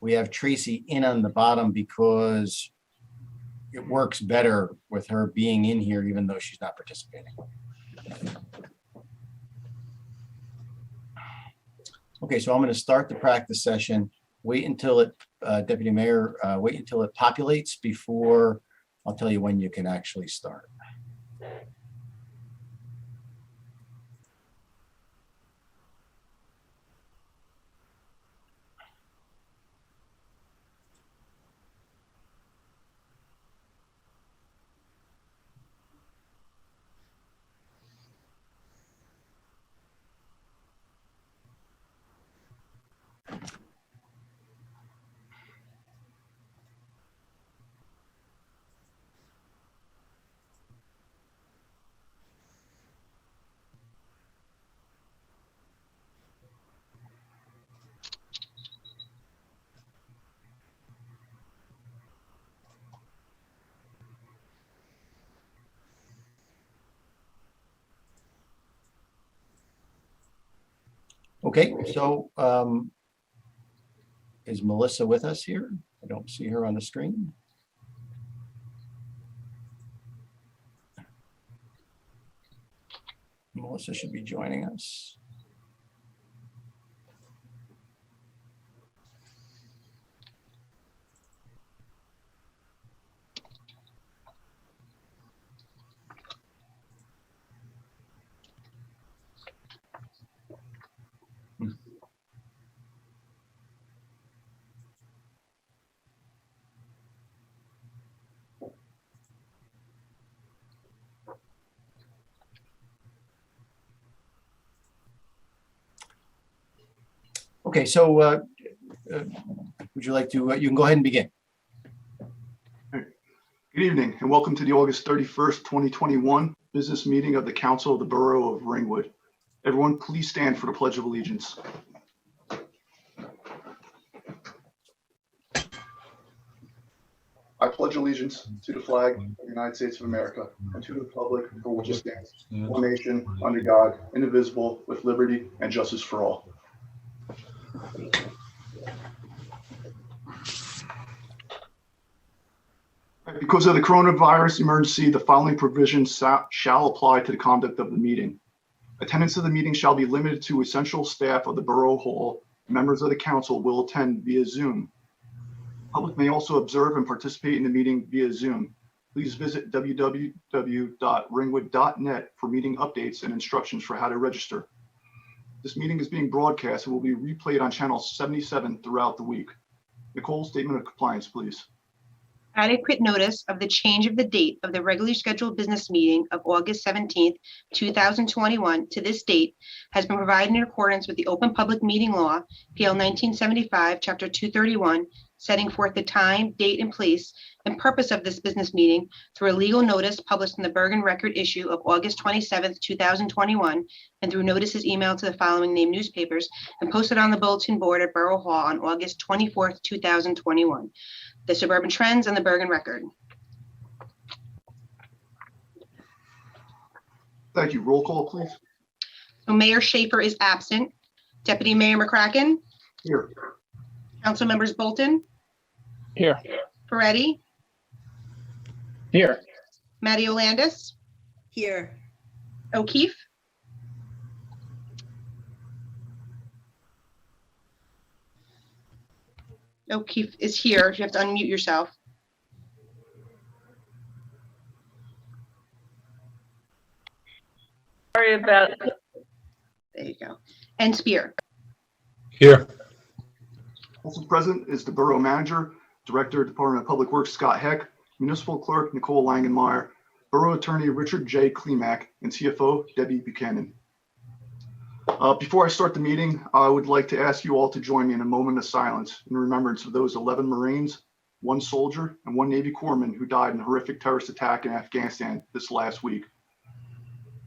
we have Tracy in on the bottom because it works better with her being in here, even though she's not participating. Okay, so I'm going to start the practice session. Wait until it, Deputy Mayor, wait until it populates before I'll tell you when you can actually start. Okay, so is Melissa with us here? I don't see her on the screen. Melissa should be joining us. Okay, so would you like to, you can go ahead and begin. Good evening and welcome to the August 31st, 2021 business meeting of the Council of the Borough of Ringwood. Everyone, please stand for the Pledge of Allegiance. I pledge allegiance to the flag of the United States of America and to the republic for which it stands, one nation, under God, indivisible, with liberty and justice for all. Because of the coronavirus emergency, the following provisions shall apply to the conduct of the meeting. Attendance of the meeting shall be limited to essential staff of the Borough Hall. Members of the council will attend via Zoom. Public may also observe and participate in the meeting via Zoom. Please visit www.ringwood.net for meeting updates and instructions for how to register. This meeting is being broadcast and will be replayed on channel 77 throughout the week. Nicole, statement of compliance, please. Adequate notice of the change of the date of the regularly scheduled business meeting of August 17th, 2021 to this date has been provided in accordance with the Open Public Meeting Law, PL 1975, Chapter 231, setting forth the time, date, and place and purpose of this business meeting through a legal notice published in the Bergen Record issue of August 27th, 2021, and through notices emailed to the following named newspapers and posted on the bulletin board at Borough Hall on August 24th, 2021. The Suburban Trends and the Bergen Record. Thank you. Roll call, please. So Mayor Schaefer is absent. Deputy Mayor McCracken. Here. Council members Bolton. Here. Peretti. Here. Mattiolandis. Here. O'Keefe. O'Keefe is here. You have to unmute yourself. Sorry about it. There you go. And Spear. Here. Also present is the Borough Manager, Director, Department of Public Works, Scott Heck, Municipal Clerk, Nicole Langenmeyer, Borough Attorney, Richard J. Klimak, and CFO, Debbie Buchanan. Before I start the meeting, I would like to ask you all to join me in a moment of silence in remembrance of those 11 Marines, 1 soldier, and 1 Navy corpsman who died in a horrific terrorist attack in Afghanistan this last week.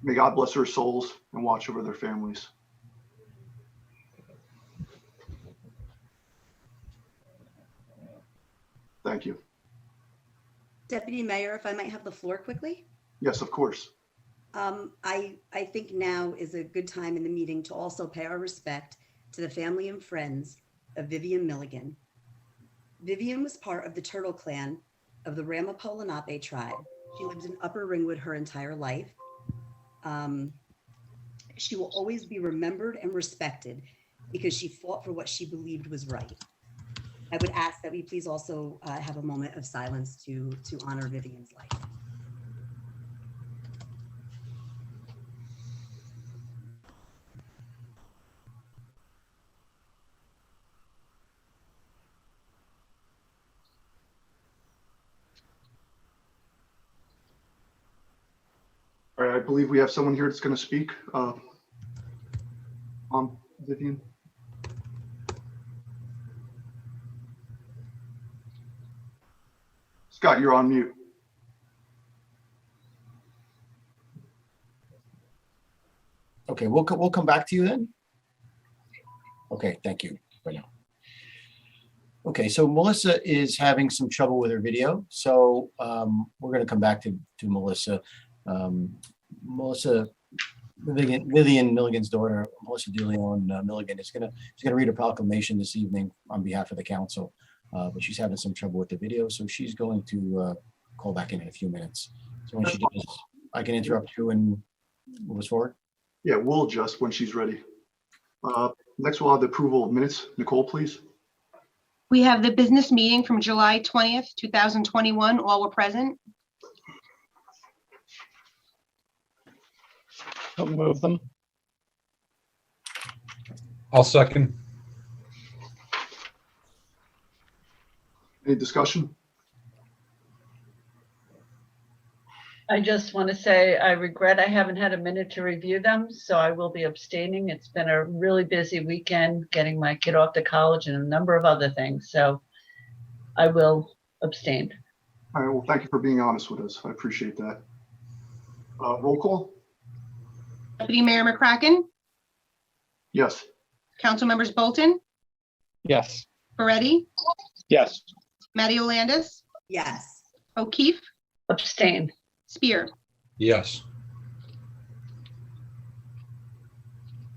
May God bless their souls and watch over their families. Thank you. Deputy Mayor, if I might have the floor quickly. Yes, of course. I think now is a good time in the meeting to also pay our respect to the family and friends of Vivian Milligan, Vivian was part of the Turtle Clan of the Ramapo Lenape tribe. She lived in Upper Ringwood her entire life. She will always be remembered and respected because she fought for what she believed was right. I would ask that we please also have a moment of silence to honor Vivian's life. All right, I believe we have someone here that's going to speak. Vivian. Scott, you're on mute. Okay, we'll come back to you then. Okay, thank you for now. Okay, so Melissa is having some trouble with her video, so we're going to come back to Melissa. Melissa, Vivian Milligan's daughter, Melissa DeLeon Milligan, she's going to read a proclamation this evening on behalf of the council, but she's having some trouble with the video, so she's going to call back in a few minutes. So when she does, I can interrupt you and move us forward. Yeah, we'll adjust when she's ready. Next, we'll have the approval of minutes. Nicole, please. We have the business meeting from July 20th, 2021. All were present. I'll move them. I'll second. Any discussion? I just want to say I regret I haven't had a minute to review them, so I will be abstaining. It's been a really busy weekend getting my kid off to college and a number of other things, so I will abstain. All right, well, thank you for being honest with us. I appreciate that. Roll call? Deputy Mayor McCracken, Yes. Council Members Bolton, Yes. Moretti, Yes. Matty-Landis, Yes. O'Keefe, Abstain. Spear. Yes.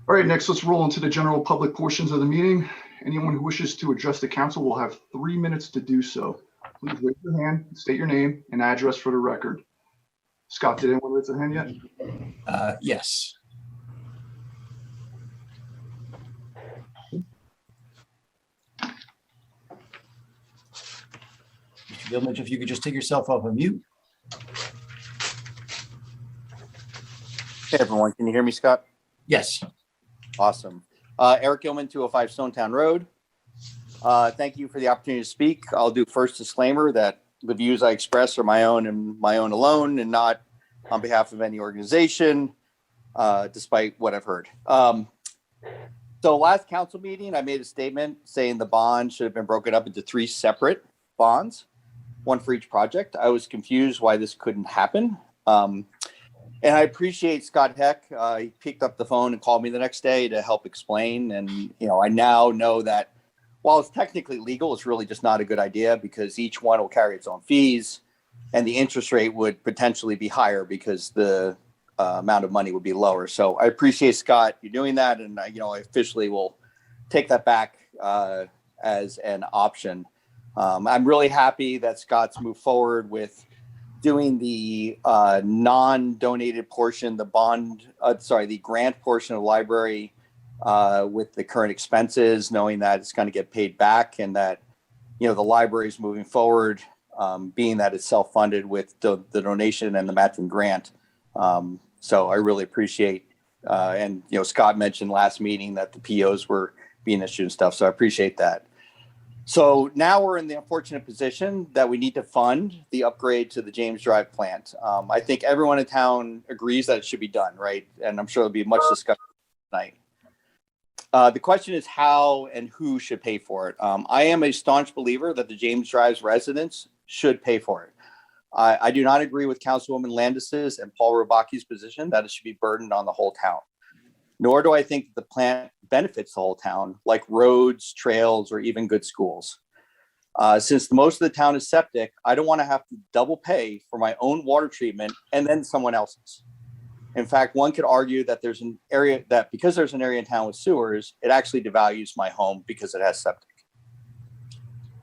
All right, next let's roll into the general public portions of the meeting. Anyone who wishes to address the council will have 3 minutes to do so. Please raise your hand, state your name and address for the record. Scott, did anyone raise their hand yet? Yes. Mr. Gilman, if you could just take yourself off of mute. Hey everyone, can you hear me, Scott? Yes. Awesome. Eric Gilman, 205 Stonetown Road. Thank you for the opportunity to speak. I'll do first disclaimer that the views I express are my own and my own alone and not on behalf of any organization, despite what I've heard. So last council meeting, I made a statement saying the bond should have been broken up into 3 separate bonds, one for each project. I was confused why this couldn't happen. And I appreciate Scott Heck. He picked up the phone and called me the next day to help explain. And, you know, I now know that while it's technically legal, it's really just not a good idea because each one will carry its own fees and the interest rate would potentially be higher because the amount of money would be lower. So I appreciate Scott, you doing that. And, you know, I officially will take that back as an option. I'm really happy that Scott's moved forward with doing the non-donated portion, the grant portion of the library with the current expenses, knowing that it's going to get paid back and that, you know, the library is moving forward, being that it's self-funded with the donation and the matching grant. So I really appreciate, and, you know, Scott mentioned last meeting that the POs were being issued and stuff. So I appreciate that. So now we're in the unfortunate position that we need to fund the upgrade to the James Drive plant. I think everyone in town agrees that it should be done, right? And I'm sure there'll be much discussion tonight. The question is how and who should pay for it. I am a staunch believer that the James Drive residents should pay for it. I do not agree with Councilwoman Landis's and Paul Robaki's position that it should be burdened on the whole town. Nor do I think the plant benefits the whole town, like roads, trails, or even good schools. Since most of the town is septic, I don't want to have to double pay for my own water treatment and then someone else's. In fact, one could argue that there's an area that because there's an area in town with sewers, it actually devalues my home because it has septic.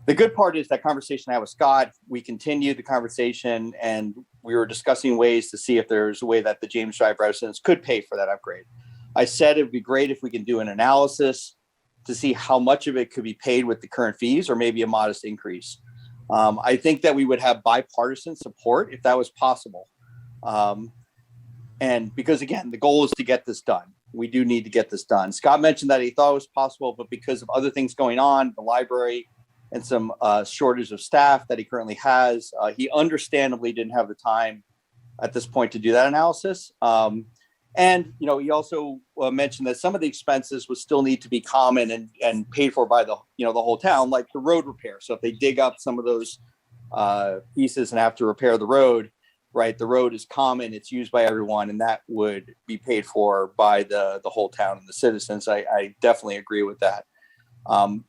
The good part is that conversation I had with Scott, we continued the conversation and we were discussing ways to see if there's a way that the James Drive residents could pay for that upgrade. I said it'd be great if we can do an analysis to see how much of it could be paid with the current fees or maybe a modest increase. I think that we would have bipartisan support if that was possible. And because again, the goal is to get this done. We do need to get this done. Scott mentioned that he thought it was possible, but because of other things going on, the library and some shortage of staff that he currently has, he understandably didn't have the time at this point to do that analysis. And, you know, he also mentioned that some of the expenses would still need to be common and paid for by the, you know, the whole town, like the road repair. So if they dig up some of those pieces and have to repair the road, right, the road is common, it's used by everyone, and that would be paid for by the whole town and the citizens. I definitely agree with that.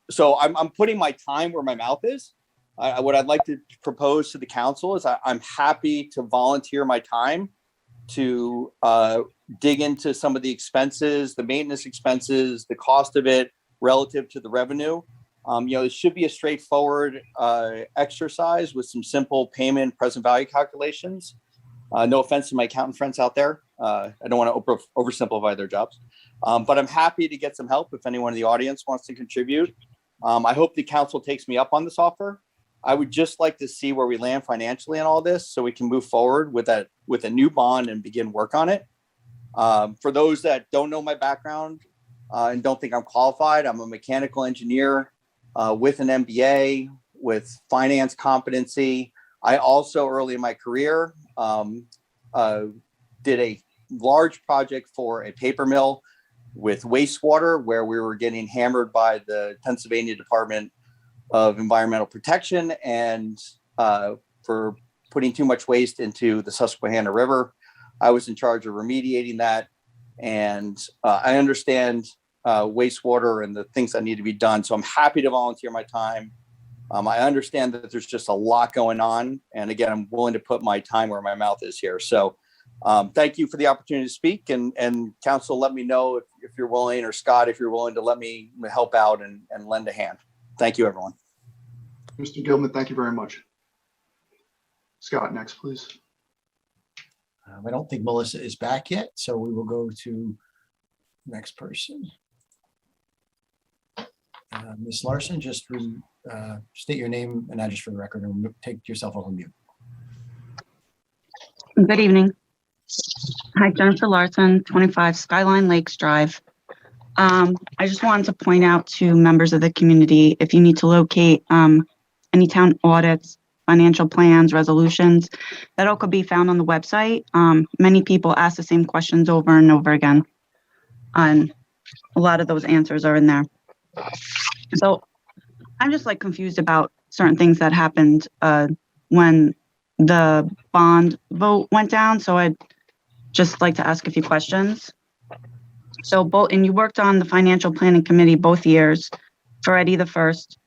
So I'm putting my time where my mouth is. What I'd like to propose to the council is I'm happy to volunteer my time to dig into some of the expenses, the maintenance expenses, the cost of it relative to the revenue. You know, it should be a straightforward exercise with some simple payment present value calculations. No offense to my accountant friends out there. I don't want to oversimplify their jobs, but I'm happy to get some help if anyone in the audience wants to contribute. I hope the council takes me up on this offer. I would just like to see where we land financially in all this so we can move forward with a new bond and begin work on it. For those that don't know my background and don't think I'm qualified, I'm a mechanical engineer with an MBA, with finance competency. I also early in my career did a large project for a paper mill with wastewater where we were getting hammered by the Pennsylvania Department of Environmental Protection and for putting too much waste into the Susquehanna River. I was in charge of remediating that, and I understand wastewater and the things that need to be done. So I'm happy to volunteer my time. I understand that there's just a lot going on, and again, I'm willing to put my time where my mouth is here. So thank you for the opportunity to speak, and council, let me know if you're willing, or Scott, if you're willing to let me help out and lend a hand. Thank you, everyone. Mr. Gilman, thank you very much. Scott, next, please. I don't think Melissa is back yet, so we will go to next person. Ms. Larson, just state your name and address for the record and take yourself off mute. Good evening. Hi, Jennifer Larson, 25 Skyline Lakes Drive. I just wanted to point out to members of the community, if you need to locate any town audits, financial plans, resolutions, that all could be found on the website. Many people ask the same questions over and over again, and a lot of those answers are in there. So I'm just like confused about certain things that happened when the bond vote went down. So I'd just like to ask a few questions. So and you worked on the financial planning committee both years for Eddie the first.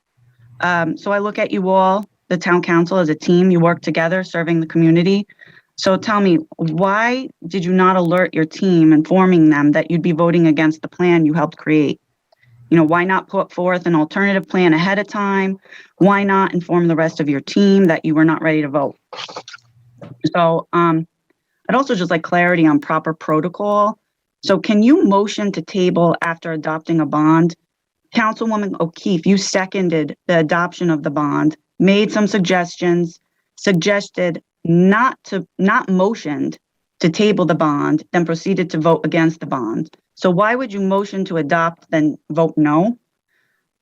So I look at you all, the town council, as a team. You work together serving the community. So tell me, why did you not alert your team, informing them that you'd be voting against the plan you helped create? You know, why not put forth an alternative plan ahead of time? Why not inform the rest of your team that you were not ready to vote? So I'd also just like clarity on proper protocol. So can you motion to table after adopting a bond? Councilwoman O'Keefe, you seconded the adoption of the bond, made some suggestions, suggested not motioned to table the bond, then proceeded to vote against the bond. So why would you motion to adopt, then vote no?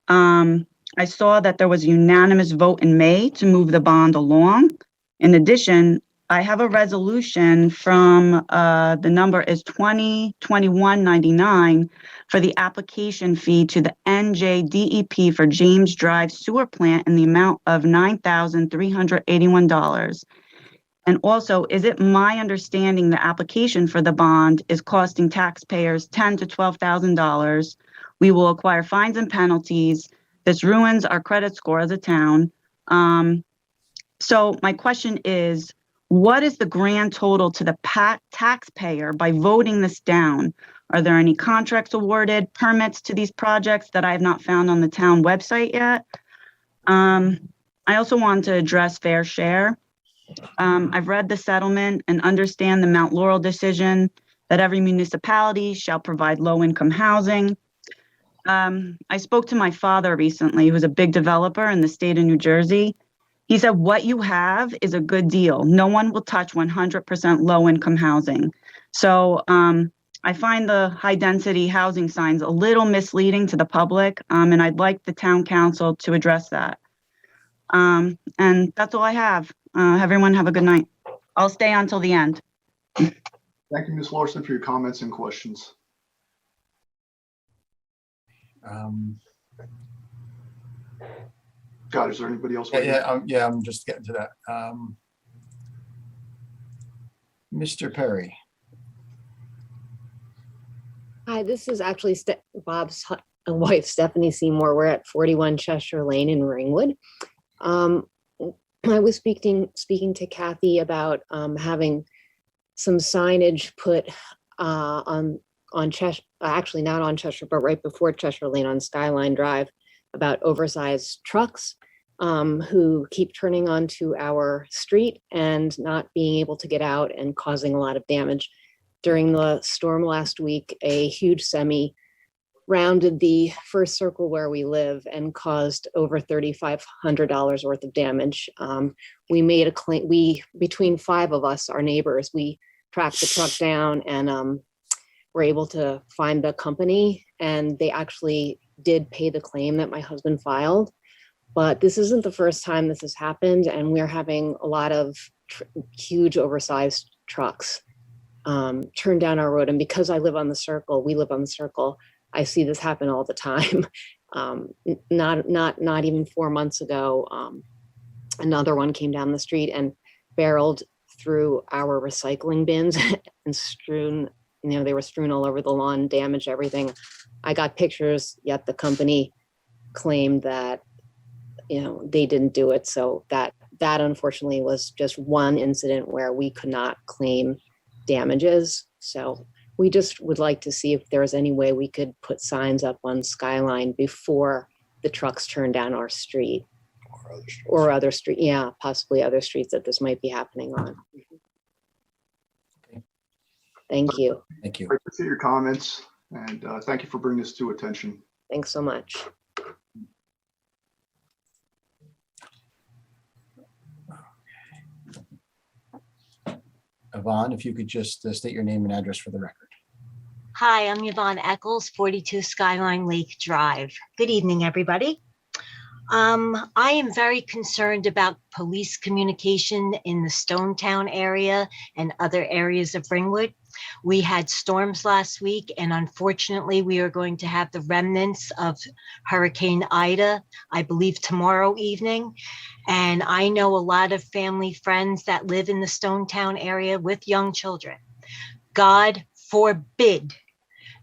I saw that there was a unanimous vote in May to move the bond along. In addition, I have a resolution from the number is 2021-99 for the application fee to the NJDEP for James Drive Sewer Plant in the amount of $9,381. And also, is it my understanding the application for the bond is costing taxpayers $10,000 to $12,000? We will acquire fines and penalties. This ruins our credit score as a town. So my question is, what is the grand total to the taxpayer by voting this down? Are there any contracts awarded, permits to these projects that I have not found on the town website yet? I also want to address fair share. I've read the settlement and understand the Mount Laurel decision that every municipality shall provide low-income housing. I spoke to my father recently, who's a big developer in the state of New Jersey. He said, what you have is a good deal. No one will touch 100% low-income housing. So I find the high-density housing signs a little misleading to the public, and I'd like the town council to address that. And that's all I have. Everyone have a good night. I'll stay until the end. Thank you, Ms. Larson, for your comments and questions. Scott, is there anybody else? Yeah, I'm just getting to that. Mr. Perry. Hi, this is actually Bob's wife, Stephanie Seymour. We're at 41 Cheshire Lane in Ringwood. I was speaking to Kathy about having some signage put on Cheshire, actually not on Cheshire, but right before Cheshire Lane on Skyline Drive, about oversized trucks who keep turning onto our street and not being able to get out and causing a lot of damage. During the storm last week, a huge semi rounded the first circle where we live and caused over $3,500 worth of damage. We made a claim, between 5 of us, our neighbors, we tracked the truck down and were able to find the company, and they actually did pay the claim that my husband filed. But this isn't the first time this has happened, and we're having a lot of huge oversized trucks turn down our road. And because I live on the circle, we live on the circle, I see this happen all the time. Not even 4 months ago, another one came down the street and barreled through our recycling bins and strewn, they were strewn all over the lawn, damaged everything. I got pictures, yet the company claimed that, they didn't do it. So that unfortunately was just one incident where we could not claim damages. So we just would like to see if there's any way we could put signs up on Skyline before the trucks turn down our street. Or other street, yeah, possibly other streets that this might be happening on. Okay. Thank you. Thank you. I appreciate your comments, and thank you for bringing this to attention. Thanks so much. Yvonne, if you could just state your name and address for the record. Hi, I'm Yvonne Eccles, 42 Skyline Lake Drive. Good evening, everybody. I am very concerned about police communication in the Stonetown area and other areas of Ringwood. We had storms last week, and unfortunately, we are going to have the remnants of Hurricane Ida, I believe tomorrow evening. And I know a lot of family friends that live in the Stonetown area with young children. God forbid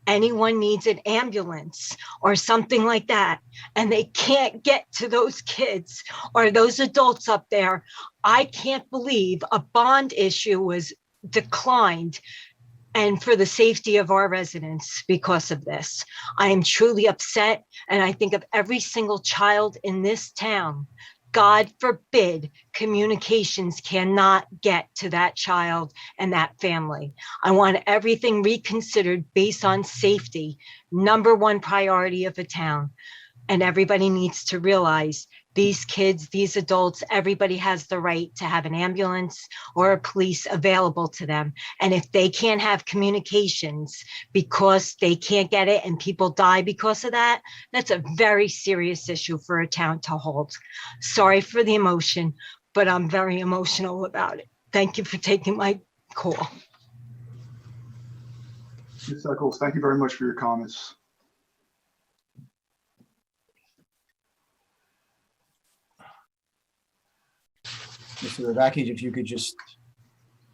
anyone needs an ambulance or something like that, and they can't get to those kids or those adults up there. I can't believe a bond issue was declined, and for the safety of our residents because of this. I am truly upset, and I think of every single child in this town. God forbid communications cannot get to that child and that family. I want everything reconsidered based on safety, #1 priority of a town. And everybody needs to realize these kids, these adults, everybody has the right to have an ambulance or a police available to them. And if they can't have communications because they can't get it and people die because of that, that's a very serious issue for a town to hold. Sorry for the emotion, but I'm very emotional about it. Thank you for taking my call. Ms. Eccles, thank you very much for your comments. Mr. Ravaki, if you could just,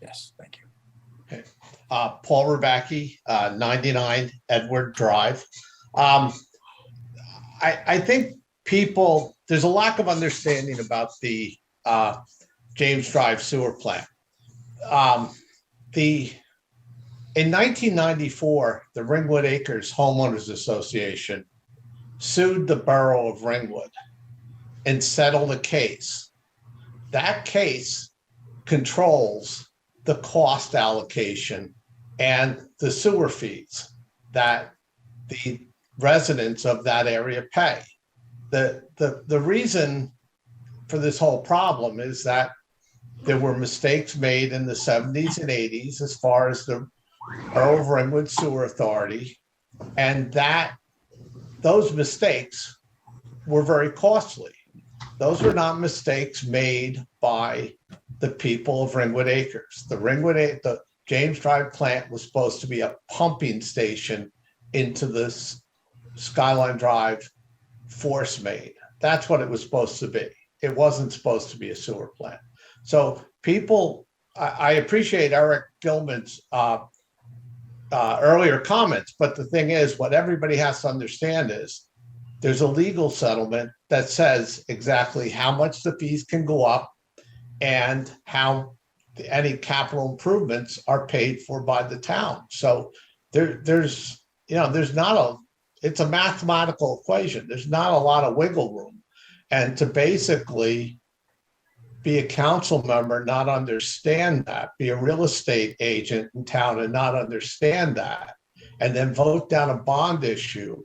yes, thank you. Okay. Paul Ravaki, 99 Edward Drive. I think there's a lack of understanding about the James Drive sewer plant. In 1994, the Ringwood Acres Homeowners Association sued the borough of Ringwood and settle the case. That case controls the cost allocation and the sewer fees that the residents of that area pay. The reason for this whole problem is that there were mistakes made in the 70s and 80s as far as the Borough of Ringwood Sewer Authority, and that those mistakes were very costly. Those were not mistakes made by the people of Ringwood Acres. The James Drive plant was supposed to be a pumping station into this Skyline Drive force main. That's what it was supposed to be. It wasn't supposed to be a sewer plant. So people, I appreciate Eric Gilman's earlier comments, but the thing is, what everybody has to understand is there's a legal settlement that says exactly how much the fees can go up and how any capital improvements are paid for by the town. So there's it's a mathematical equation. There's not a lot of wiggle room. And to basically be a council member, not understand that, be a real estate agent in town and not understand that, and then vote down a bond issue,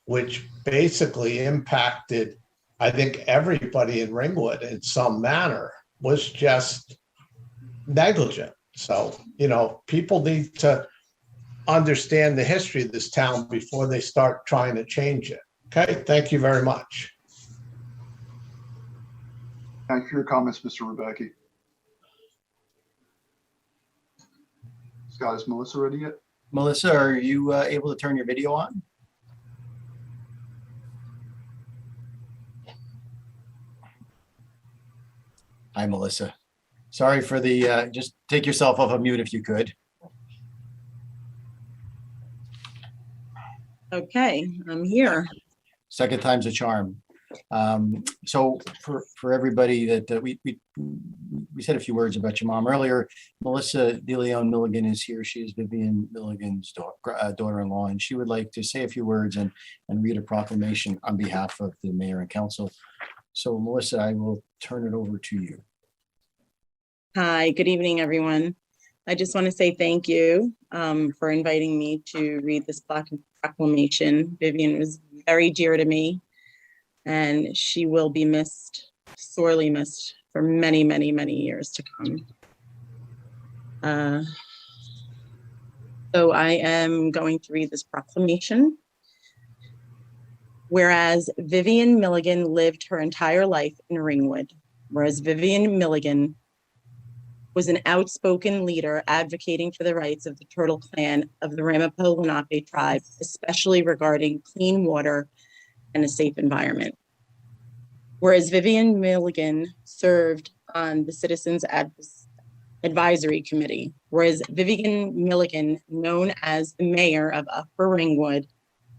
which basically impacted, I think, everybody in Ringwood in some manner, was just negligent. So, people need to understand the history of this town before they start trying to change it. Okay, thank you very much. Thank you for your comments, Mr. Rebecki. Scott, is Melissa ready yet? Melissa, are you able to turn your video on? Hi, Melissa. Sorry for the, just take yourself off of mute if you could. Okay, I'm here. Second time's a charm. So for everybody that we said a few words about your mom earlier. Melissa DeLeon Milligan is here. She is Vivian Milligan's daughter-in-law, and she would like to say a few words and read a proclamation on behalf of the mayor and council. So Melissa, I will turn it over to you. Hi, good evening, everyone. I just want to say thank you for inviting me to read this proclamation. Vivian was very dear to me, and she will be missed, sorely missed, for many, many, many years to come. So I am going to read this proclamation. Whereas Vivian Milligan lived her entire life in Ringwood, whereas Vivian Milligan was an outspoken leader advocating for the rights of the Turtle Clan of the Ramapo Lenape tribe, especially regarding clean water and a safe environment. Whereas Vivian Milligan served on the Citizens Advisory Committee, whereas Vivian Milligan, known as the mayor of Upper Ringwood,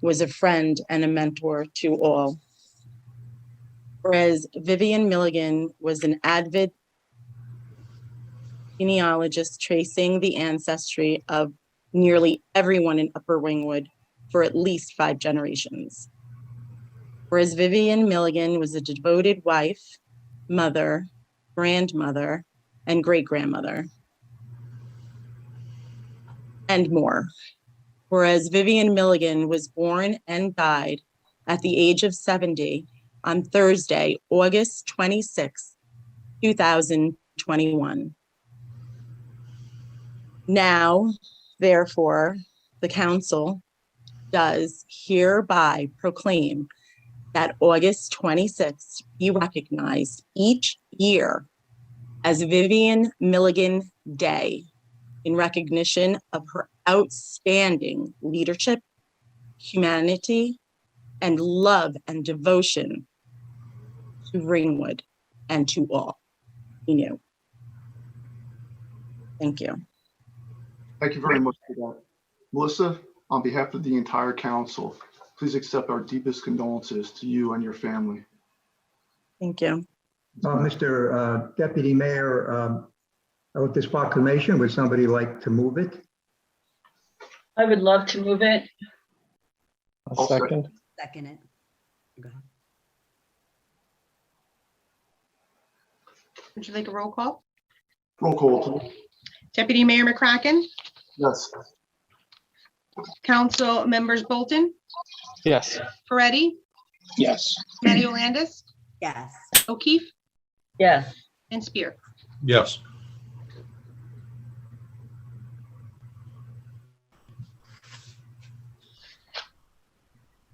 was a friend and a mentor to all. Whereas Vivian Milligan was an avid genealogist tracing the ancestry of nearly everyone in Upper Ringwood for at least 5 generations. Whereas Vivian Milligan was a devoted wife, mother, grandmother, and great-grandmother, and more. Whereas Vivian Milligan was born and died at the age of 70 on Thursday, August 26, 2021. Now, therefore, the council does hereby proclaim that August 26th be recognized each year as Vivian Milligan Day in recognition of her outstanding leadership, humanity, and love and devotion to Ringwood and to all he knew. Thank you. Thank you very much for that. Melissa, on behalf of the entire council, please accept our deepest condolences to you and your family. Thank you. Mr. Deputy Mayor, with this proclamation, would somebody like to move it? I would love to move it. I'll second. Second it. Go ahead. Would you like a roll call? Roll call, please. Deputy Mayor McCracken, Yes. Council members Bolton, Yes. Peretti, Yes. Matty Yes. O'Keefe, Yes. and Spear. Yes.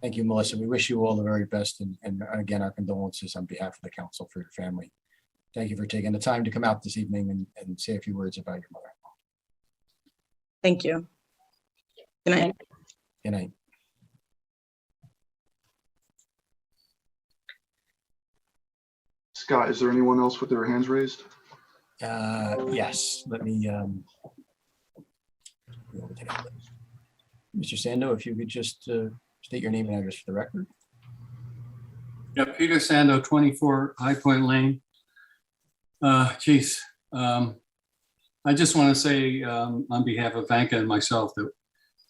Thank you, Melissa. We wish you all the very best. And again, our condolences on behalf of the council for your family. Thank you for taking the time to come out this evening and say a few words about your mother. Thank you. Good night. Good night. Scott, is there anyone else with their hands raised? Yes, let me, Mr. Sando, if you could just state your name and address for the record. Yeah, Peter Sando, 24 High Point Lane. I just want to say on behalf of Vanka and myself that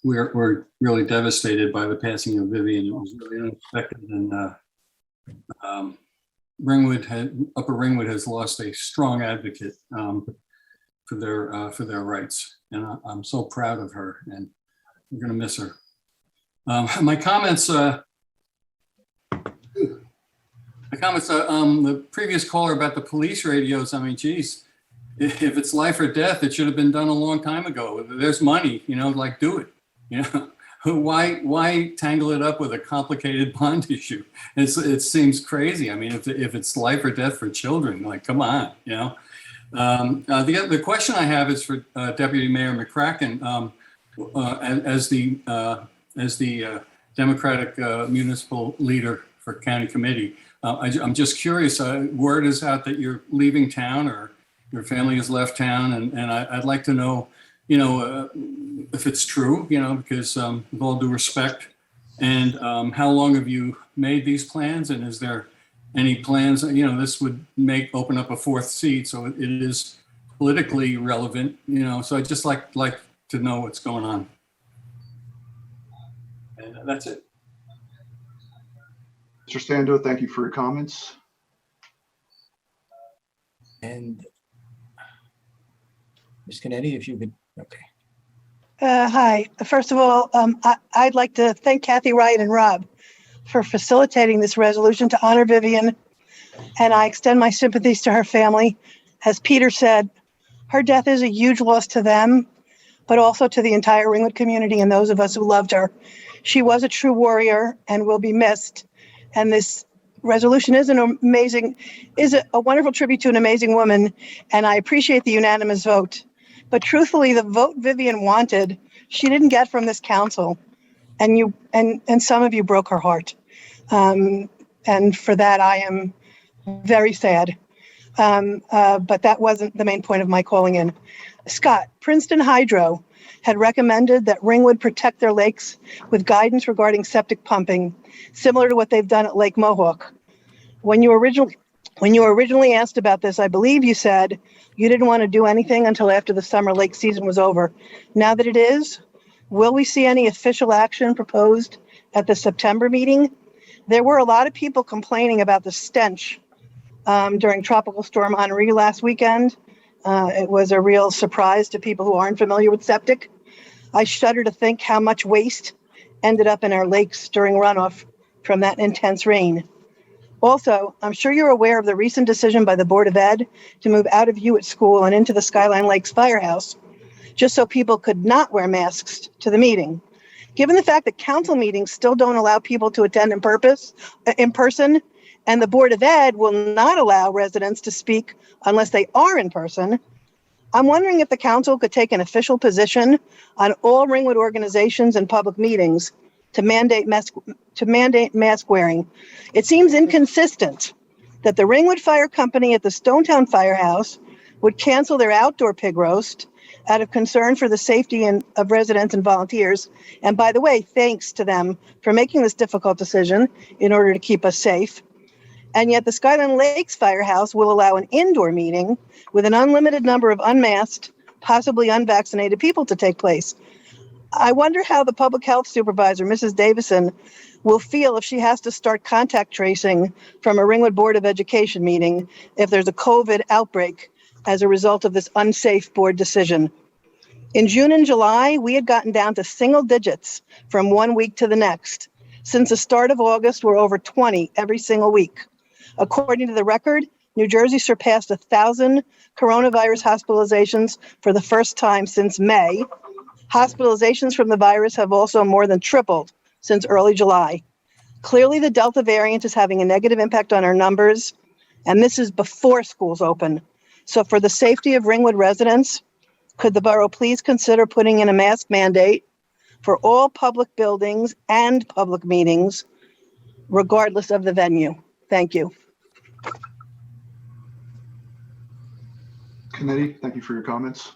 we're really devastated by the passing of Vivian. It was really unexpected, and Upper Ringwood has lost a strong advocate for their rights, and I'm so proud of her, and we're going to miss her. My comments. The previous caller about the police radios. I mean, geez, if it's life or death, it should have been done a long time ago. There's money, like do it. Why tangle it up with a complicated bond issue? It seems crazy. I mean, if it's life or death for children, like, come on, The question I have is for Deputy Mayor McCracken, as the Democratic municipal leader for County Committee. I'm just curious. Word is out that you're leaving town, or your family has left town, and I'd like to know, if it's true, because with all due respect, and how long have you made these plans, and is there any plans? This would open up a fourth seat, so it is politically relevant. So I'd just like to know what's going on, and that's it. Mr. Stando, thank you for your comments. And Ms. Kennedy, if you could, okay. Hi. First of all, I'd like to thank Kathy Wright and Rob for facilitating this resolution to honor Vivian, and I extend my sympathies to her family. As Peter said, her death is a huge loss to them, but also to the entire Ringwood community and those of us who loved her. She was a true warrior and will be missed. And this resolution is a wonderful tribute to an amazing woman, and I appreciate the unanimous vote. But truthfully, the vote Vivian wanted, she didn't get from this council, and some of you broke her heart. And for that, I am very sad. But that wasn't the main point of my calling in. Scott, Princeton Hydro had recommended that Ringwood protect their lakes with guidance regarding septic pumping, similar to what they've done at Lake Mohawk. When you originally asked about this, I believe you said you didn't want to do anything until after the summer lake season was over. Now that it is, will we see any official action proposed at the September meeting? There were a lot of people complaining about the stench during Tropical Storm Henri last weekend. It was a real surprise to people who aren't familiar with septic. I shudder to think how much waste ended up in our lakes during runoff from that intense rain. Also, I'm sure you're aware of the recent decision by the Board of Ed to move out of Hewitt School and into the Skyline Lakes Firehouse, just so people could not wear masks to the meeting. Given the fact that council meetings still don't allow people to attend in person, and the Board of Ed will not allow residents to speak unless they are in person, I'm wondering if the council could take an official position on all Ringwood organizations and public meetings to mandate mask wearing. It seems inconsistent that the Ringwood Fire Company at the Stonetown Firehouse would cancel their outdoor pig roast out of concern for the safety of residents and volunteers. And by the way, thanks to them for making this difficult decision in order to keep us safe. And yet the Skyline Lakes Firehouse will allow an indoor meeting with an unlimited number of unmasked, possibly unvaccinated people to take place. I wonder how the public health supervisor, Mrs. Davison, will feel if she has to start contact tracing from a Ringwood Board of Education meeting if there's a COVID outbreak as a result of this unsafe board decision. In June and July, we had gotten down to single digits from one week to the next. Since the start of August, we're over 20 every single week. According to the record, New Jersey surpassed 1,000 coronavirus hospitalizations for the first time since May. Hospitalizations from the virus have also more than tripled since early July. Clearly, the Delta variant is having a negative impact on our numbers, and this is before schools open. So for the safety of Ringwood residents, could the borough please consider putting in a mask mandate for all public buildings and public meetings, regardless of the venue? Thank you. Committee, thank you for your comments.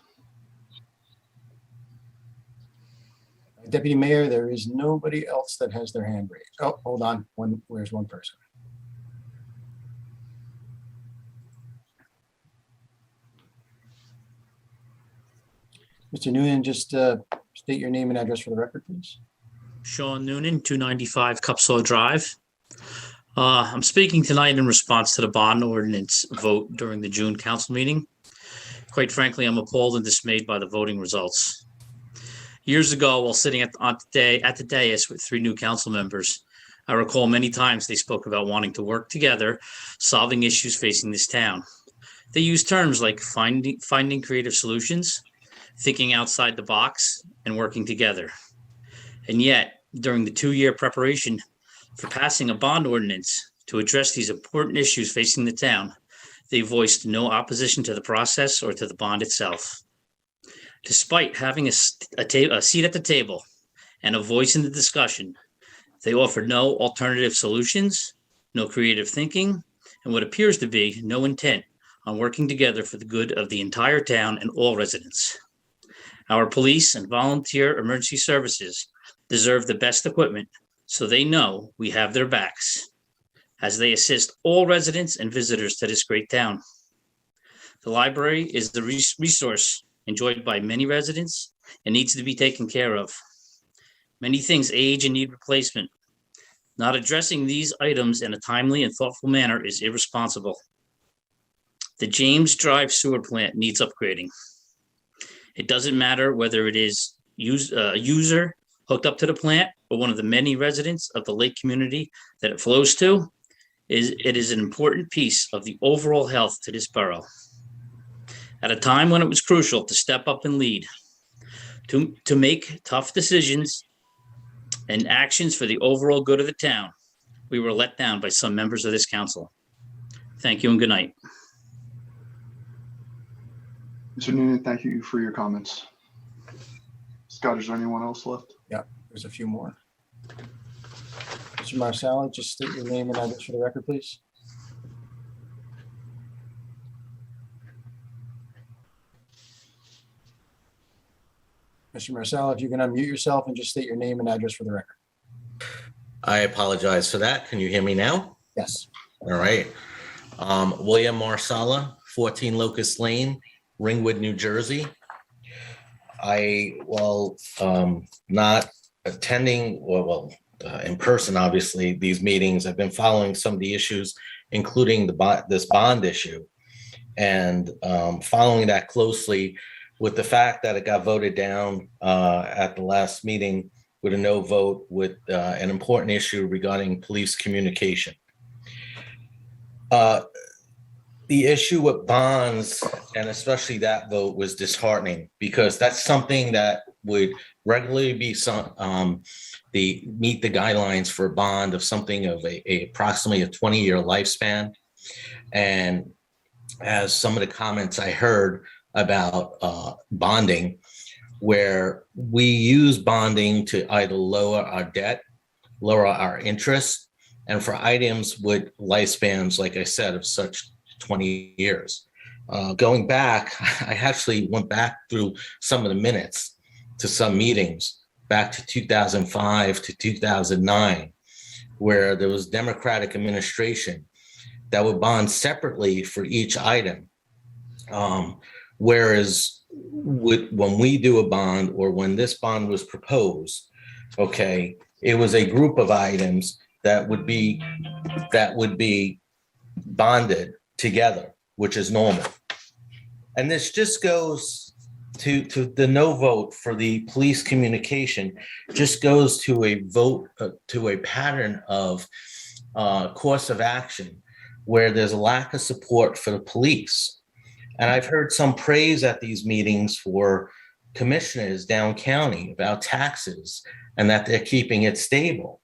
Deputy Mayor, there is nobody else that has their hand raised. Oh, hold on. Where's one person? Mr. Noonan, just state your name and address for the record, please. Sean Noonan, 295 Cupsaw Drive. I'm speaking tonight in response to the bond ordinance vote during the June council meeting. Quite frankly, I'm appalled and dismayed by the voting results. Years ago, while sitting at the dais with 3 new council members, I recall many times they spoke about wanting to work together, solving issues facing this town. They used terms like finding creative solutions, thinking outside the box, and working together. And yet, during the 2-year preparation for passing a bond ordinance to address these important issues facing the town, they voiced no opposition to the process or to the bond itself. Despite having a seat at the table and a voice in the discussion, they offered no alternative solutions, no creative thinking, and what appears to be no intent on working together for the good of the entire town and all residents. Our police and volunteer emergency services deserve the best equipment, so they know we have their backs as they assist all residents and visitors to this great town. The library is the resource enjoyed by many residents and needs to be taken care of. Many things age and need replacement. Not addressing these items in a timely and thoughtful manner is irresponsible. The James Drive sewer plant needs upgrading. It doesn't matter whether it is a user hooked up to the plant or one of the many residents of the lake community that it flows to. It is an important piece of the overall health to this borough. At a time when it was crucial to step up and lead, to make tough decisions and actions for the overall good of the town, we were let down by some members of this council. Thank you and good night. Mr. Noonan, thank you for your comments. Scott, is there anyone else left? Yeah, there's a few more. Mr. Marsala, just state your name and address for the record, please. Mr. Marsala, if you can unmute yourself and just state your name and address for the record. I apologize for that. Can you hear me now? Yes. All right. William Marsala, 14 Locust Lane, Ringwood, New Jersey. Not attending, in person, obviously, these meetings. I've been following some of the issues, including this bond issue, and following that closely with the fact that it got voted down at the last meeting with a no vote with an important issue regarding police communication. The issue with bonds, and especially that vote, was disheartening because that's something that would regularly be meet the guidelines for a bond of something of approximately a 20-year lifespan. And as some of the comments I heard about bonding, where we use bonding to either lower our debt, lower our interest, and for items with lifespans, like I said, of such 20 years. Going back, I actually went back through some of the minutes to some meetings back to 2005 to 2009, where there was Democratic administration that would bond separately for each item. Whereas when we do a bond or when this bond was proposed, okay, it was a group of items that would be bonded together, which is normal. And this just goes to the no vote for the police communication, just goes to a vote, to a pattern of course of action where there's a lack of support for the police. And I've heard some praise at these meetings for commissioners down county about taxes and that they're keeping it stable.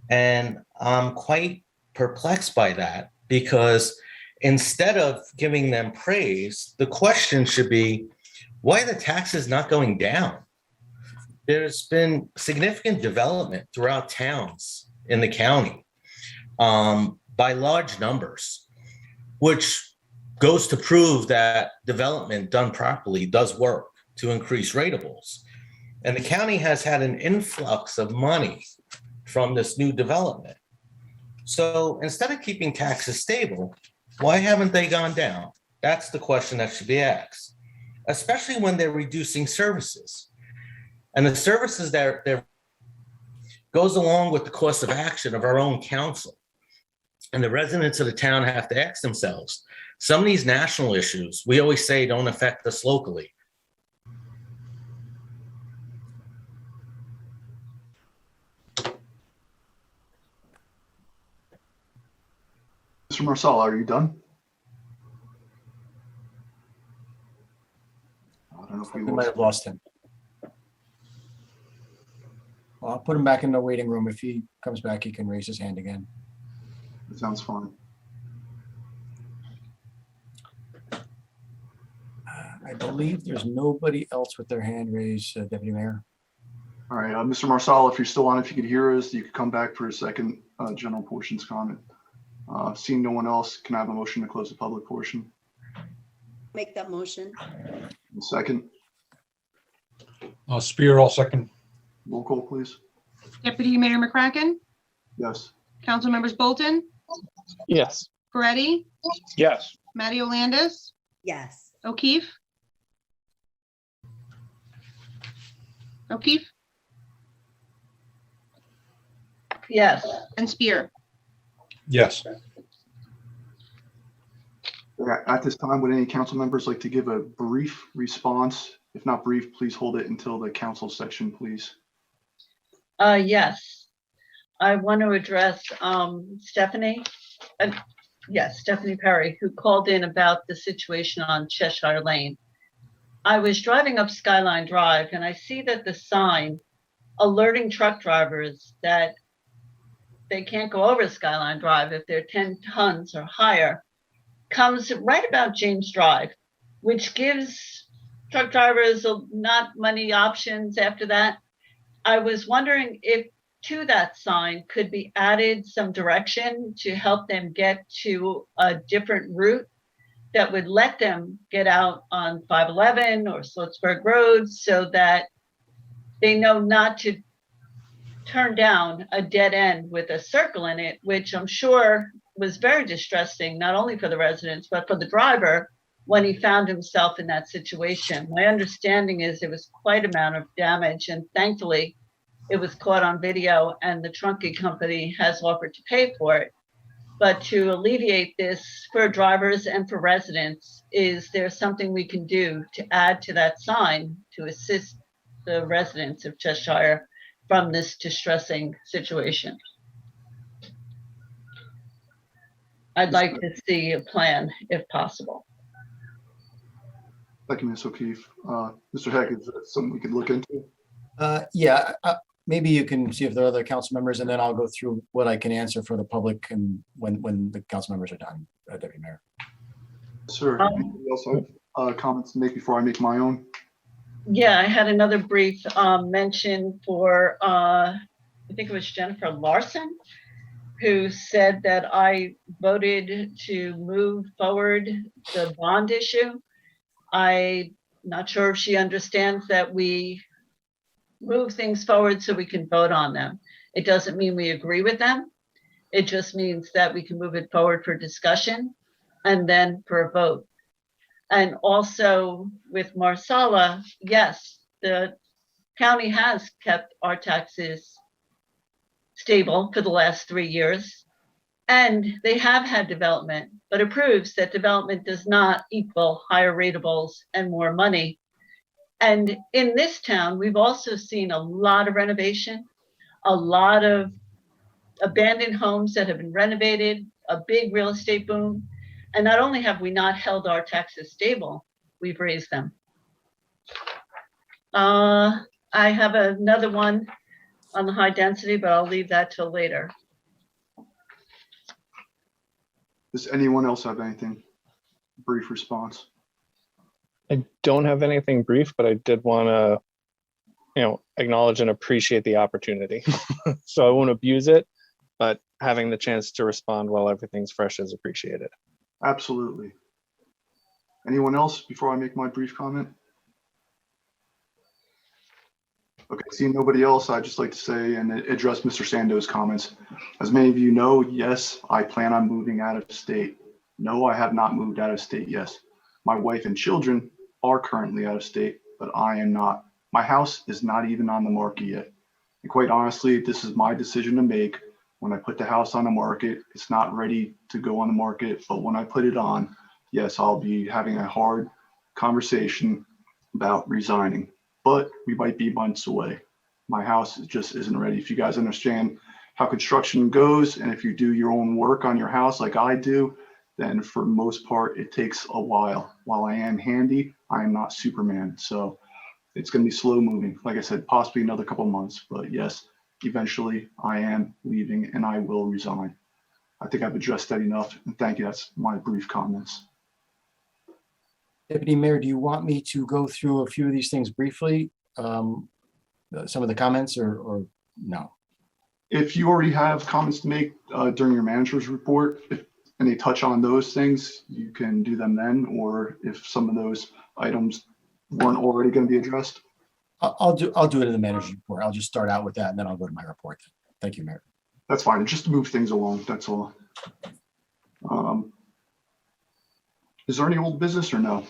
And I'm quite perplexed by that, because instead of giving them praise, the question should be, why are the taxes not going down? There's been significant development throughout towns in the county by large numbers, which goes to prove that development done properly does work to increase rateables. And the county has had an influx of money from this new development. So instead of keeping taxes stable, why haven't they gone down? That's the question that should be asked, especially when they're reducing services. And the services that they're goes along with the course of action of our own council. And the residents of the town have to ask themselves, some of these national issues, we always say don't affect us locally. Mr. Marsala, are you done? I don't know if We might have lost him. Well, I'll put him back in the waiting room. If he comes back, he can raise his hand again. That sounds fine. I believe there's nobody else with their hand raised, Deputy Mayor. All right, Mr. Marsala, if you're still on, if you could hear us, you could come back for a second general portions comment. Seeing no one else, can I have a motion to close the public portion? Make that motion. Second. Spear, I'll second. Roll call, please. Deputy Mayor McCracken, Yes. Council members Bolton, Yes. Peretti, Yes. Matty Landis, Yes. O'Keefe. O'Keefe Yes. and Spear. Yes. At this time, would any council members like to give a brief response? If not brief, please hold it until the council section, please. Yes. I want to address Stephanie. Yes, Stephanie Perry, who called in about the situation on Cheshire Lane. I was driving up Skyline Drive and I see that the sign alerting truck drivers that they can't go over Skyline Drive if they're 10 tons or higher comes right about James Drive, which gives truck drivers not many options after that. I was wondering if to that sign could be added some direction to help them get to a different route that would let them get out on 511 or Sloatsburg Road so that they know not to turn down a dead end with a circle in it, which I'm sure was very distressing, not only for the residents, but for the driver when he found himself in that situation. My understanding is there was quite amount of damage, and thankfully it was caught on video and the trunking company has offered to pay for it. But to alleviate this for drivers and for residents, is there something we can do to add to that sign to assist the residents of Cheshire from this distressing situation? I'd like to see a plan if possible. Thank you, Ms. O'Keefe. Mr. Heck, is that something we could look into? Yeah, maybe you can see if there are other council members, and then I'll go through what I can answer for the public and when the council members are done, Deputy Mayor. Sir, anybody else have comments to make before I make my own? Yeah, I had another brief mention for, I think it was Jennifer Larson, who said that I voted to move forward the bond issue. I'm not sure if she understands that we move things forward so we can vote on them. It doesn't mean we agree with them. It just means that we can move it forward for discussion and then for a vote. And also with Marsala, yes, the county has kept our taxes stable for the last 3 years. And they have had development, but it proves that development does not equal higher ratables and more money. And in this town, we've also seen a lot of renovation, a lot of abandoned homes that have been renovated, a big real estate boom. And not only have we not held our taxes stable, we've raised them. I have another one on the high density, but I'll leave that till later. Does anyone else have anything? Brief response. I don't have anything brief, but I did want to, acknowledge and appreciate the opportunity. So I won't abuse it, but having the chance to respond while everything's fresh is appreciated. Absolutely. Anyone else before I make my brief comment? Okay, seeing nobody else, I'd just like to say and address Mr. Sando's comments. As many of you know, yes, I plan on moving out of state. No, I have not moved out of state, yes. My wife and children are currently out of state, but I am not. My house is not even on the market yet. And quite honestly, this is my decision to make. When I put the house on the market, it's not ready to go on the market, but when I put it on, yes, I'll be having a hard conversation about resigning. But we might be months away. My house just isn't ready. If you guys understand how construction goes, and if you do your own work on your house like I do, then for the most part, it takes a while. While I am handy, I am not Superman. So it's going to be slow moving. Like I said, possibly another couple months, but yes, eventually I am leaving and I will resign. I think I've addressed that enough. And thank you. That's my brief comments. Deputy Mayor, do you want me to go through a few of these things briefly? Some of the comments or no? If you already have comments to make during your manager's report, and they touch on those things, you can do them then, or if some of those items weren't already going to be addressed. I'll do it in the manager's report. I'll just start out with that and then I'll go to my report. Thank you, Mayor. That's fine. Just to move things along. That's all. Is there any old business or no?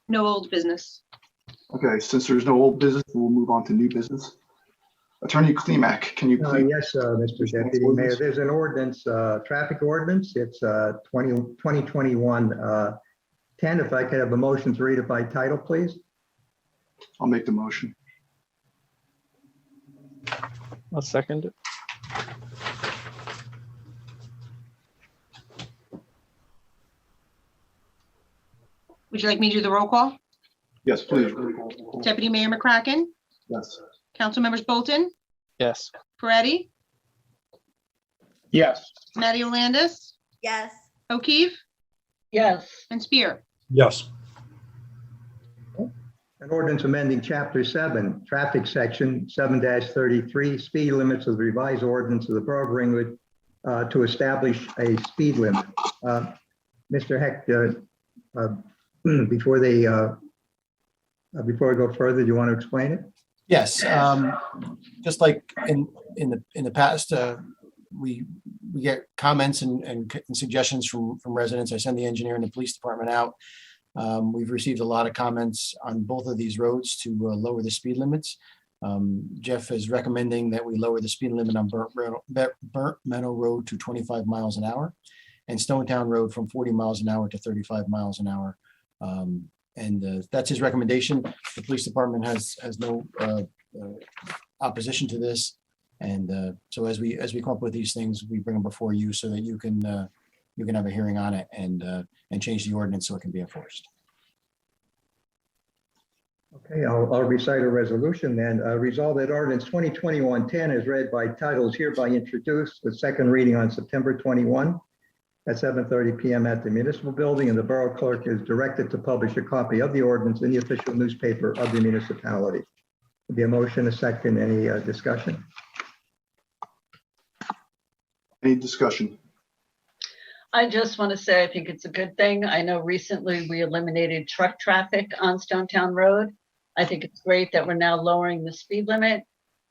No old business. Okay, since there's no old business, we'll move on to new business. Attorney Klimek, can you please? Yes, Mr. Deputy Mayor, there's an ordinance, traffic ordinance. It's 2021 10. If I could have a motion to read it by title, please. I'll make the motion. I'll second it. Would you like me to do the roll call? Yes, please. Deputy Mayor McCracken? Yes. Council members Bolton? Yes. Peretti? Yes. Matty Landis? Yes. O'Keefe? Yes. And Spear? Yes. An ordinance amending Chapter 7, Traffic Section 7-33, speed limits of the revised ordinance of the Borough of Ringwood to establish a speed limit. Mr. Heck, before we go further, do you want to explain it? Yes, just like in the past, we get comments and suggestions from residents. I send the engineer and the police department out. We've received a lot of comments on both of these roads to lower the speed limits. Jeff is recommending that we lower the speed limit on Burnt Meadow Road to 25 miles an hour and Stonetown Road from 40 miles an hour to 35 miles an hour. And that's his recommendation. The police department has no opposition to this. And so as we come up with these things, we bring them before you so that you can have a hearing on it and change the ordinance so it can be enforced. Okay, I'll recite a resolution then. Resolved that ordinance 2021-10 is read by title is hereby introduced with second reading on September 21 at 7:30 p.m. at the municipal building, and the borough clerk is directed to publish a copy of the ordinance in the official newspaper of the municipality. There'll be a motion, a second, any discussion? Any discussion? I just want to say I think it's a good thing. I know recently we eliminated truck traffic on Stonetown Road. I think it's great that we're now lowering the speed limit.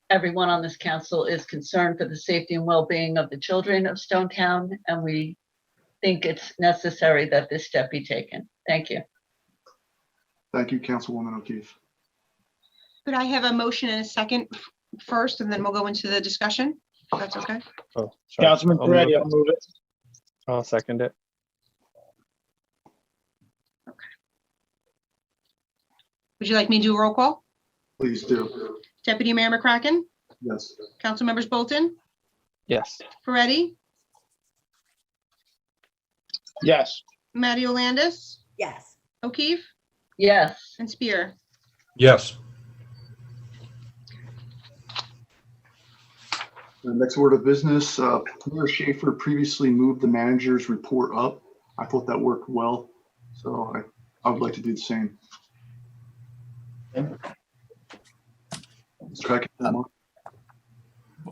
Everyone on this council is concerned for the safety and well-being of the children of Stonetown, and we think it's necessary that this step be taken. Thank you. Thank you, Councilwoman O'Keefe. Could I have a motion and a second first, and then we'll go into the discussion? If that's okay. Oh, sorry. Councilman I'll move Peretti, it. I'll move it. I'll second it. Would you like me to do a roll call? Please do. Deputy Mayor McCracken, Yes. Council Members Bolton, Yes. Peretti, Yes. Matty Landis, Yes. O'Keefe, Yes. and Spear. Yes. The next order of business, Mayor Schaefer previously moved the manager's report up. I thought that worked well, so I would like to do the same. Mr. Heck,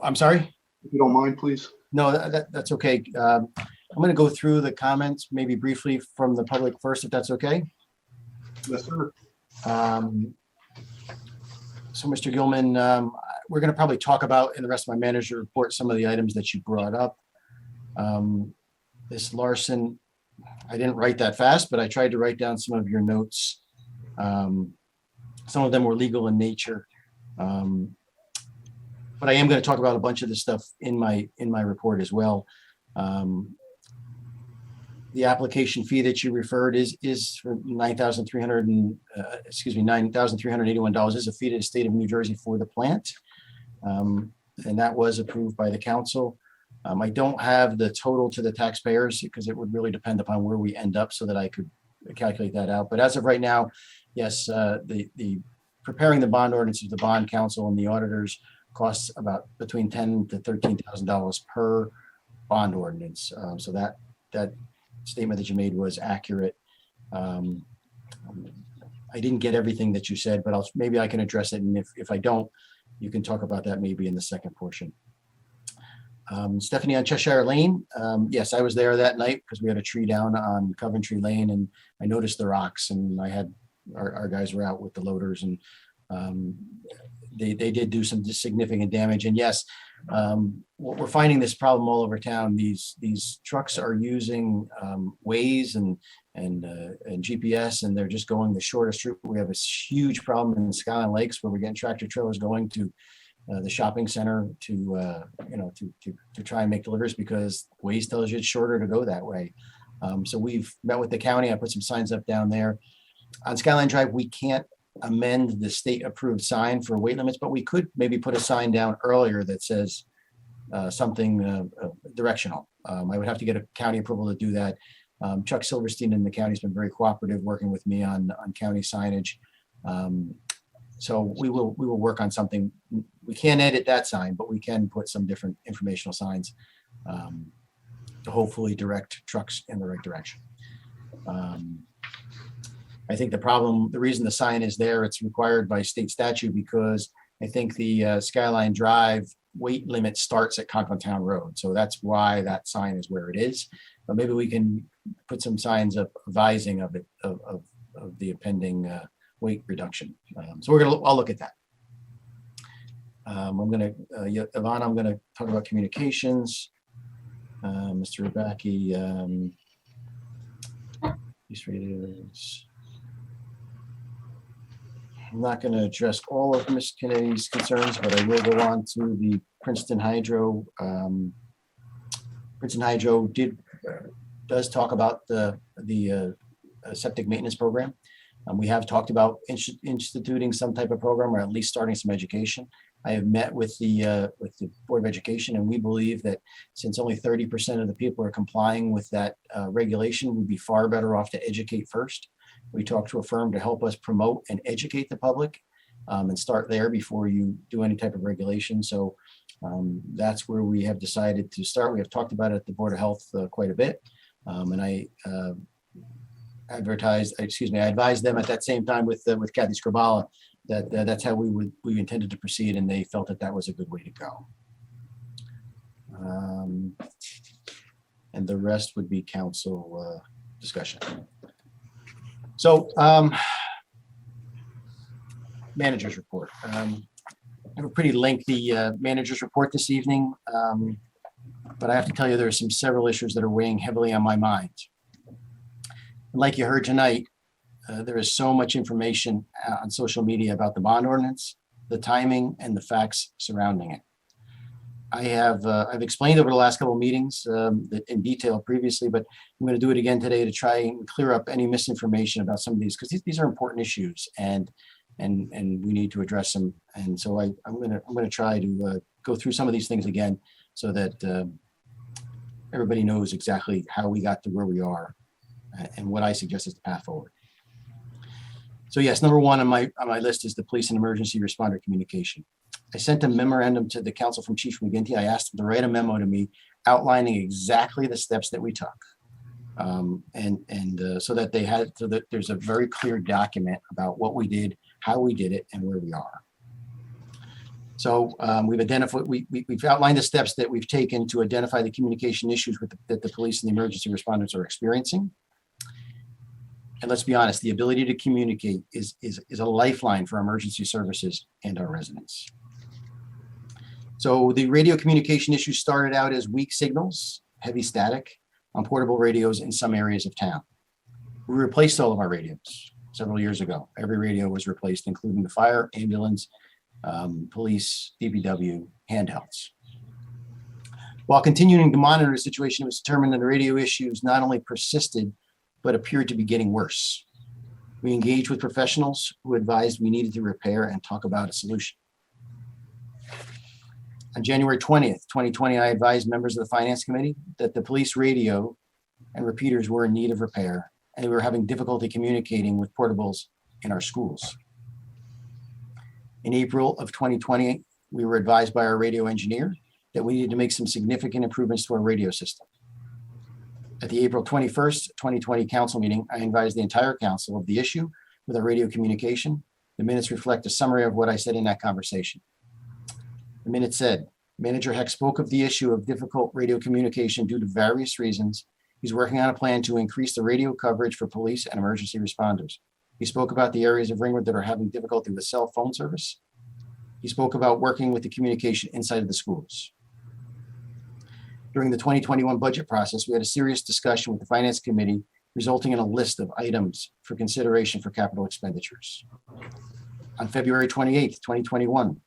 I'm sorry? if you don't mind, please. No, that's okay. I'm going to go through the comments, maybe briefly from the public first, if that's okay. Yes, sir. So, Mr. Gilman, we're going to probably talk about in the rest of my manager report some of the items that you brought up. This Larson, I didn't write that fast, but I tried to write down some of your notes. Some of them were legal in nature. But I am going to talk about a bunch of this stuff in my report as well. The application fee that you referred is for $9,381 is a fee to the state of New Jersey for the plant. And that was approved by the council. I don't have the total to the taxpayers because it would really depend upon where we end up so that I could calculate that out. But as of right now, yes, the preparing the bond ordinance of the bond council and the auditors costs about between $10,000 to $13,000 per bond ordinance. So that statement that you made was accurate. I didn't get everything that you said, but maybe I can address it. And if I don't, you can talk about that maybe in the second portion. Stephanie, on Cheshire Lane, yes, I was there that night because we had a tree down on Coventry Lane and I noticed the rocks and I had our guys were out with the loaders and they did do some significant damage. And yes, we're finding this problem all over town. These trucks are using Waze and GPS, and they're just going the shortest route. We have a huge problem in Skyline Lakes where we're getting tractor trailers going to the shopping center to try and make deliveries because Waze tells you it's shorter to go that way. So we've met with the county. I put some signs up down there. On Skyline Drive, we can't amend the state approved sign for weight limits, but we could maybe put a sign down earlier that says something directional. I would have to get a county approval to do that. Chuck Silverstein in the county has been very cooperative working with me on county signage. So we will work on something. We can't edit that sign, but we can put some different informational signs to hopefully direct trucks in the right direction. I think the reason the sign is there, it's required by state statute because I think the Skyline Drive weight limit starts at Conklin Town Road. So that's why that sign is where it is. But maybe we can put some signs up advising of it, of the impending weight reduction. So I'll look at that. Ivana, I'm gonna talk about communications. Mr. Rabaki, these readers. I'm not going to address all of Ms. Kennedy's concerns, but I will go on to the Princeton Hydro. Princeton Hydro does talk about the septic maintenance program. We have talked about instituting some type of program or at least starting some education. I have met with the Board of Education, and we believe that since only 30% of the people are complying with that regulation, we'd be far better off to educate first. We talked to a firm to help us promote and educate the public and start there before you do any type of regulation. So that's where we have decided to start. We have talked about it at the Board of Health quite a bit. And I advised them at that same time with Kathy Scribala that that's how we intended to proceed, and they felt that was a good way to go. And the rest would be council discussion. So, manager's report. I have a pretty lengthy manager's report this evening. but I have to tell you, there are several issues that are weighing heavily on my mind. And like you heard tonight, there is so much information on social media about the bond ordinance, the timing, and the facts surrounding it. I've explained over the last couple of meetings in detail previously, but I'm going to do it again today to try and clear up any misinformation about some of these, because these are important issues and we need to address them. And so I'm going to try to go through some of these things again so that everybody knows exactly how we got to where we are and what I suggest is the path forward. So yes, number one on my list is the police and emergency responder communication. I sent a memorandum to the council from Chief McGinty. I asked him to write a memo to me outlining exactly the steps that we took. So that there's a very clear document about what we did, how we did it, and where we are. So we've outlined the steps that we've taken to identify the communication issues that the police and the emergency responders are experiencing. And let's be honest, the ability to communicate is a lifeline for emergency services and our residents. So the radio communication issue started out as weak signals, heavy static on portable radios in some areas of town. We replaced all of our radios several years ago. Every radio was replaced, including the fire, ambulance, police, DPW, handhelds. While continuing to monitor the situation, it was determined that the radio issues not only persisted, but appeared to be getting worse. We engaged with professionals who advised we needed to repair and talk about a solution. On January 20th, 2020, I advised members of the Finance Committee that the police radio and repeaters were in need of repair, and we were having difficulty communicating with portables in our schools. In April of 2020, we were advised by our radio engineer that we needed to make some significant improvements to our radio system. At the April 21st, 2020 council meeting, I advised the entire council of the issue with our radio communication. The minutes reflect a summary of what I said in that conversation. The minute said, Manager Heck spoke of the issue of difficult radio communication due to various reasons. He's working on a plan to increase the radio coverage for police and emergency responders. He spoke about the areas of Ringwood that are having difficulty with cell phone service. He spoke about working with the communication inside of the schools. During the 2021 budget process, we had a serious discussion with the Finance Committee, resulting in a list of items for consideration for capital expenditures. On February 28th, 2021,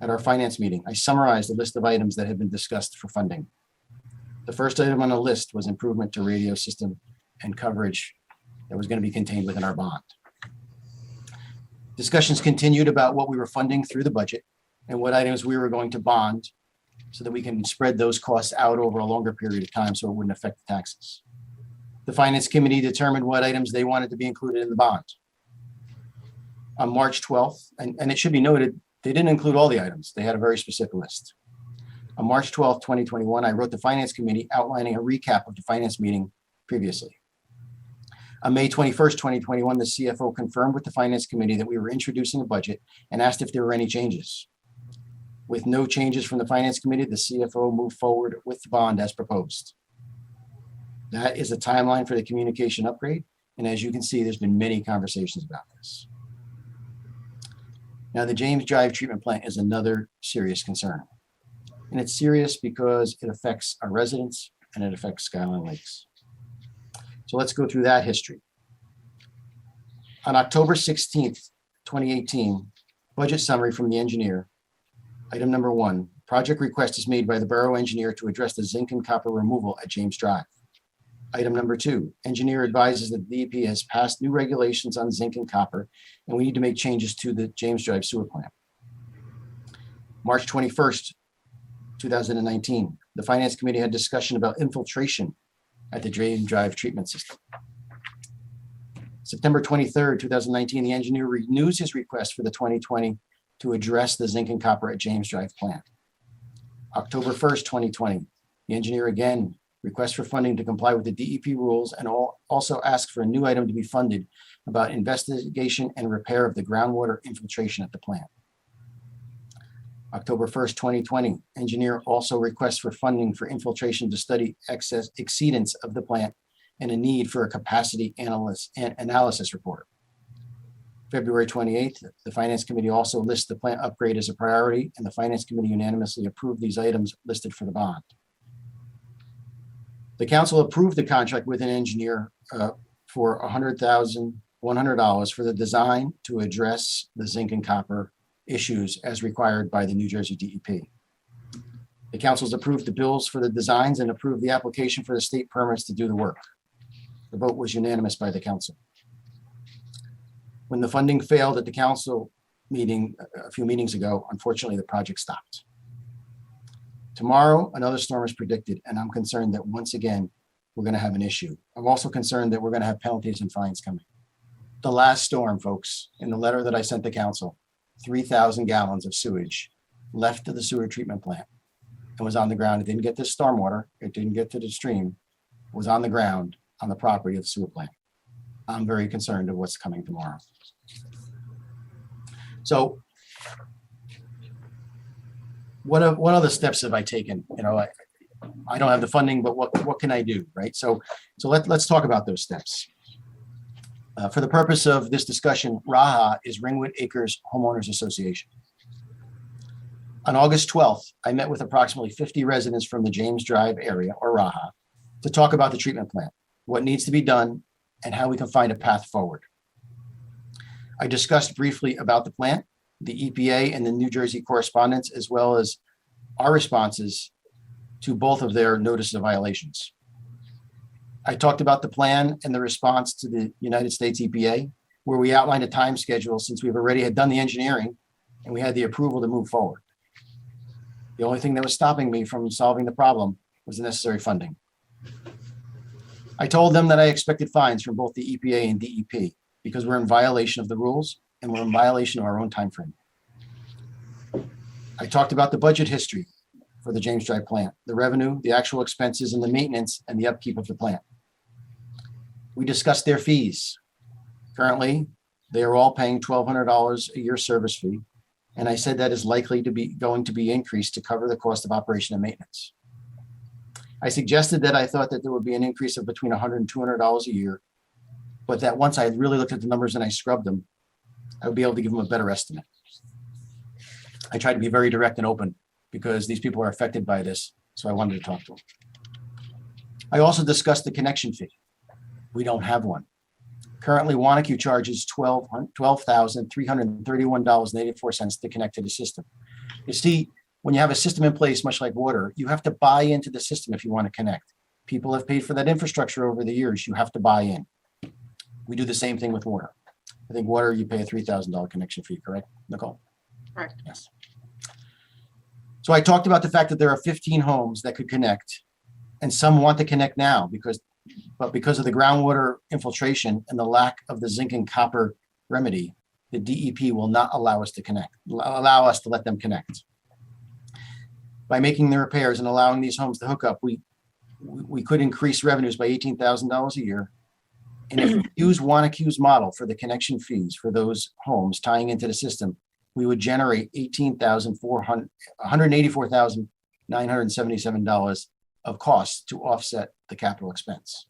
at our finance meeting, I summarized the list of items that had been discussed for funding. The first item on the list was improvement to radio system and coverage that was going to be contained within our bond. Discussions continued about what we were funding through the budget and what items we were going to bond so that we can spread those costs out over a longer period of time so it wouldn't affect the taxes. The Finance Committee determined what items they wanted to be included in the bond. On March 12th, and it should be noted, they didn't include all the items. They had a very specific list. On March 12th, 2021, I wrote the Finance Committee outlining a recap of the finance meeting previously. On May 21st, 2021, the CFO confirmed with the Finance Committee that we were introducing a budget and asked if there were any changes. With no changes from the Finance Committee, the CFO moved forward with the bond as proposed. That is a timeline for the communication upgrade. And as you can see, there's been many conversations about this. Now, the James Drive treatment plant is another serious concern. And it's serious because it affects our residents and it affects Skyline Lakes. So let's go through that history. On October 16th, 2018, budget summary from the engineer. Item number 1, project request is made by the borough engineer to address the zinc and copper removal at James Drive. Item number 2, engineer advises that the DEP has passed new regulations on zinc and copper, and we need to make changes to the James Drive sewer plant. March 21st, 2019, the Finance Committee had discussion about infiltration at the James Drive treatment system. September 23rd, 2019, the engineer renews his request for the 2020 to address the zinc and copper at James Drive plant. October 1st, 2020, the engineer again requests for funding to comply with the DEP rules and also asks for a new item to be funded about investigation and repair of the groundwater infiltration at the plant. October 1st, 2020, engineer also requests for funding for infiltration to study excess exceedance of the plant and a need for a capacity analysis report. February 28th, the Finance Committee also lists the plant upgrade as a priority, and the Finance Committee unanimously approved these items listed for the bond. The council approved the contract with an engineer for $100,100 for the design to address the zinc and copper issues as required by the New Jersey DEP. The council's approved the bills for the designs and approved the application for the state permits to do the work. The vote was unanimous by the council. When the funding failed at the council meeting a few meetings ago, unfortunately, the project stopped. Tomorrow, another storm is predicted, and I'm concerned that once again, we're going to have an issue. I'm also concerned that we're going to have penalties and fines coming. The last storm, folks, in the letter that I sent to council, 3,000 gallons of sewage left to the sewer treatment plant and was on the ground. It didn't get to stormwater. It didn't get to the stream. It was on the ground on the property of the sewer plant. I'm very concerned of what's coming tomorrow. So what other steps have I taken? You know, I don't have the funding, but what can I do, right? So let's talk about those steps. For the purpose of this discussion, RAHA is Ringwood Acres Homeowners Association. On August 12th, I met with approximately 50 residents from the James Drive area, or RAHA, to talk about the treatment plant, what needs to be done, and how we can find a path forward. I discussed briefly about the plant, the EPA and the New Jersey correspondence, as well as our responses to both of their notice of violations. I talked about the plan and the response to the United States EPA, where we outlined a time schedule since we've already had done the engineering and we had the approval to move forward. The only thing that was stopping me from solving the problem was the necessary funding. I told them that I expected fines from both the EPA and DEP because we're in violation of the rules and we're in violation of our own time frame. I talked about the budget history for the James Drive plant, the revenue, the actual expenses, and the maintenance and the upkeep of the plant. We discussed their fees. Currently, they are all paying $1,200 a year service fee, and I said that is likely to be going to be increased to cover the cost of operation and maintenance. I suggested that I thought that there would be an increase of between $100 and $200 a year, but that once I had really looked at the numbers and I scrubbed them, I would be able to give them a better estimate. I tried to be very direct and open because these people are affected by this, so I wanted to talk to them. I also discussed the connection fee. We don't have one. Currently, Wanacue charges $12,331.84 to connect to the system. You see, when you have a system in place, much like water, you have to buy into the system if you want to connect. People have paid for that infrastructure over the years. You have to buy in. We do the same thing with water. I think water, you pay a $3,000 connection fee, correct, Nicole? Correct. Yes. So I talked about the fact that there are 15 homes that could connect, and some want to connect now because of the groundwater infiltration and the lack of the zinc and copper remedy, the DEP will not allow us to let them connect. By making the repairs and allowing these homes to hook up, we could increase revenues by $18,000 a year. And if we use Wanacue's model for the connection fees for those homes tying into the system, we would generate $184,977 of costs to offset the capital expense.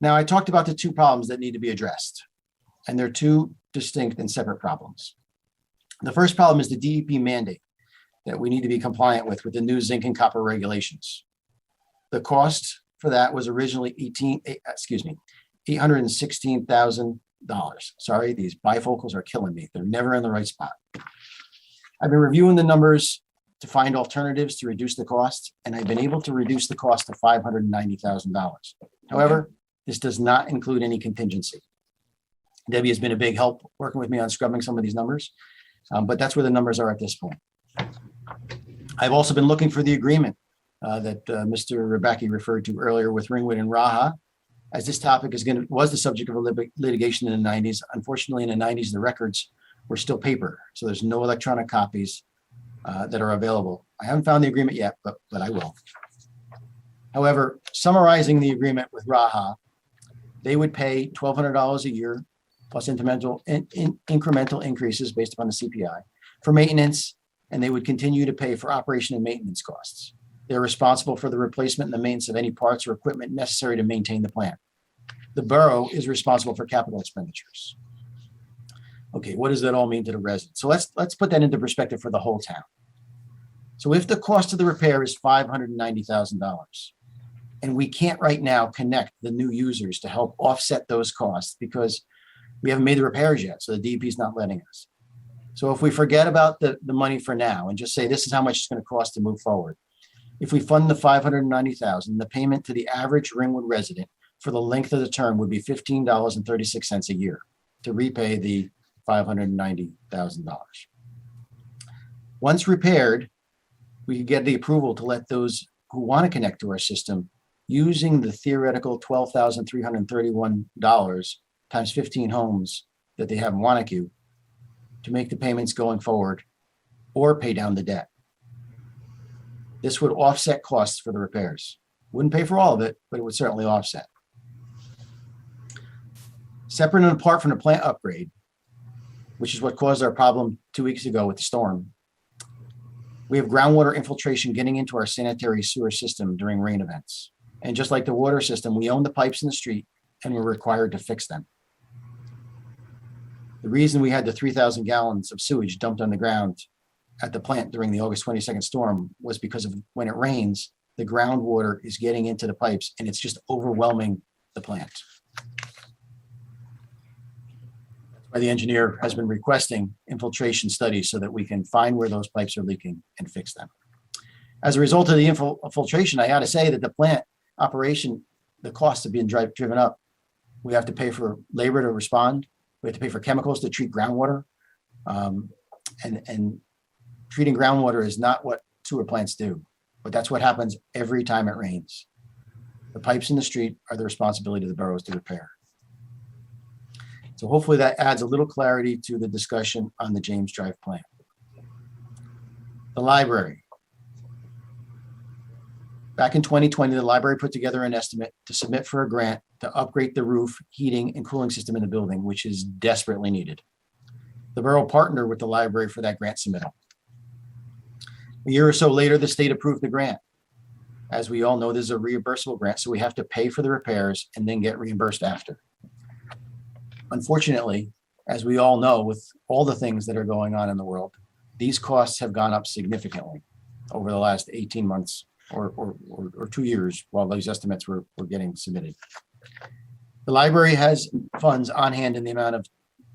Now, I talked about the two problems that need to be addressed, and they're two distinct and separate problems. The first problem is the DEP mandate that we need to be compliant with the new zinc and copper regulations. The cost for that was originally $816,000. Sorry, these bifocals are killing me. They're never in the right spot. I've been reviewing the numbers to find alternatives to reduce the cost, and I've been able to reduce the cost to $590,000. However, this does not include any contingency. Debbie has been a big help working with me on scrubbing some of these numbers, but that's where the numbers are at this point. I've also been looking for the agreement that Mr. Rebecki referred to earlier with Ringwood and Raha, as this topic was the subject of a litigation in the 90s. Unfortunately, in the 90s, the records were still paper, so there's no electronic copies that are available. I haven't found the agreement yet, but I will. However, summarizing the agreement with Raha, they would pay $1,200 a year plus incremental increases based upon the CPI for maintenance, and they would continue to pay for operation and maintenance costs. They're responsible for the replacement and the maintenance of any parts or equipment necessary to maintain the plant. The borough is responsible for capital expenditures. Okay, what does that all mean to the residents? So let's put that into perspective for the whole town. So if the cost of the repair is $590,000, And we can't right now connect the new users to help offset those costs because we haven't made the repairs yet. So the DEP is not letting us. So if we forget about the money for now and just say, this is how much it's going to cost to move forward. If we fund the $590,000, the payment to the average Ringwood resident for the length of the term would be $15.36 a year to repay the $590,000. Once repaired, we could get the approval to let those who want to connect to our system using the theoretical $12,331 times 15 homes that they have in Wanacue to make the payments going forward or pay down the debt. This would offset costs for the repairs. Wouldn't pay for all of it, but it would certainly offset. Separate and apart from the plant upgrade, which is what caused our problem 2 weeks ago with the storm, we have groundwater infiltration getting into our sanitary sewer system during rain events. And just like the water system, we own the pipes in the street and we're required to fix them. The reason we had the 3,000 gallons of sewage dumped on the ground at the plant during the August 22nd storm was because of when it rains, the groundwater is getting into the pipes and it's just overwhelming the plant. That's why the engineer has been requesting infiltration studies so that we can find where those pipes are leaking and fix them. As a result of the infiltration, I got to say that the plant operation, the costs have been driven up. We have to pay for labor to respond. We have to pay for chemicals to treat groundwater. And treating groundwater is not what sewer plants do, but that's what happens every time it rains. The pipes in the street are the responsibility of the boroughs to repair. So hopefully that adds a little clarity to the discussion on the James Drive plan. The library. Back in 2020, the library put together an estimate to submit for a grant to upgrade the roof, heating, and cooling system in the building, which is desperately needed. The borough partnered with the library for that grant submittal. A year or so later, the state approved the grant. As we all know, this is a reimbursable grant, so we have to pay for the repairs and then get reimbursed after. Unfortunately, as we all know, with all the things that are going on in the world, these costs have gone up significantly over the last 18 months or 2 years while those estimates were getting submitted. The library has funds on hand in the amount of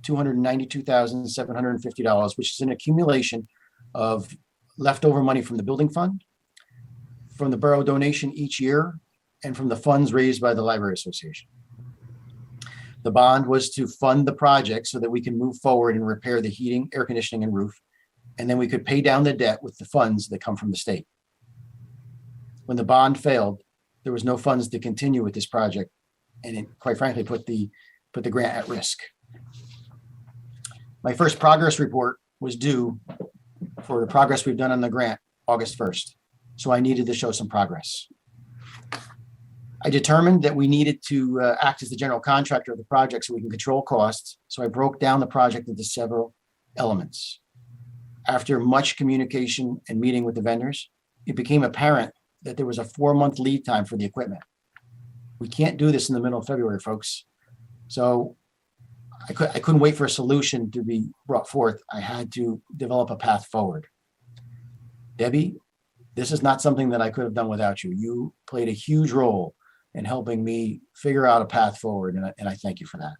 $292,750, which is an accumulation of leftover money from the building fund, from the borough donation each year, and from the funds raised by the Library Association. The bond was to fund the project so that we can move forward and repair the heating, air conditioning, and roof, and then we could pay down the debt with the funds that come from the state. When the bond failed, there was no funds to continue with this project, and it quite frankly put the grant at risk. My first progress report was due for the progress we've done on the grant August 1st. So I needed to show some progress. I determined that we needed to act as the general contractor of the project so we can control costs. So I broke down the project into several elements. After much communication and meeting with the vendors, it became apparent that there was a 4-month lead time for the equipment. We can't do this in the middle of February, folks. So I couldn't wait for a solution to be brought forth. I had to develop a path forward. Debbie, this is not something that I could have done without you. You played a huge role in helping me figure out a path forward, and I thank you for that.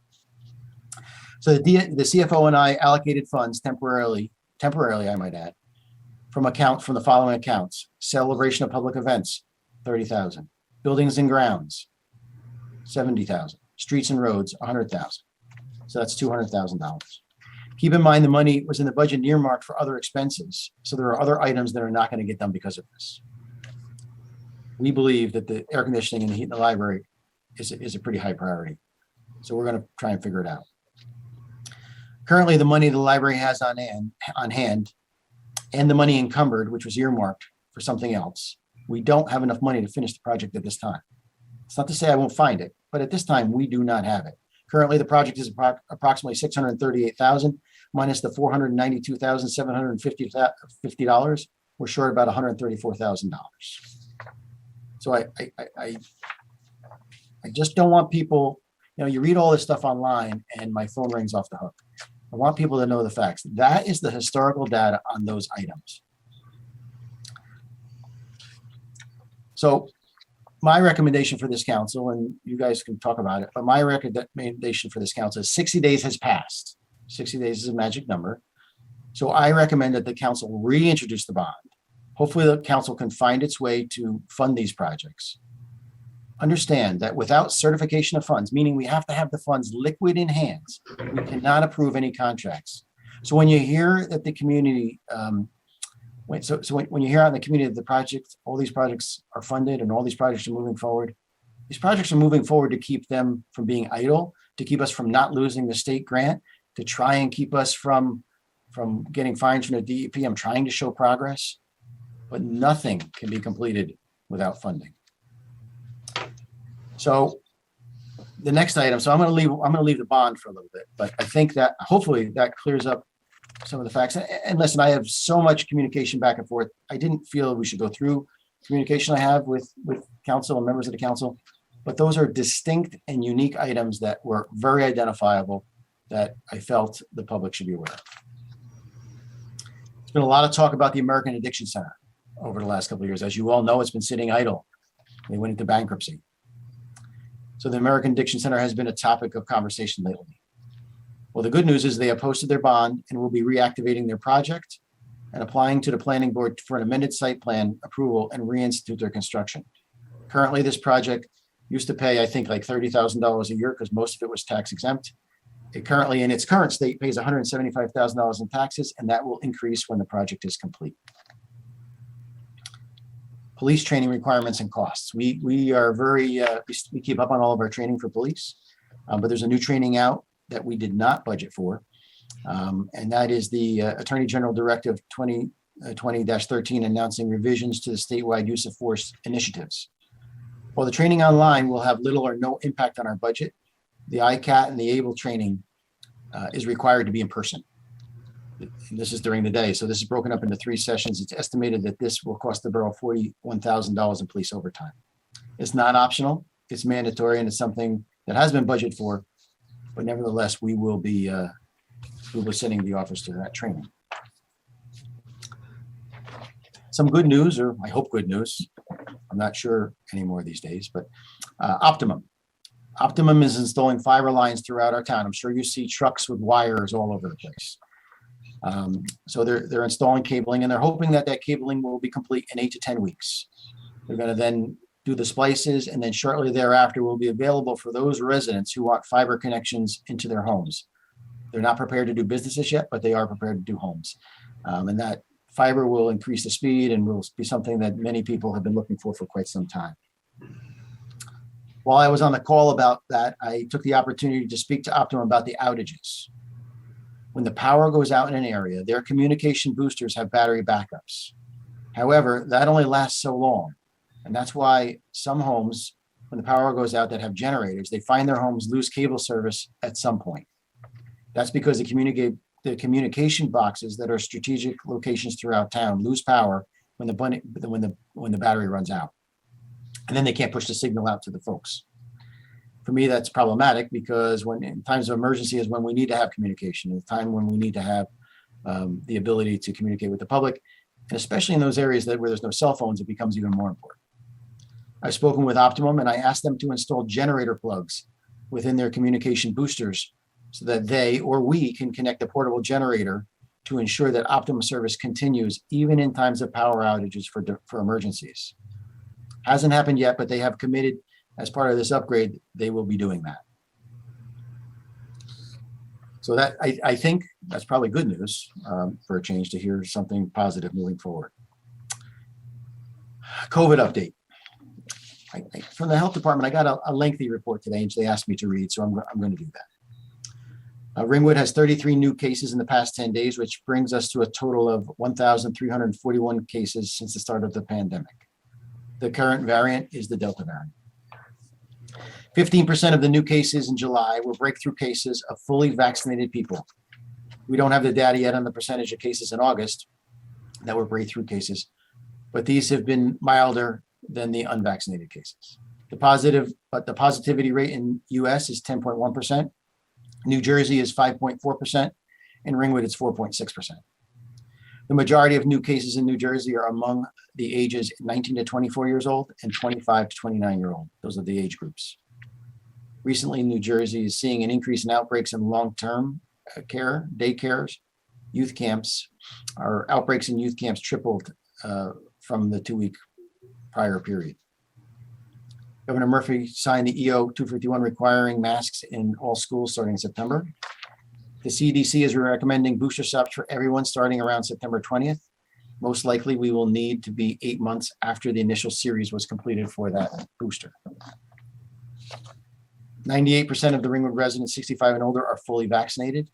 So the CFO and I allocated funds temporarily, I might add, from the following accounts: celebration of public events, $30,000; buildings and grounds, $70,000; streets and roads, $100,000. So that's $200,000. Keep in mind the money was in the budget earmarked for other expenses. So there are other items that are not going to get done because of this. We believe that the air conditioning and the heat in the library is a pretty high priority. So we're going to try and figure it out. Currently, the money the library has on hand and the money encumbered, which was earmarked for something else, we don't have enough money to finish the project at this time. It's not to say I won't find it, but at this time, we do not have it. Currently, the project is approximately $638,000 minus the $492,750. We're short about $134,000. So I just don't want people, you read all this stuff online and my phone rings off the hook. I want people to know the facts. That is the historical data on those items. So my recommendation for this council, and you guys can talk about it, but my recommendation for this council is 60 days has passed. 60 days is a magic number. So I recommend that the council reintroduce the bond. Hopefully the council can find its way to fund these projects. Understand that without certification of funds, meaning we have to have the funds liquid in hands, we cannot approve any contracts. So when you hear that the community, when you hear out in the community that the project, all these projects are funded and all these projects are moving forward, these projects are moving forward to keep them from being idle, to keep us from not losing the state grant, to try and keep us from getting fines from the DEP. I'm trying to show progress, but nothing can be completed without funding. So the next item, so I'm going to leave the bond for a little bit, but I think that hopefully that clears up some of the facts. And listen, I have so much communication back and forth. I didn't feel we should go through communication I have with council and members of the council, but those are distinct and unique items that were very identifiable that I felt the public should be aware of. There's been a lot of talk about the American Addiction Center over the last couple of years. As you all know, it's been sitting idle. They went into bankruptcy. So the American Addiction Center has been a topic of conversation lately. Well, the good news is they have posted their bond and will be reactivating their project and applying to the planning board for an amended site plan approval and reinstitute their construction. Currently, this project used to pay, I think, like $30,000 a year because most of it was tax exempt. It currently, in its current state, pays $175,000 in taxes, and that will increase when the project is complete. Police training requirements and costs. We are very, we keep up on all of our training for police, but there's a new training out that we did not budget for, and that is the Attorney General Directive 2020-13 announcing revisions to the statewide use of force initiatives. While the training online will have little or no impact on our budget, the ICAT and the ABLE training is required to be in person. And this is during the day. So this is broken up into 3 sessions. It's estimated that this will cost the borough $41,000 in police overtime. It's not optional, it's mandatory, and it's something that has been budgeted for, but nevertheless, we will be sending the office to that training. Some good news, or I hope good news. I'm not sure anymore these days, but Optimum. Optimum is installing fiber lines throughout our town. I'm sure you see trucks with wires all over the place. So they're installing cabling, and they're hoping that cabling will be complete in 8 to 10 weeks. They're going to then do the splices, and then shortly thereafter will be available for those residents who want fiber connections into their homes. They're not prepared to do businesses yet, but they are prepared to do homes. And that fiber will increase the speed and will be something that many people have been looking for quite some time. While I was on the call about that, I took the opportunity to speak to Optimum about the outages. When the power goes out in an area, their communication boosters have battery backups. However, that only lasts so long. And that's why some homes, when the power goes out that have generators, they find their homes lose cable service at some point. That's because the communication boxes that are strategic locations throughout town lose power when the battery runs out. And then they can't push the signal out to the folks. For me, that's problematic because when in times of emergency is when we need to have communication, the time when we need to have the ability to communicate with the public, and especially in those areas where there's no cell phones, it becomes even more important. I've spoken with Optimum and I asked them to install generator plugs within their communication boosters so that they or we can connect a portable generator to ensure that Optimum service continues even in times of power outages for emergencies. Hasn't happened yet, but they have committed as part of this upgrade, they will be doing that. So that I think that's probably good news for a change to hear something positive moving forward. COVID update. From the health department, I got a lengthy report today, and they asked me to read, so I'm going to do that. Ringwood has 33 new cases in the past 10 days, which brings us to a total of 1,341 cases since the start of the pandemic. The current variant is the Delta variant. 15% of the new cases in July were breakthrough cases of fully vaccinated people. We don't have the data yet on the percentage of cases in August that were breakthrough cases, but these have been milder than the unvaccinated cases. The positivity rate in US is 10.1%. New Jersey is 5.4%, and Ringwood is 4.6%. The majority of new cases in New Jersey are among the ages 19 to 24 years old and 25 to 29-year-old. Those are the age groups. Recently, New Jersey is seeing an increase in outbreaks in long-term care, daycares, youth camps. Our outbreaks in youth camps tripled from the 2-week prior period. Governor Murphy signed the EO 251 requiring masks in all schools starting in September. The CDC is recommending booster shots for everyone starting around September 20th. Most likely, we will need to be 8 months after the initial series was completed for that booster. 98% of the Ringwood residents 65 and older are fully vaccinated,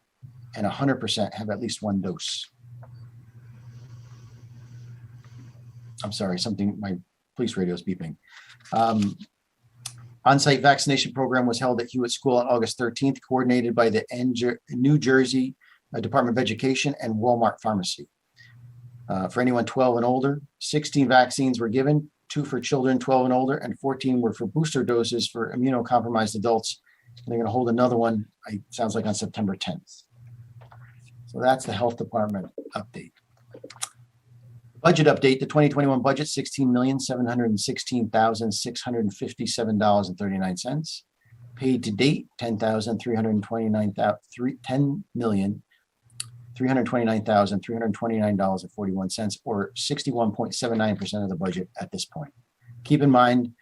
and 100% have at least one dose. I'm sorry, my police radio is beeping. On-site vaccination program was held at Hewitt School on August 13th, coordinated by the New Jersey Department of Education and Walmart Pharmacy. For anyone 12 and older, 16 vaccines were given, 2 for children 12 and older, and 14 were for booster doses for immunocompromised adults. And they're going to hold another one, sounds like on September 10th. So that's the health department update. Budget update, the 2021 budget, $16,716,657.39. Paid to date, $10,329,329,329.41, or 61.79% of the budget at this point. Keep in mind,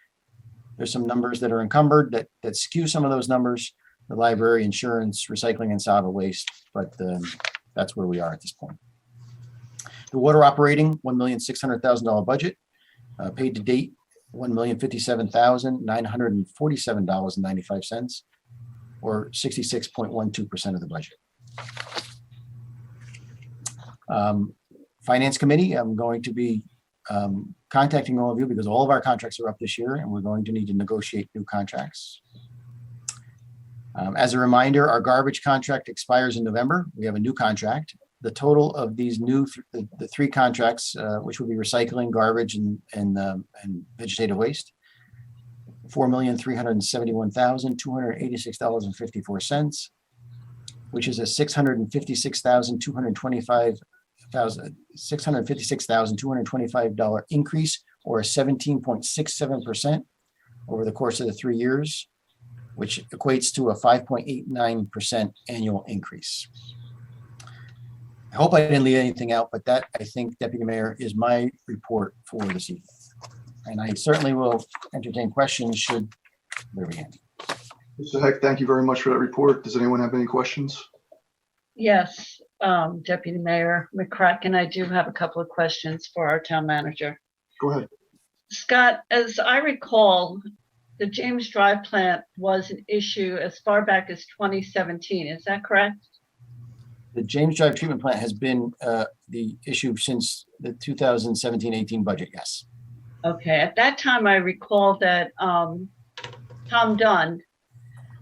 there's some numbers that are encumbered that skew some of those numbers, the library, insurance, recycling, and solid waste, but that's where we are at this point. The water operating, $1,600,000 budget. Paid to date, $1,057,947.95, or 66.12% of the budget. Finance Committee, I'm going to be contacting all of you because all of our contracts are up this year and we're going to need to negotiate new contracts. As a reminder, our garbage contract expires in November. We have a new contract. The total of these new, the 3 contracts, which will be recycling, garbage, and vegetative waste, $4,371,286.54, which is a $656,225 increase, or a 17.67% over the course of the 3 years, which equates to a 5.89% annual increase. I hope I didn't leave anything out, but that, I think, Deputy Mayor, is my report for this evening. And I certainly will entertain questions should there be any. Mr. Heck, thank you very much for that report. Does anyone have any questions? Yes, Deputy Mayor McCracken, I do have a couple of questions for our town manager. Go ahead. Scott, as I recall, the James Drive plant was an issue as far back as 2017. Is that correct? The James Drive treatment plant has been the issue since the 2017-18 budget, yes. Okay, at that time, I recall that Tom Dunn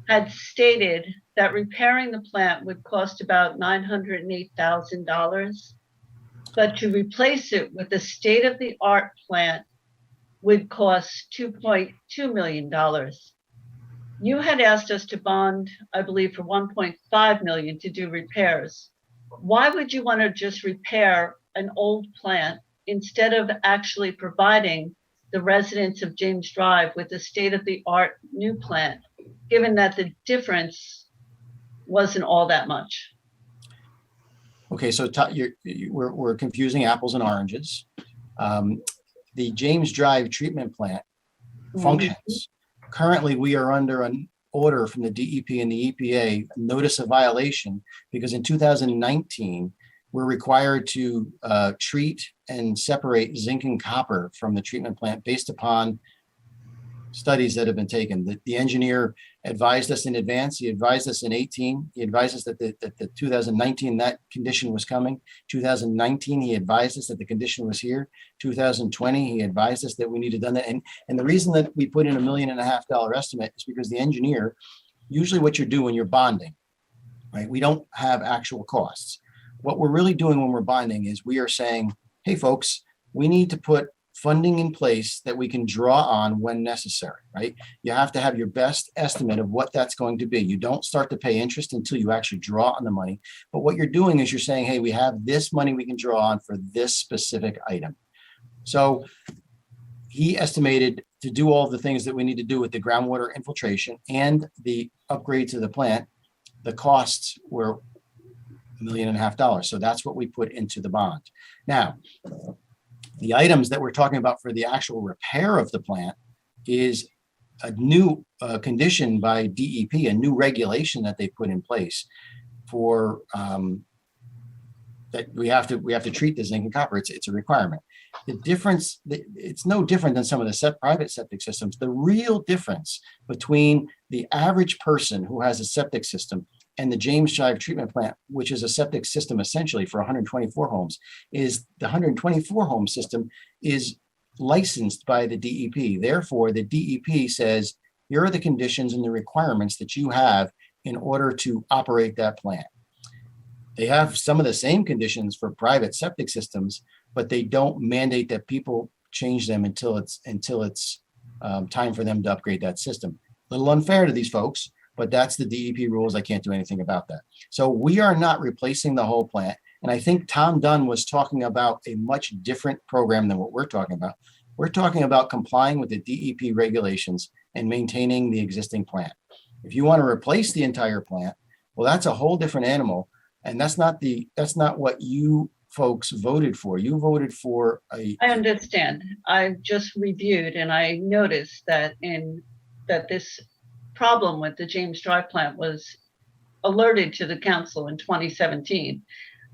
had stated that repairing the plant would cost about $908,000, but to replace it with a state-of-the-art plant would cost $2.2 million. You had asked us to bond, I believe, for $1.5 million to do repairs. Why would you want to just repair an old plant instead of actually providing the residents of James Drive with a state-of-the-art new plant, given that the difference wasn't all that much? Okay, so we're confusing apples and oranges. The James Drive treatment plant functions. Currently, we are under an order from the DEP and the EPA, notice of violation, because in 2019, we're required to treat and separate zinc and copper from the treatment plant based upon studies that have been taken. The engineer advised us in advance. He advised us in 18. He advised us that the 2019, that condition was coming. 2019, he advised us that the condition was here. 2020, he advised us that we needed done that. And the reason that we put in $1.5 million estimate is because the engineer, usually what you're doing when you're bonding, right? We don't have actual costs. What we're really doing when we're bonding is we are saying, hey folks, we need to put funding in place that we can draw on when necessary, right? You have to have your best estimate of what that's going to be. You don't start to pay interest until you actually draw on the money. But what you're doing is you're saying, hey, we have this money we can draw on for this specific item. So he estimated to do all the things that we need to do with the groundwater infiltration and the upgrade to the plant. The costs were $1.5 million. So that's what we put into the bond. Now, the items that we're talking about for the actual repair of the plant is a new condition by DEP, a new regulation that they put in place for that we have to treat the zinc and copper. It's a requirement. The difference, it's no different than some of the private septic systems. The real difference between the average person who has a septic system and the James Drive treatment plant, which is a septic system essentially for 124 homes, is the 124 home system is licensed by the DEP. Therefore, the DEP says, here are the conditions and the requirements that you have in order to operate that plant. They have some of the same conditions for private septic systems, but they don't mandate that people change them until it's time for them to upgrade that system. A little unfair to these folks, but that's the DEP rules. I can't do anything about that. So we are not replacing the whole plant. And I think Tom Dunn was talking about a much different program than what we're talking about. We're talking about complying with the DEP regulations and maintaining the existing plant. If you want to replace the entire plant, well, that's a whole different animal. And that's not what you folks voted for. You voted for I understand. I just reviewed and I noticed that this problem with the James Drive plant was alerted to the council in 2017.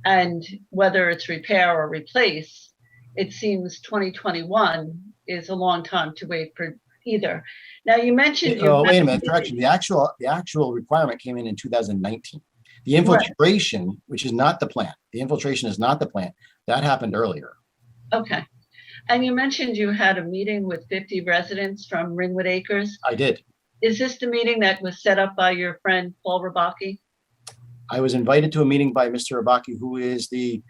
And whether it's repair or replace, it seems 2021 is a long time to wait for either. Now you mentioned wait a minute, correction. The actual requirement came in 2019. The infiltration, right, which is not the plant. The infiltration is not the plant. That happened earlier. Okay. And you mentioned you had a meeting with 50 residents from Ringwood Acres. I did. Is this the meeting that was set up by your friend Paul Rabaki? I was invited to a meeting by Mr. Rabaki, who is the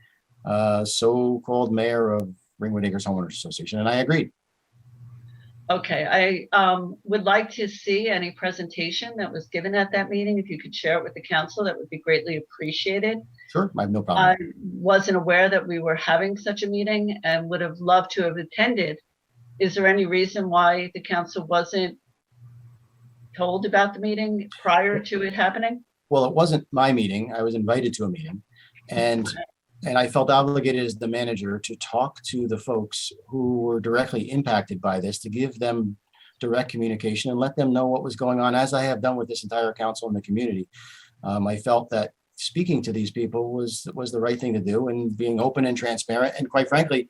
so-called mayor of Ringwood Acres Homeowners Association, and I agreed. Okay, I would like to see any presentation that was given at that meeting. If you could share it with the council, that would be greatly appreciated. Sure, I have no problem. I wasn't aware that we were having such a meeting and would have loved to have attended. Is there any reason why the council wasn't told about the meeting prior to it happening? Well, it wasn't my meeting. I was invited to a meeting, and I felt obligated as the manager to talk to the folks who were directly impacted by this, to give them direct communication and let them know what was going on, as I have done with this entire council and the community. I felt that speaking to these people was the right thing to do, and being open and transparent, and quite frankly,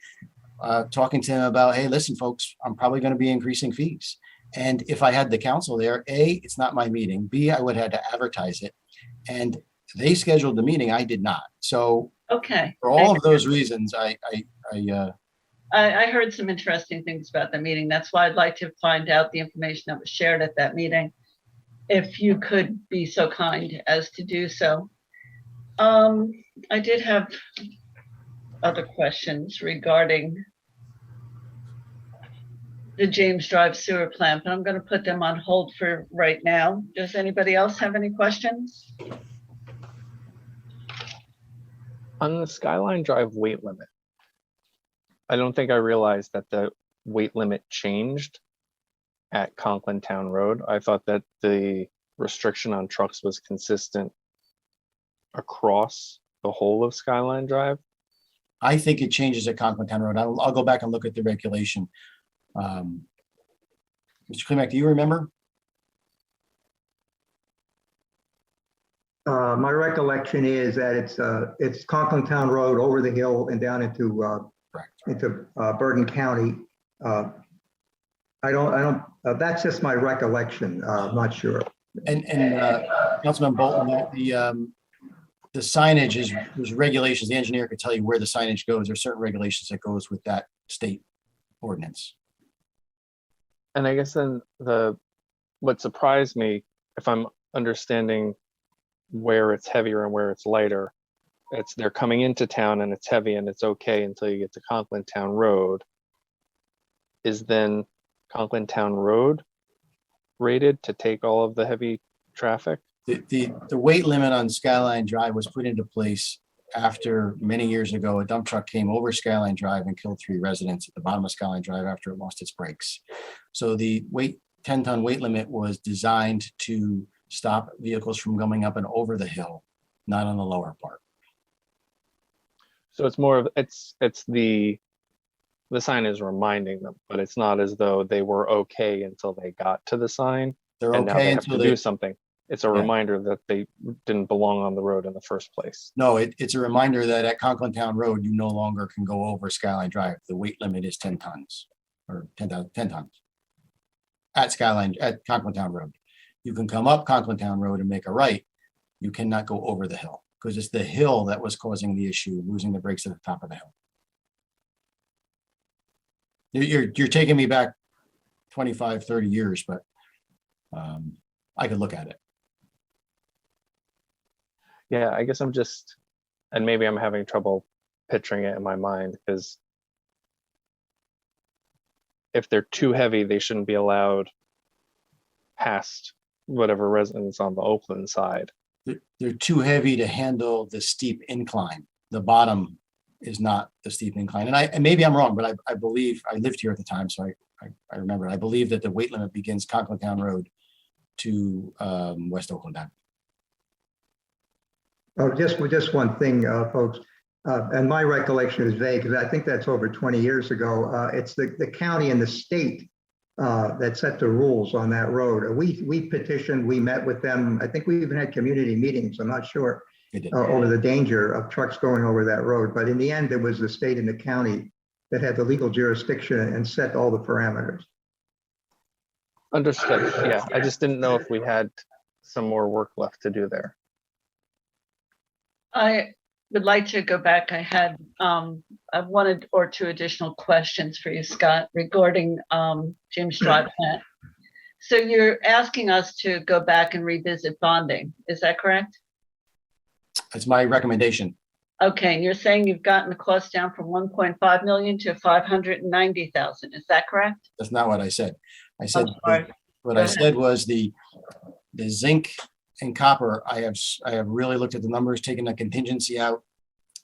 talking to them about, hey, listen, folks, I'm probably going to be increasing fees. And if I had the council there, A, it's not my meeting. B, I would have had to advertise it. And they scheduled the meeting. I did not. So okay, for all of those reasons, I heard some interesting things about the meeting. That's why I'd like to find out the information that was shared at that meeting, if you could be so kind as to do so. I did have other questions regarding the James Drive sewer plant, but I'm going to put them on hold for right now. Does anybody else have any questions? On the Skyline Drive weight limit, I don't think I realized that the weight limit changed at Conklin Town Road. I thought that the restriction on trucks was consistent across the whole of Skyline Drive. I think it changes at Conklin Town Road. I'll go back and look at the regulation. Mr. Klimek, do you remember? My recollection is that it's Conklin Town Road over the hill and down into Bergen County. That's just my recollection. I'm not sure. And Councilman Bolton, the signage is regulations. The engineer could tell you where the signage goes. There's certain regulations that goes with that state ordinance. And I guess then what surprised me, if I'm understanding where it's heavier and where it's lighter, they're coming into town and it's heavy and it's okay until you get to Conklin Town Road. is then Conklin Town Road rated to take all of the heavy traffic? The weight limit on Skyline Drive was put into place after many years ago, a dump truck came over Skyline Drive and killed 3 residents at the bottom of Skyline Drive after it lost its brakes. So the 10-ton weight limit was designed to stop vehicles from going up and over the hill, not on the lower part. So it's more of, it's the sign is reminding them, but it's not as though they were okay until they got to the sign. They're and now okay they have until to they do something. It's a Yeah. reminder that they didn't belong on the road in the first place. No, it's a reminder that at Conklin Town Road, you no longer can go over Skyline Drive. The weight limit is 10 tons or 10 tons. At Conklin Town Road. You can come up Conklin Town Road and make a right. You cannot go over the hill because it's the hill that was causing the issue, losing the brakes at the top of the hill. You're taking me back 25, 30 years, but I could look at it. Yeah, I guess I'm just, and maybe I'm having trouble picturing it in my mind because if they're too heavy, they shouldn't be allowed past whatever residence on the Oakland side. They're too heavy to handle the steep incline. The bottom is not the steep incline. And maybe I'm wrong, but I believe, I lived here at the time, so I remember. I believe that the weight limit begins Conklin Town Road to West Oakland Avenue. Oh, just one thing, folks, and my recollection is vague because I think that's over 20 years ago. It's the county and the state that set the rules on that road. We petitioned, we met with them. I think we even had community meetings. I'm not sure over the danger of trucks going over that road. But in the end, it was the state and the county that had the legal jurisdiction and set all the parameters. Understood. Yeah, I just didn't know if we had some more work left to do there. I would like to go back. I had one or two additional questions for you, Scott, regarding James Drive plant. So you're asking us to go back and revisit bonding. Is that correct? That's my recommendation. Okay, and you're saying you've gotten the cost down from 1.5 million to 590,000. Is that correct? That's not what I said. I said what Go I ahead. said was the zinc and copper. I have really looked at the numbers, taken the contingency out,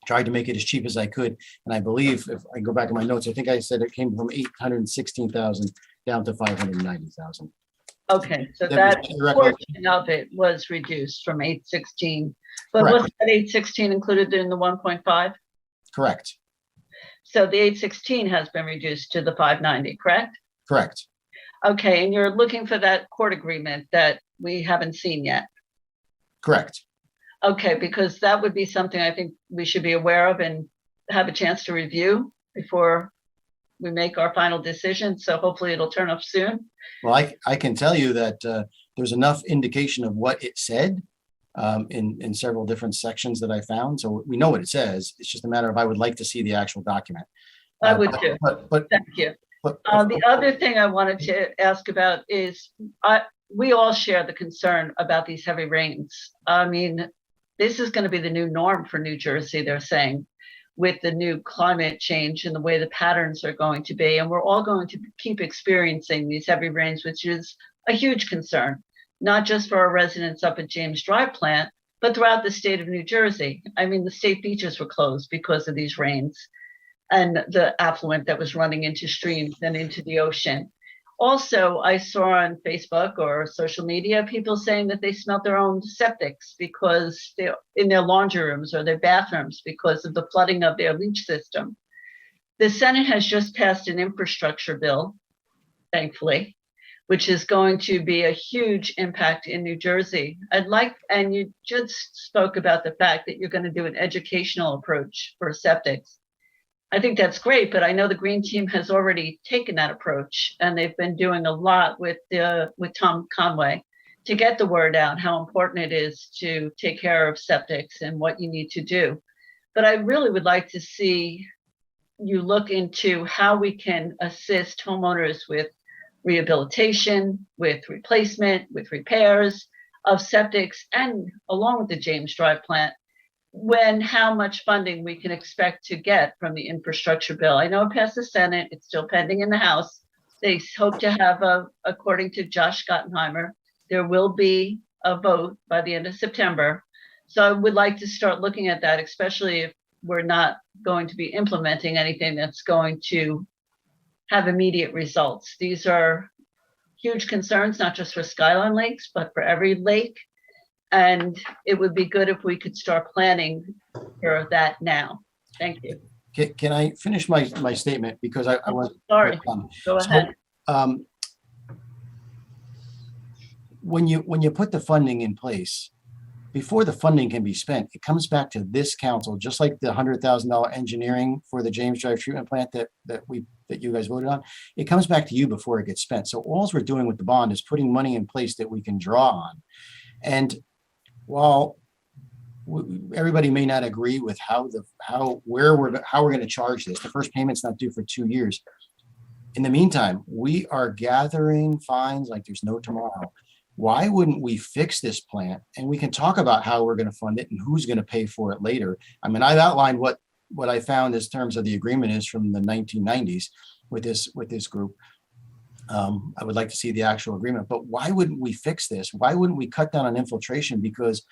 tried to make it as cheap as I could. And I believe if I go back in my notes, I think I said it came from 816,000 down to 590,000. Okay, so That that was- portion of it was reduced from 816. But Correct. was that 816 included in the 1.5? Correct. So the 816 has been reduced to the 590, correct? Correct. Okay, and you're looking for that court agreement that we haven't seen yet. Correct. Okay, because that would be something I think we should be aware of and have a chance to review before we make our final decision. So hopefully it'll turn up soon. Well, I can tell you that there's enough indication of what it said in several different sections that I found. So we know what it says. It's just a matter of I would like to see the actual document. I would too. But Thank you. but The other thing I wanted to ask about is we all share the concern about these heavy rains. I mean, this is going to be the new norm for New Jersey, they're saying, with the new climate change and the way the patterns are going to be. And we're all going to keep experiencing these heavy rains, which is a huge concern, not just for our residents up at James Drive plant, but throughout the state of New Jersey. I mean, the state beaches were closed because of these rains and the affluent that was running into streams and into the ocean. Also, I saw on Facebook or social media, people saying that they smelt their own septics because they're in their laundry rooms or their bathrooms because of the flooding of their leach system. The Senate has just passed an infrastructure bill, thankfully, which is going to be a huge impact in New Jersey. And you just spoke about the fact that you're going to do an educational approach for septics. I think that's great, but I know the Green Team has already taken that approach, and they've been doing a lot with Tom Conway to get the word out how important it is to take care of septics and what you need to do. But I really would like to see you look into how we can assist homeowners with rehabilitation, with replacement, with repairs of septics, and along with the James Drive plant, how much funding we can expect to get from the infrastructure bill. I know it passed the Senate, it's still pending in the House, They hope to have according to Josh Schottenheimer, there will be a vote by the end of September. So I would like to start looking at that, especially if we're not going to be implementing anything that's going to have immediate results. These are huge concerns, not just for Skyline Lakes, but for every lake. And it would be good if we could start planning for that now. Thank you. Can I finish my statement? Because I was. Sorry, go ahead. When you put the funding in place, before the funding can be spent, it comes back to this council, just like the $100,000 engineering for the James Drive treatment plant that you guys voted on. It comes back to you before it gets spent. So all we're doing with the bond is putting money in place that we can draw on. And while everybody may not agree with how we're going to charge this, the first payment's not due for 2 years. In the meantime, we are gathering fines like there's no tomorrow. Why wouldn't we fix this plant, and we can talk about how we're going to fund it and who's going to pay for it later? I mean, I've outlined what I found as terms of the agreement is from the 1990s with this group. I would like to see the actual agreement, but why wouldn't we fix this? Why wouldn't we cut down on infiltration? Because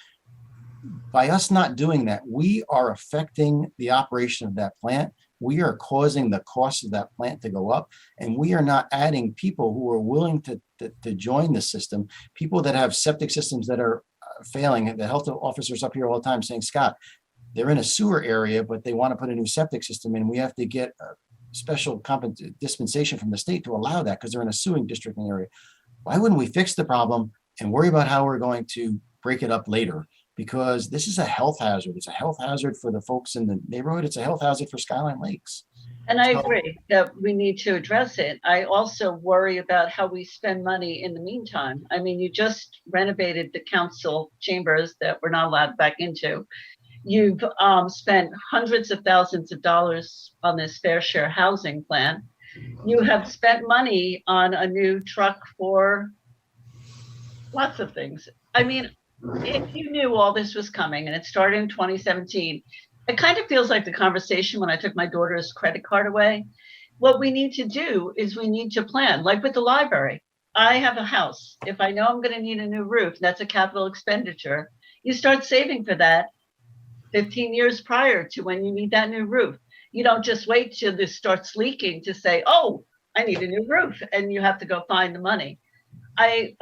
by us not doing that, we are affecting the operation of that plant. We are causing the cost of that plant to go up, and we are not adding people who are willing to join the system, people that have septic systems that are failing. The health officers up here all the time saying, Scott, they're in a sewer area, but they want to put a new septic system in. We have to get a special dispensation from the state to allow that because they're in a sewing district in the area. Why wouldn't we fix the problem and worry about how we're going to break it up later? Because this is a health hazard. It's a health hazard for the folks in the neighborhood. It's a health hazard for Skyline Lakes. And I agree that we need to address it. I also worry about how we spend money in the meantime. I mean, you just renovated the council chambers that we're not allowed back into. You've spent hundreds of thousands of dollars on this fair share housing plan. You have spent money on a new truck for lots of things. I mean, if you knew all this was coming and it started in 2017, it kind of feels like the conversation when I took my daughter's credit card away. What we need to do is we need to plan, like with the library. I have a house. If I know I'm going to need a new roof, that's a capital expenditure. You start saving for that 15 years prior to when you need that new roof. You don't just wait till this starts leaking to say, oh, I need a new roof, and you have to go find the money. I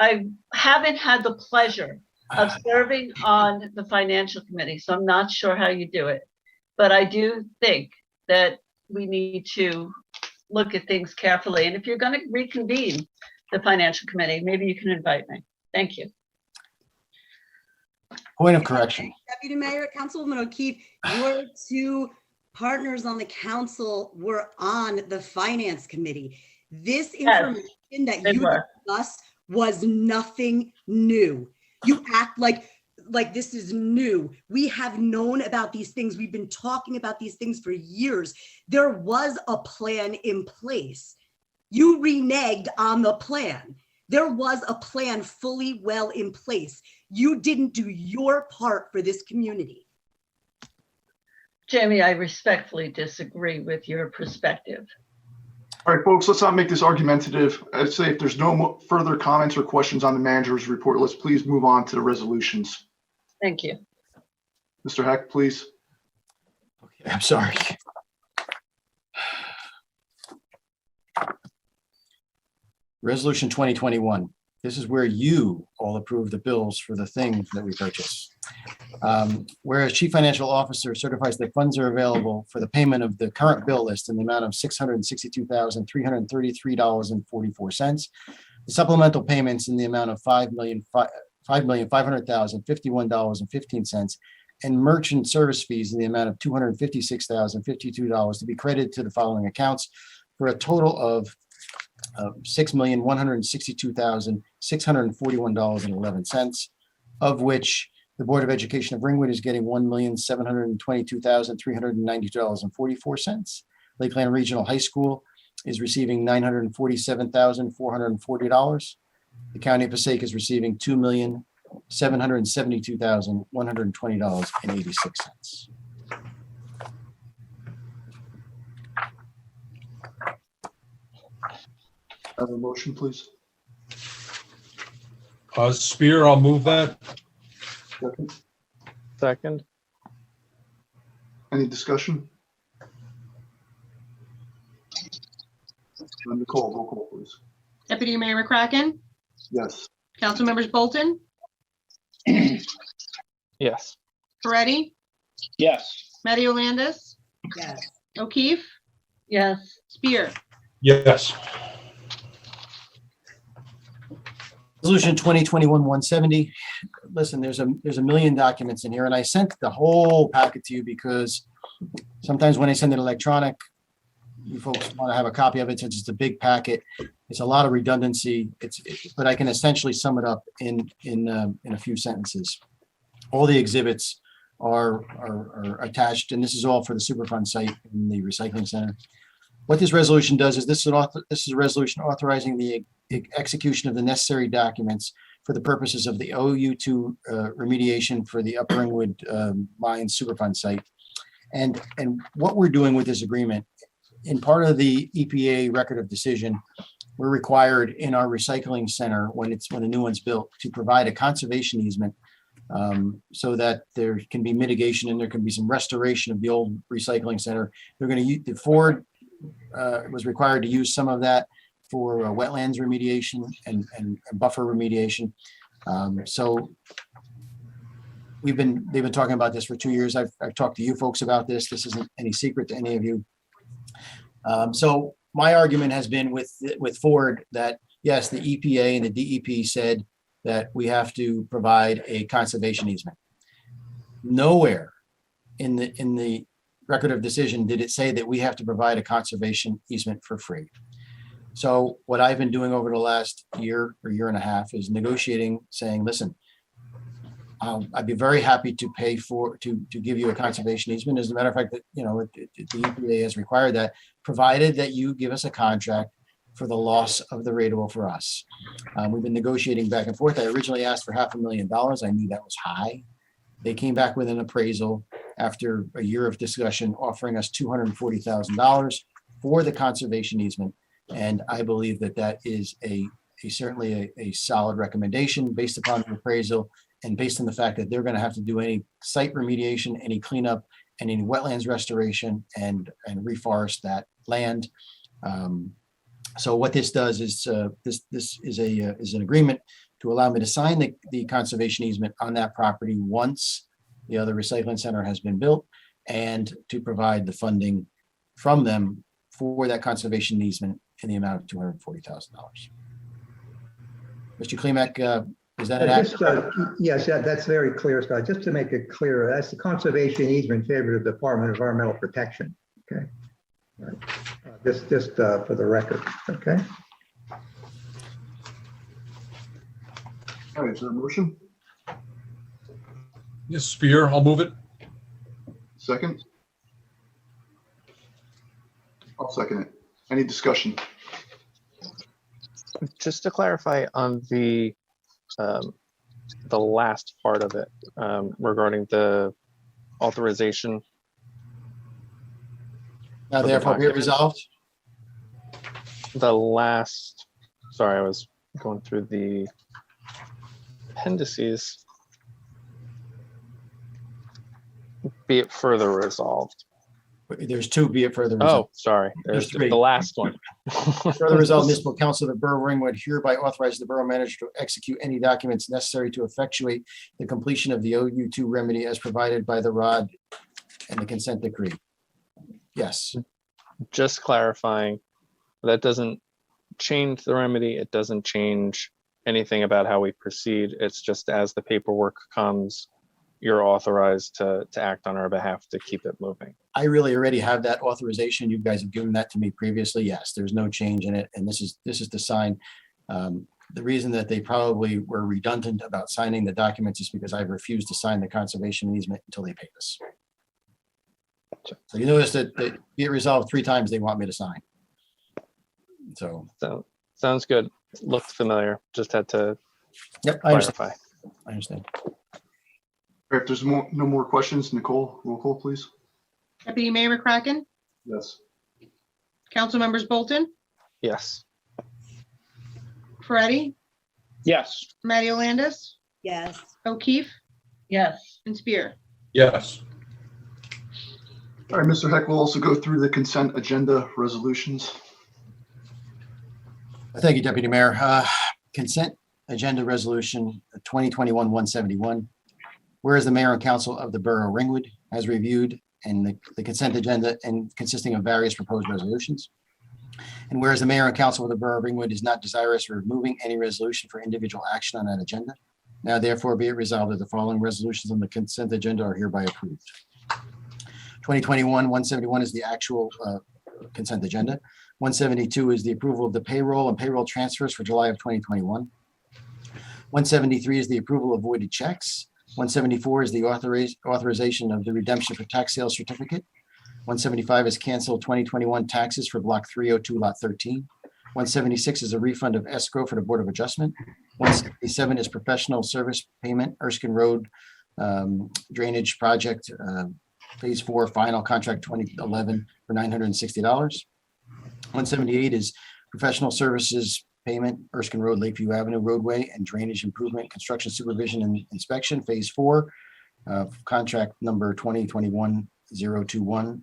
haven't had the pleasure of serving on the financial committee, so I'm not sure how you do it. But I do think that we need to look at things carefully. And if you're going to reconvene the financial committee, maybe you can invite me. Thank you. Point of correction. Deputy Mayor, Councilwoman O'Keefe, your two partners on the council were on the finance committee. This information that you discussed was nothing new. You act like this is new. We have known about these things. We've been talking about these things for years. There was a plan in place. You reneged on the plan. There was a plan fully well in place. You didn't do your part for this community. Jamie, I respectfully disagree with your perspective. All right, folks, let's not make this argumentative. I'd say if there's no further comments or questions on the manager's report, let's please move on to the resolutions. Thank you. Mr. Heck, please. Okay, I'm sorry. Resolution 2021. This is where you all approve the bills for the things that we purchase. Whereas Chief Financial Officer certifies that funds are available for the payment of the current bill list in the amount of $662,333.44. The supplemental payments in the amount of $5,500,051.15, and merchant service fees in the amount of $256,052 to be credited to the following accounts for a total of $6,162,641.11, of which the Board of Education of Ringwood is getting $1,722,392.44. Lakeland Regional High School is receiving $947,440. The County of Passaic is receiving $2,772,120.86. Have a motion, please. Spear, I'll move that. Second. Second. Any discussion? Nicole, roll call, please. Deputy Mayor McCracken, Yes. council members Bolton, Yes. Peretti, Yes. Mediolandis, Yes. O'Keefe, Yes. Spear. Yes. Resolution 2021-170. Listen, there's a million documents in here, and I sent the whole packet to you because sometimes when I send it electronic, you folks want to have a copy of it since it's a big packet. It's a lot of redundancy. But I can essentially sum it up in a few sentences. All the exhibits are attached, and this is all for the Superfund site in the recycling center. What this resolution does is this is a resolution authorizing the execution of the necessary documents for the purposes of the OU2 remediation for the Upper Ringwood Mines Superfund site. And what we're doing with this agreement, in part of the EPA record of decision, we're required in our recycling center when a new one's built to provide a conservation easement so that there can be mitigation and there can be some restoration of the old recycling center. They're going to use the Ford was required to use some of that for wetlands remediation and buffer remediation. So they've been talking about this for 2 years. I've talked to you folks about this. This isn't any secret to any of you. So my argument has been with Ford that yes, the EPA and the DEP said that we have to provide a conservation easement. Nowhere in the record of decision did it say that we have to provide a conservation easement for free. So what I've been doing over the last year or year and a half is negotiating, saying, listen, I'd be very happy to pay to give you a conservation easement. As a matter of fact, that the EPA has required that, provided that you give us a contract for the loss of the rateable for us. We've been negotiating back and forth. I originally asked for $500,000. I knew that was high. They came back with an appraisal after a year of discussion, offering us $240,000 for the conservation easement. And I believe that is certainly a solid recommendation based upon the appraisal and based on the fact that they're going to have to do any site remediation, any cleanup, and any wetlands restoration and reforest that land. So what this does is this is an agreement to allow me to sign the conservation easement on that property once the other recycling center has been built, and to provide the funding from them for that conservation easement in the amount of $240,000. Mr. Klimek, is that an yes, that's very clear, Scott. Just to make it clear, that's the conservation easement in favor of the Department of Environmental Protection. Okay. All right. Just for the record. Okay. All right, is there a motion? Yes, Spear, I'll move it. Second? I'll second it. Any discussion? Just to clarify on the last part of it regarding the authorization. Now therefore be it resolved. The last, sorry, I was going through the appendices. Be it further resolved. There's two, be it further resolved. Oh, sorry. There's three. the last one. Further resolved, municipal council of the borough of Ringwood hereby authorizes the borough manager to execute any documents necessary to effectuate the completion of the OU2 remedy as provided by the ROD and the consent decree. Yes. Just clarifying, that doesn't change the remedy. It doesn't change anything about how we proceed. It's just as the paperwork comes, you're authorized to act on our behalf to keep it moving. I really already have that authorization. You guys have given that to me previously. Yes, there's no change in it. And this is to sign. The reason that they probably were redundant about signing the documents is because I've refused to sign the conservation easement until they pay us. So you notice that be it resolved 3 times they want me to sign. So sounds good. Looked familiar. Just had to clarify. I understand. If there's no more questions, Nicole, roll call, please. Deputy Mayor McCracken, Yes. council members Bolton, Yes. Moretti, Yes. Matty Landis, Yes. O'Keefe, Yes. and Spear. Yes. All right, Mr. Heck will also go through the consent agenda resolutions. Thank you, Deputy Mayor. Consent Agenda Resolution 2021-171. Whereas the Mayor and Council of the Borough of Ringwood has reviewed and the consent agenda and consisting of various proposed resolutions. And whereas the Mayor and Council of the Borough of Ringwood is not desirous of removing any resolution for individual action on that agenda. Now therefore be it resolved that the following resolutions on the consent agenda are hereby approved. 2021-171 is the actual consent agenda. 172 is the approval of the payroll and payroll transfers for July of 2021. 173 is the approval of voided checks. 174 is the authorization of the redemption for tax sales certificate. 175 is cancel 2021 taxes for Block 302, Lot 13. 176 is a refund of escrow for the Board of Adjustment. 177 is professional service payment, Erskine Road Drainage Project, Phase 4, final contract 2011 for $960. 178 is professional services payment, Erskine Road, Lakeview Avenue roadway and drainage improvement, construction supervision and inspection, Phase 4, contract number 2021-021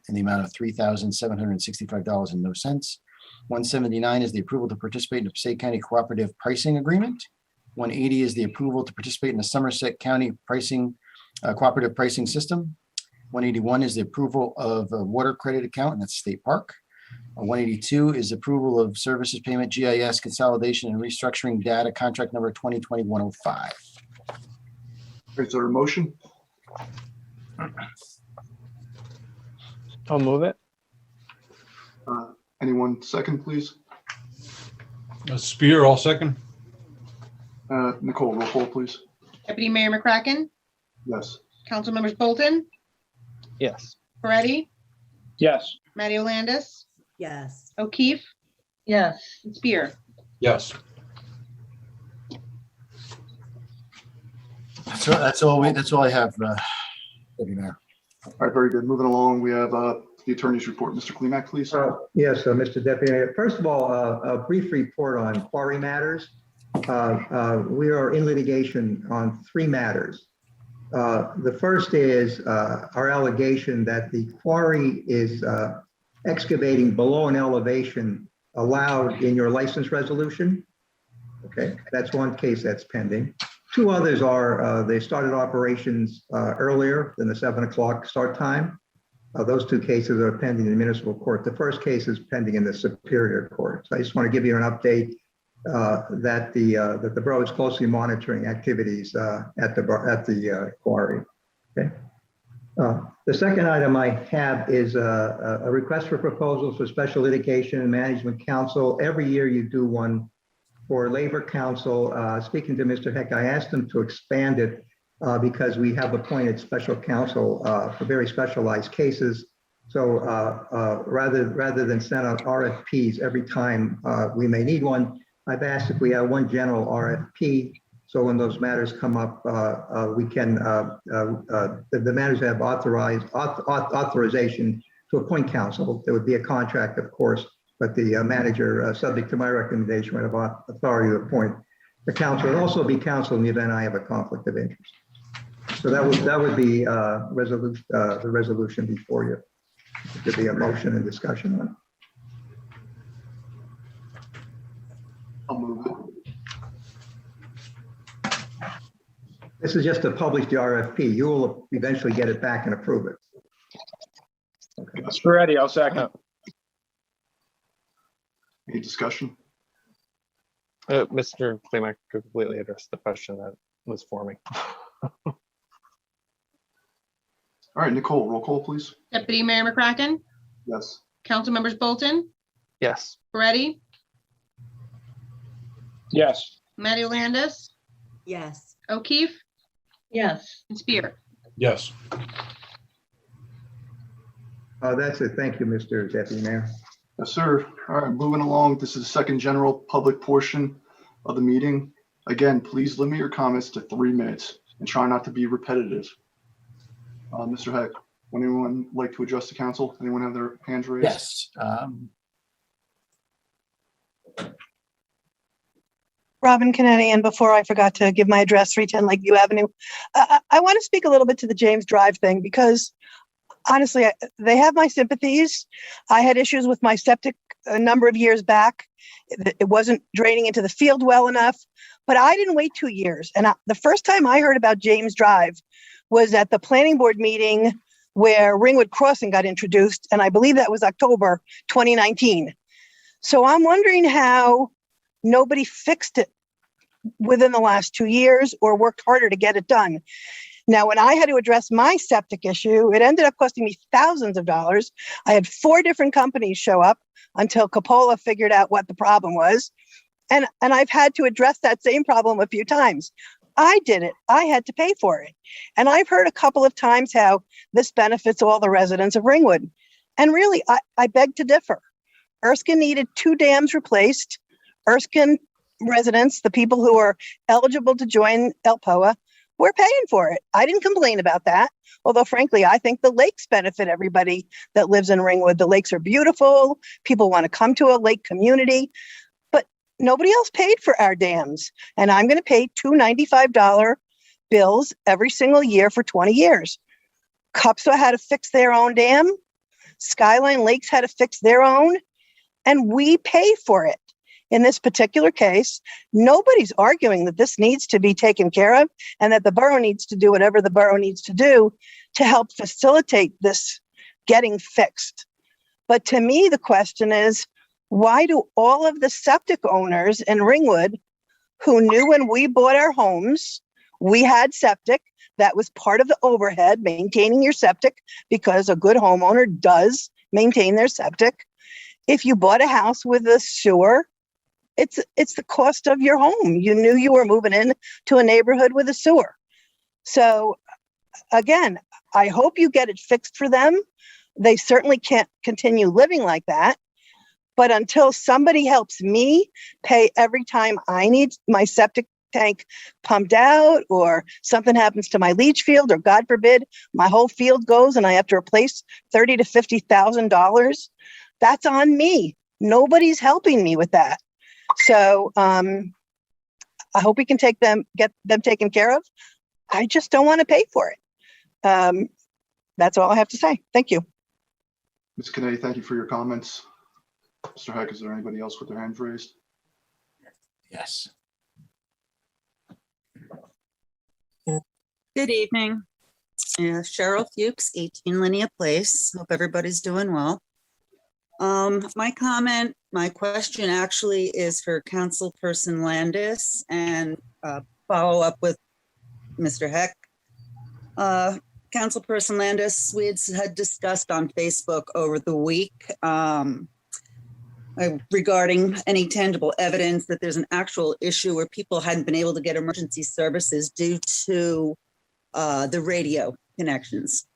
in the amount of $3,765 and no cents. 179 is the approval to participate in the Passaic County Cooperative Pricing Agreement. 180 is the approval to participate in the Somerset County Pricing Cooperative Pricing System. 181 is the approval of a water credit account, and that's State Park. 182 is approval of services payment, GIS consolidation and restructuring data contract number 2020-105. Is there a motion? I'll move it. Anyone second, please? Spear, I'll second. Nicole, roll call, please. Deputy Mayor McCracken, Yes. Council Members Bolton, Yes. Moretti, Yes. Matty Landis, Yes. O'Keefe, Yes. and Spear. Yes. That's all I have, Deputy Mayor. All right, very good. Moving along, we have the attorney's report. Mr. Klimek, please. Yes, Mr. Deputy Mayor. First of all, a brief report on quarry matters. We are in litigation on 3 matters. The first is our allegation that the quarry is excavating below an elevation allowed in your license resolution. Okay, that's one case that's pending. 2 others are they started operations earlier than the 7 o'clock start time. Those 2 cases are pending in the municipal court. The first case is pending in the Superior Court. So I just want to give you an update that the borough is closely monitoring activities at the quarry. Okay. The second item I have is a request for proposals for special litigation and management counsel. Every year you do one for labor counsel. Speaking to Mr. Heck, I asked him to expand it because we have appointed special counsel for very specialized cases. So rather than send out RFPs every time we may need one, I've asked if we have one general RFP. So when those matters come up, we can, the matters have authorization to appoint counsel. There would be a contract, of course, but the manager, subject to my recommendation, would have authority to appoint the counsel. It would also be counsel in the event I have a conflict of interest. So that would be the resolution before you. There'd be a motion and discussion on it. I'll move it. This is just to publish the RFP. You will eventually get it back and approve it. Okay. Moretti, I'll second. Any discussion? Mr. Klimek completely addressed the question that was for me. All right, Nicole, roll call, please. Deputy Mayor McCracken, Yes. Council Members Bolton, Yes. Moretti, Yes. Matty Landis, Yes. O'Keefe, Yes. and Spear. Yes. That's it. Thank you, Mr. Deputy Mayor. Yes, sir. All right, moving along. This is the second general public portion of the meeting. Again, please limit your comments to 3 minutes and try not to be repetitive. Mr. Heck, would anyone like to address the council? Anyone have their hands raised? Yes. Robin Kennedy, and before I forgot to give my address, 310 Lakeview Avenue. I want to speak a little bit to the James Drive thing because honestly, they have my sympathies. I had issues with my septic a number of years back. It wasn't draining into the field well enough, but I didn't wait 2 years. And the first time I heard about James Drive was at the planning board meeting where Ringwood Crossing got introduced. And I believe that was October 2019. So I'm wondering how nobody fixed it within the last 2 years or worked harder to get it done. Now, when I had to address my septic issue, it ended up costing me thousands of dollars. I had 4 different companies show up until Capola figured out what the problem was. And I've had to address that same problem a few times. I did it. I had to pay for it. And I've heard a couple of times how this benefits all the residents of Ringwood. And really, I beg to differ. Erskine needed 2 dams replaced. Erskine residents, the people who are eligible to join ELPOA, we're paying for it. I didn't complain about that. Although, frankly, I think the lakes benefit everybody that lives in Ringwood. The lakes are beautiful. People want to come to a lake community, but nobody else paid for our dams. And I'm going to pay $295 bills every single year for 20 years. Cupsa had to fix their own dam. Skyline Lakes had to fix their own. And we pay for it. In this particular case, nobody's arguing that this needs to be taken care of and that the borough needs to do whatever the borough needs to do to help facilitate this getting fixed. But to me, the question is, why do all of the septic owners in Ringwood who knew when we bought our homes, we had septic, that was part of the overhead, maintaining your septic, because a good homeowner does maintain their septic. If you bought a house with a sewer, it's the cost of your home. You knew you were moving in to a neighborhood with a sewer. So again, I hope you get it fixed for them. They certainly can't continue living like that. But until somebody helps me pay every time I need my septic tank pumped out, or something happens to my leach field, or God forbid, my whole field goes and I have to replace $30,000 to $50,000, that's on me. Nobody's helping me with that. So I hope we can get them taken care of. I just don't want to pay for it. That's all I have to say. Thank you. Ms. Kennedy, thank you for your comments. Mr. Heck, is there anybody else with their hands raised? Yes. Good evening. Cheryl Fuchs, 18 Linnea Place. Hope everybody's doing well. My question actually is for Councilperson Landis and follow up with Mr. Heck. Councilperson Landis, we had discussed on Facebook over the week regarding any tangible evidence that there's an actual issue where people hadn't been able to get emergency services due to the radio connections.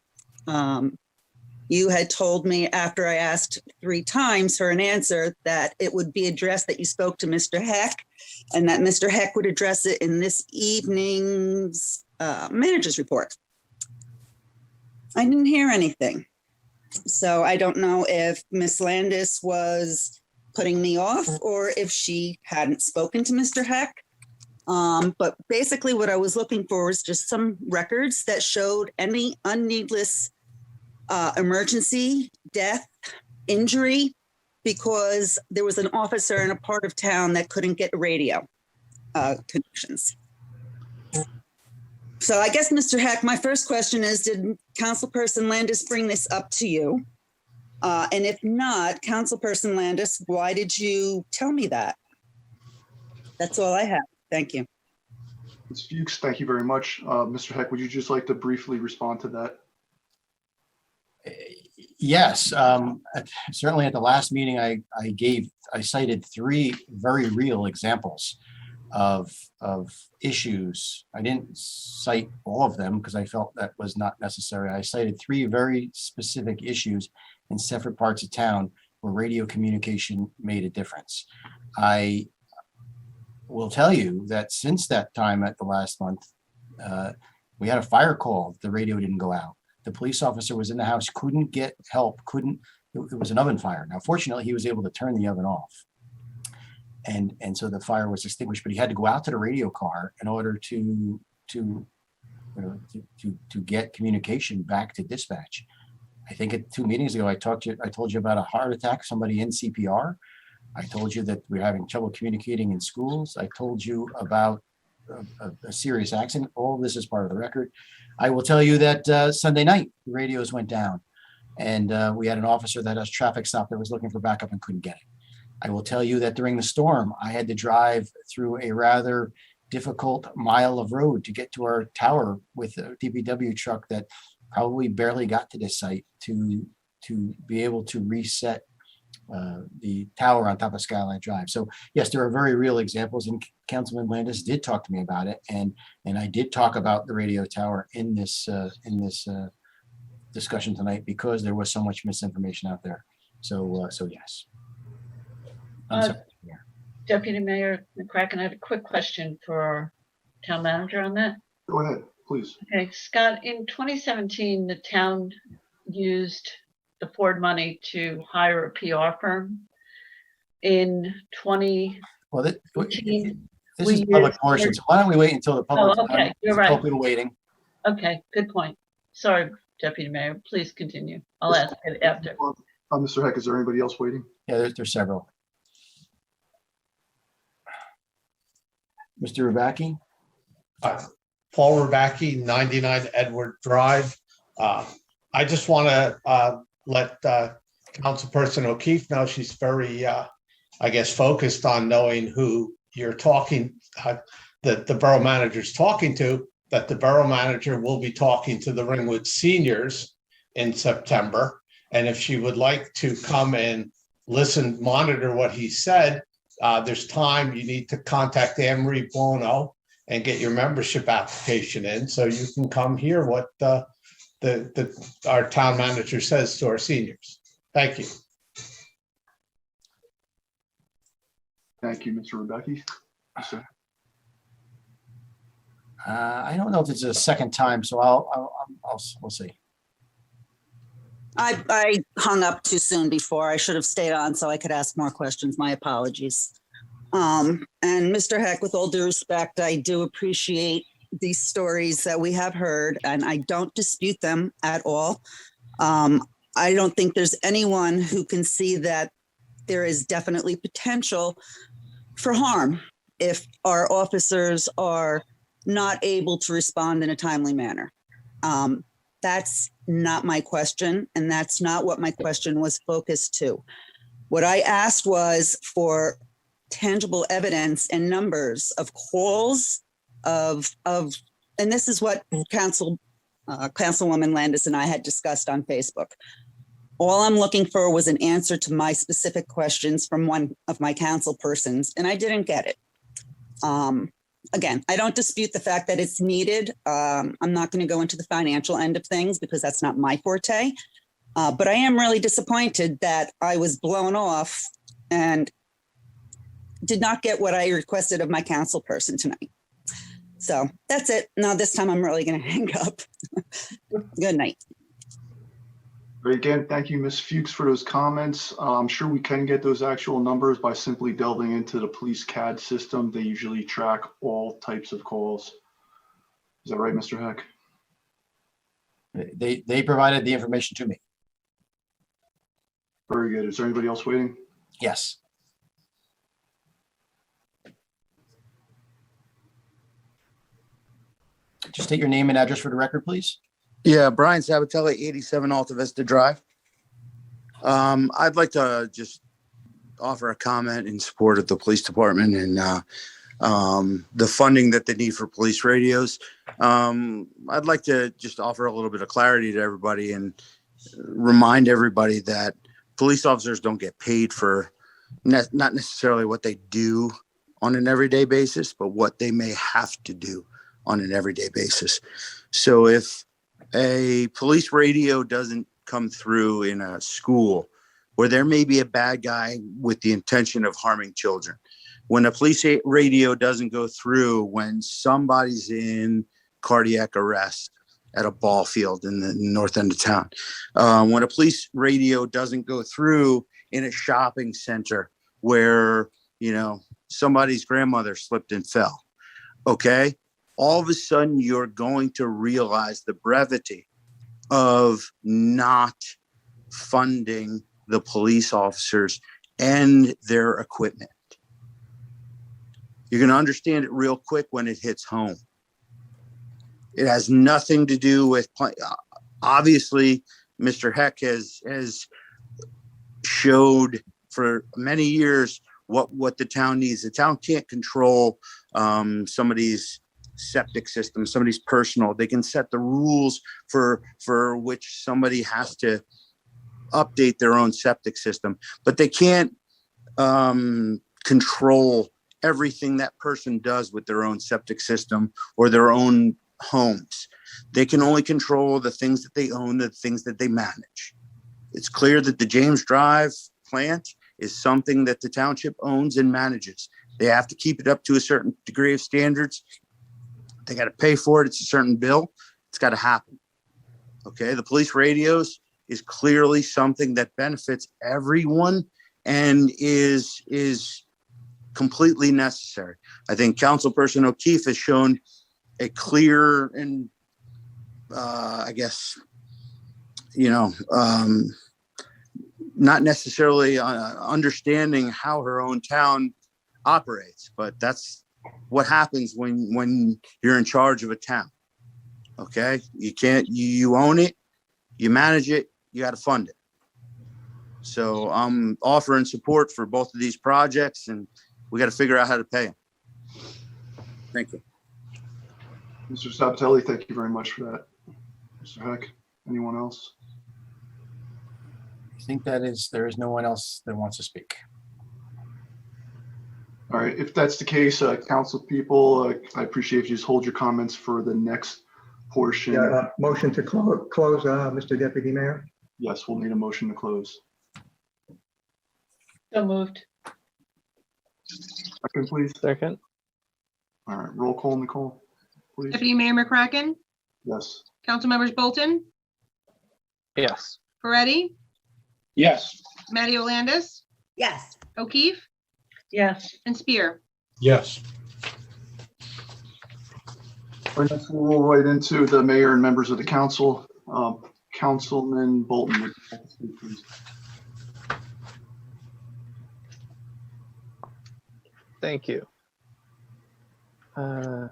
You had told me after I asked 3 times for an answer that it would be addressed, that you spoke to Mr. Heck, and that Mr. Heck would address it in this evening's manager's report. I didn't hear anything. So I don't know if Ms. Landis was putting me off or if she hadn't spoken to Mr. Heck. But basically what I was looking for was just some records that showed any unneedless emergency, death, injury, because there was an officer in a part of town that couldn't get radio connections. So I guess, Mr. Heck, my first question is, did Councilperson Landis bring this up to you? And if not, Councilperson Landis, why did you tell me that? That's all I have. Thank you. Ms. Fuchs, thank you very much. Mr. Heck, would you just like to briefly respond to that? Yes, certainly at the last meeting, I cited 3 very real examples of issues. I didn't cite all of them because I felt that was not necessary. I cited 3 very specific issues in separate parts of town where radio communication made a difference. I will tell you that since that time at the last month, we had a fire call. The radio didn't go out. The police officer was in the house, couldn't get help, it was an oven fire. Now, fortunately, he was able to turn the oven off. And so the fire was extinguished, but he had to go out to the radio car in order to get communication back to dispatch. I think 2 meetings ago, I told you about a heart attack, somebody in CPR. I told you that we're having trouble communicating in schools. I told you about a serious accident. All of this is part of the record. I will tell you that Sunday night, the radios went down, and we had an officer that has traffic stop that was looking for backup and couldn't get it. I will tell you that during the storm, I had to drive through a rather difficult mile of road to get to our tower with a DPW truck that probably barely got to this site to be able to reset the tower on top of Skyline Drive. So yes, there are very real examples, and Councilman Landis did talk to me about it, and I did talk about the radio tower in this discussion tonight because there was so much misinformation out there. So yes. I'm sorry. Deputy Mayor McCracken, I have a quick question for our town manager on that. Go ahead, please. Okay, Scott, in 2017, the town used the Ford money to hire a PR firm. In 2018, well, this is public portion, so why don't we wait until the public? Oh, okay, you're right. People waiting. Okay, good point. Sorry, Deputy Mayor, please continue. I'll ask it after. Mr. Heck, is there anybody else waiting? Yeah, there's several. Mr. Rybacki? Paul Rybacki, 99 Edward Drive. I just want to let Councilperson O'Keefe know she's very, I guess, focused on knowing who you're talking, that the borough manager's talking to, that the borough manager will be talking to the Ringwood seniors in September. And if she would like to come and listen, monitor what he said, there's time. You need to contact Anne Marie Bono and get your membership application in so you can come hear what our town manager says to our seniors. Thank you. Thank you, Mr. Rybacki. I don't know if it's a second time, so we'll see. I hung up too soon before. I should have stayed on so I could ask more questions. My apologies. And Mr. Heck, with all due respect, I do appreciate these stories that we have heard, and I don't dispute them at all. I don't think there's anyone who can see that there is definitely potential for harm if our officers are not able to respond in a timely manner. That's not my question, and that's not what my question was focused to. What I asked was for tangible evidence and numbers of calls and this is what Councilwoman Landis and I had discussed on Facebook. All I'm looking for was an answer to my specific questions from one of my council persons, and I didn't get it. Again, I don't dispute the fact that it's needed. I'm not going to go into the financial end of things because that's not my forte. But I am really disappointed that I was blown off and did not get what I requested of my council person tonight. So that's it. Now this time I'm really going to hang up. Good night. Again, thank you, Ms. Fuchs, for those comments. I'm sure we can get those actual numbers by simply delving into the police CAD system. They usually track all types of calls. Is that right, Mr. Heck? They provided the information to me. Very good. Is there anybody else waiting? Yes. Just state your name and address for the record, please. Yeah, Brian Sabatelli, 87 Alta Vista Drive. I'd like to just offer a comment in support of the police department and the funding that they need for police radios. I'd like to just offer a little bit of clarity to everybody and remind everybody that police officers don't get paid for not necessarily what they do on an everyday basis, but what they may have to do on an everyday basis. So if a police radio doesn't come through in a school where there may be a bad guy with the intention of harming children, when a police radio doesn't go through when somebody's in cardiac arrest at a ball field in the north end of town, when a police radio doesn't go through in a shopping center where, somebody's grandmother slipped and fell. Okay. All of a sudden, you're going to realize the brevity of not funding the police officers and their equipment. You're going to understand it real quick when it hits home. It has nothing to do with, obviously, Mr. Heck has showed for many years what the town needs. The town can't control somebody's septic system, somebody's personal. They can set the rules for which somebody has to update their own septic system, but they can't control everything that person does with their own septic system or their own homes. They can only control the things that they own, the things that they manage. It's clear that the James Drive plant is something that the township owns and manages. They have to keep it up to a certain degree of standards. They got to pay for it. It's a certain bill. It's got to happen. Okay. The police radios is clearly something that benefits everyone and is completely necessary. I think Councilperson O'Keefe has shown a clear and I guess, not necessarily understanding how her own town operates, but that's what happens when you're in charge of a town. Okay. You own it, you manage it, you got to fund it. So I'm offering support for both of these projects, and we got to figure out how to pay them. Thank you. Mr. Sabatelli, thank you very much for that. Mr. Heck, anyone else? I think there is no one else that wants to speak. All right, if that's the case, council people, I appreciate if you just hold your comments for the next portion. Yeah, motion to close, Mr. Deputy Mayor. Yes, we'll need a motion to close. So moved. Second, please. Second. All right, roll call, Nicole, please. Deputy Mayor McCracken, Yes. Council Members Bolton, Yes. Peretti, Yes. Matty Landis, Yes. O'Keefe, Yes. and Spear. Yes. All right, next we'll roll right into the mayor and members of the council. Councilman Bolton, would you like to speak, please? Thank you. Sorry,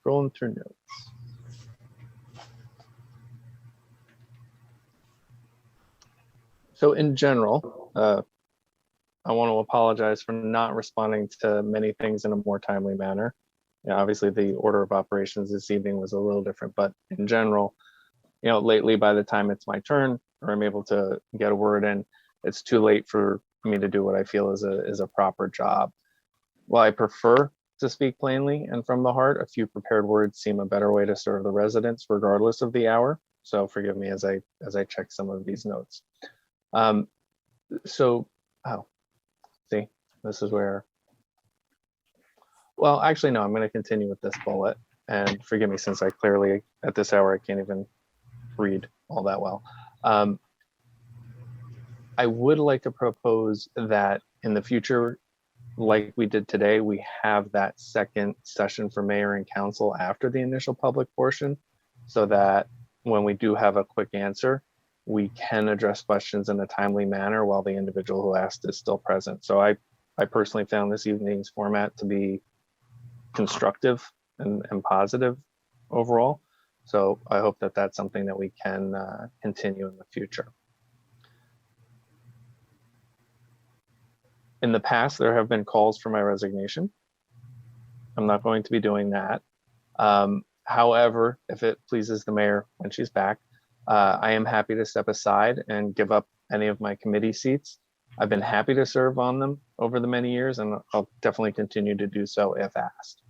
scrolling through notes. So in general, I want to apologize for not responding to many things in a more timely manner. Obviously the order of operations this evening was a little different, but in general, lately by the time it's my turn or I'm able to get a word in, it's too late for me to do what I feel is a proper job. While I prefer to speak plainly and from the heart, a few prepared words seem a better way to serve the residents regardless of the hour. So forgive me as I check some of these notes. See, this is where, well, actually, no, I'm going to continue with this bullet, and forgive me since I clearly at this hour, I can't even read all that well. I would like to propose that in the future, like we did today, we have that second session for mayor and council after the initial public portion, so that when we do have a quick answer, we can address questions in a timely manner while the individual who asked is still present. So I personally found this evening's format to be constructive and positive overall. So I hope that that's something that we can continue in the future. In the past, there have been calls for my resignation. I'm not going to be doing that. However, if it pleases the mayor when she's back, I am happy to step aside and give up any of my committee seats. I've been happy to serve on them over the many years, and I'll definitely continue to do so if asked.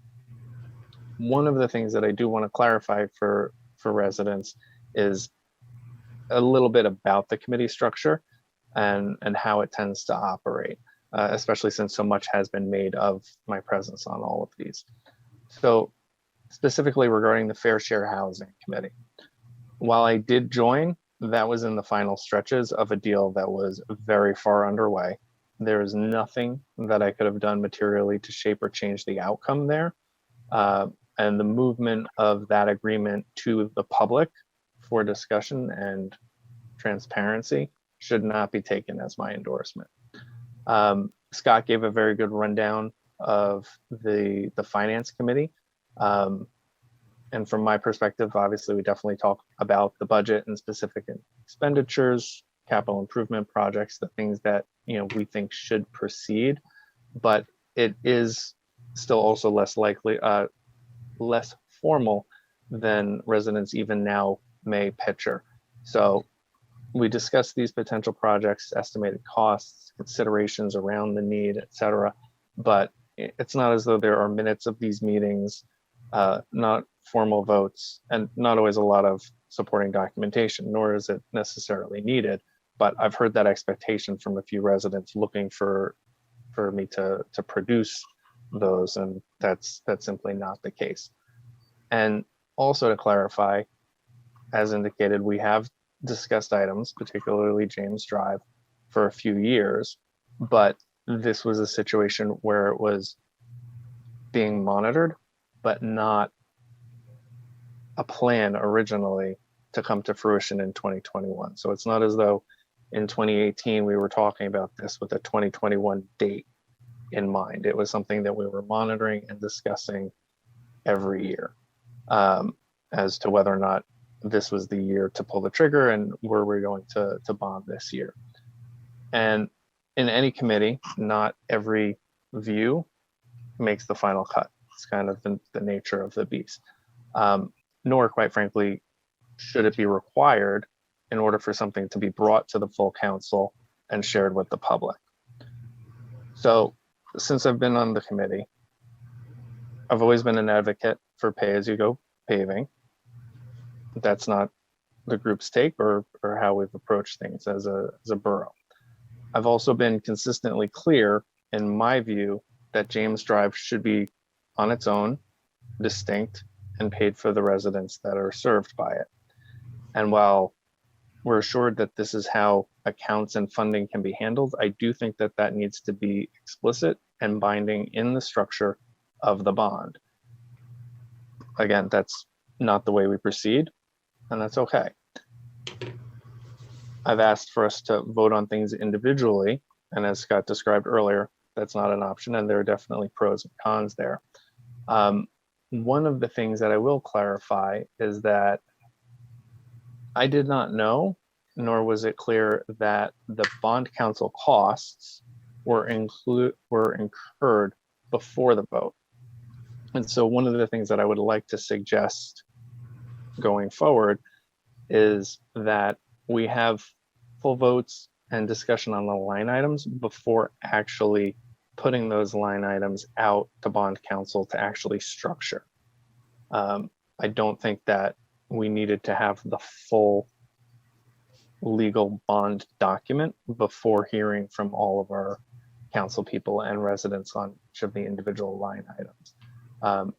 One of the things that I do want to clarify for residents is a little bit about the committee structure and how it tends to operate, especially since so much has been made of my presence on all of these. So specifically regarding the Fair Share Housing Committee, while I did join, that was in the final stretches of a deal that was very far underway. There is nothing that I could have done materially to shape or change the outcome there. And the movement of that agreement to the public for discussion and transparency should not be taken as my endorsement. Scott gave a very good rundown of the finance committee. And from my perspective, obviously, we definitely talk about the budget and specific expenditures, capital improvement projects, the things that we think should proceed. But it is still also less likely, less formal than residents even now may picture. So we discussed these potential projects, estimated costs, considerations around the need, etc. But it's not as though there are minutes of these meetings, not formal votes, and not always a lot of supporting documentation, nor is it necessarily needed. But I've heard that expectation from a few residents looking for me to produce those, and that's simply not the case. And also to clarify, as indicated, we have discussed items, particularly James Drive, for a few years, but this was a situation where it was being monitored, but not a plan originally to come to fruition in 2021. So it's not as though in 2018 we were talking about this with a 2021 date in mind. It was something that we were monitoring and discussing every year as to whether or not this was the year to pull the trigger and were we going to bond this year. And in any committee, not every view makes the final cut. It's kind of the nature of the beast. Nor, quite frankly, should it be required in order for something to be brought to the full council and shared with the public. So since I've been on the committee, I've always been an advocate for pay-as-you-go paving. That's not the group's take or how we've approached things as a borough. I've also been consistently clear in my view that James Drive should be on its own, distinct, and paid for the residents that are served by it. And while we're assured that this is how accounts and funding can be handled, I do think that that needs to be explicit and binding in the structure of the bond. Again, that's not the way we proceed, and that's okay. I've asked for us to vote on things individually, and as Scott described earlier, that's not an option, and there are definitely pros and cons there. One of the things that I will clarify is that I did not know, nor was it clear that the bond council costs were incurred before the vote. And so one of the things that I would like to suggest going forward is that we have full votes and discussion on the line items before actually putting those line items out to bond council to actually structure. I don't think that we needed to have the full legal bond document before hearing from all of our council people and residents on each of the individual line items.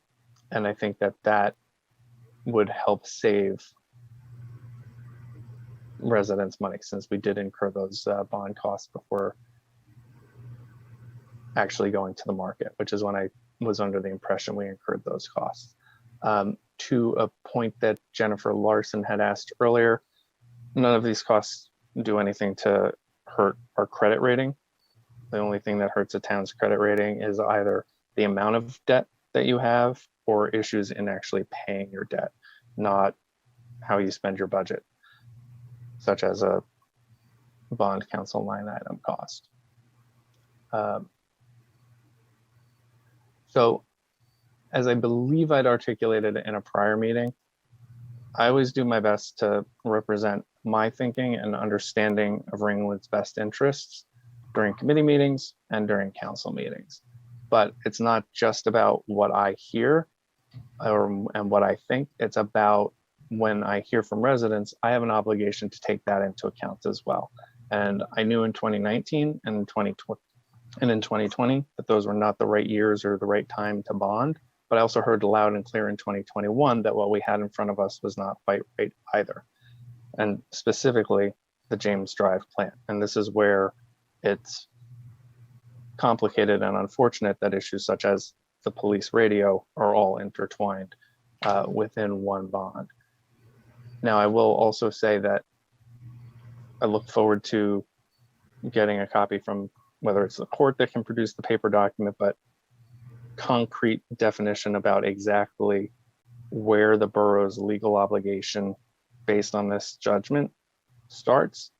And I think that that would help save residents money, since we did incur those bond costs before actually going to the market, which is when I was under the impression we incurred those costs. To a point that Jennifer Larson had asked earlier, none of these costs do anything to hurt our credit rating. The only thing that hurts a town's credit rating is either the amount of debt that you have or issues in actually paying your debt, not how you spend your budget, such as a bond council line item cost. So as I believe I'd articulated in a prior meeting, I always do my best to represent my thinking and understanding of Ringwood's best interests during committee meetings and during council meetings. But it's not just about what I hear and what I think. It's about when I hear from residents, I have an obligation to take that into account as well. And I knew in 2019 and in 2020 that those were not the right years or the right time to bond. But I also heard loud and clear in 2021 that what we had in front of us was not quite right either. And specifically the James Drive plan. And this is where it's complicated and unfortunate that issues such as the police radio are all intertwined within one bond. Now, I will also say that I look forward to getting a copy from whether it's the court that can produce the paper document, but concrete definition about exactly where the borough's legal obligation based on this judgment starts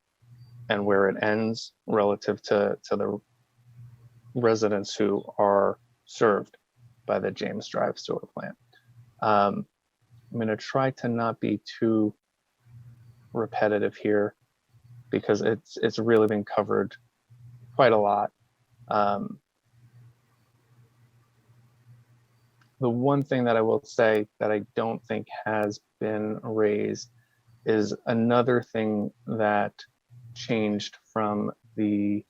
and where it ends relative to the residents who are served by the James Drive sewer plant. I'm going to try to not be too repetitive here because it's really been covered quite a lot. The one thing that I will say that I don't think has been raised is another thing that changed from the,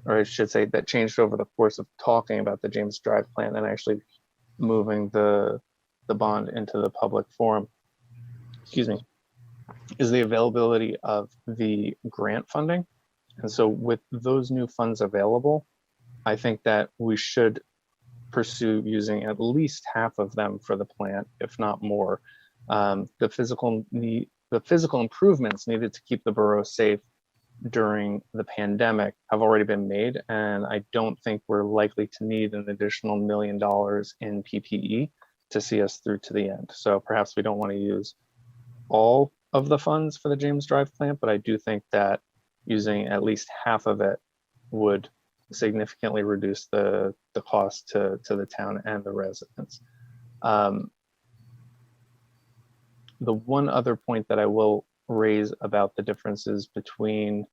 or I should say that changed over the course of talking about the James Drive plan and actually moving the bond into the public forum, excuse me, is the availability of the grant funding. And so with those new funds available, I think that we should pursue using at least half of them for the plant, if not more. The physical improvements needed to keep the borough safe during the pandemic have already been made, and I don't think we're likely to need an additional $1 million in PPE to see us through to the end. So perhaps we don't want to use all of the funds for the James Drive plant, but I do think that using at least half of it would significantly reduce the cost to the town and the residents. The one other point that I will raise about the differences between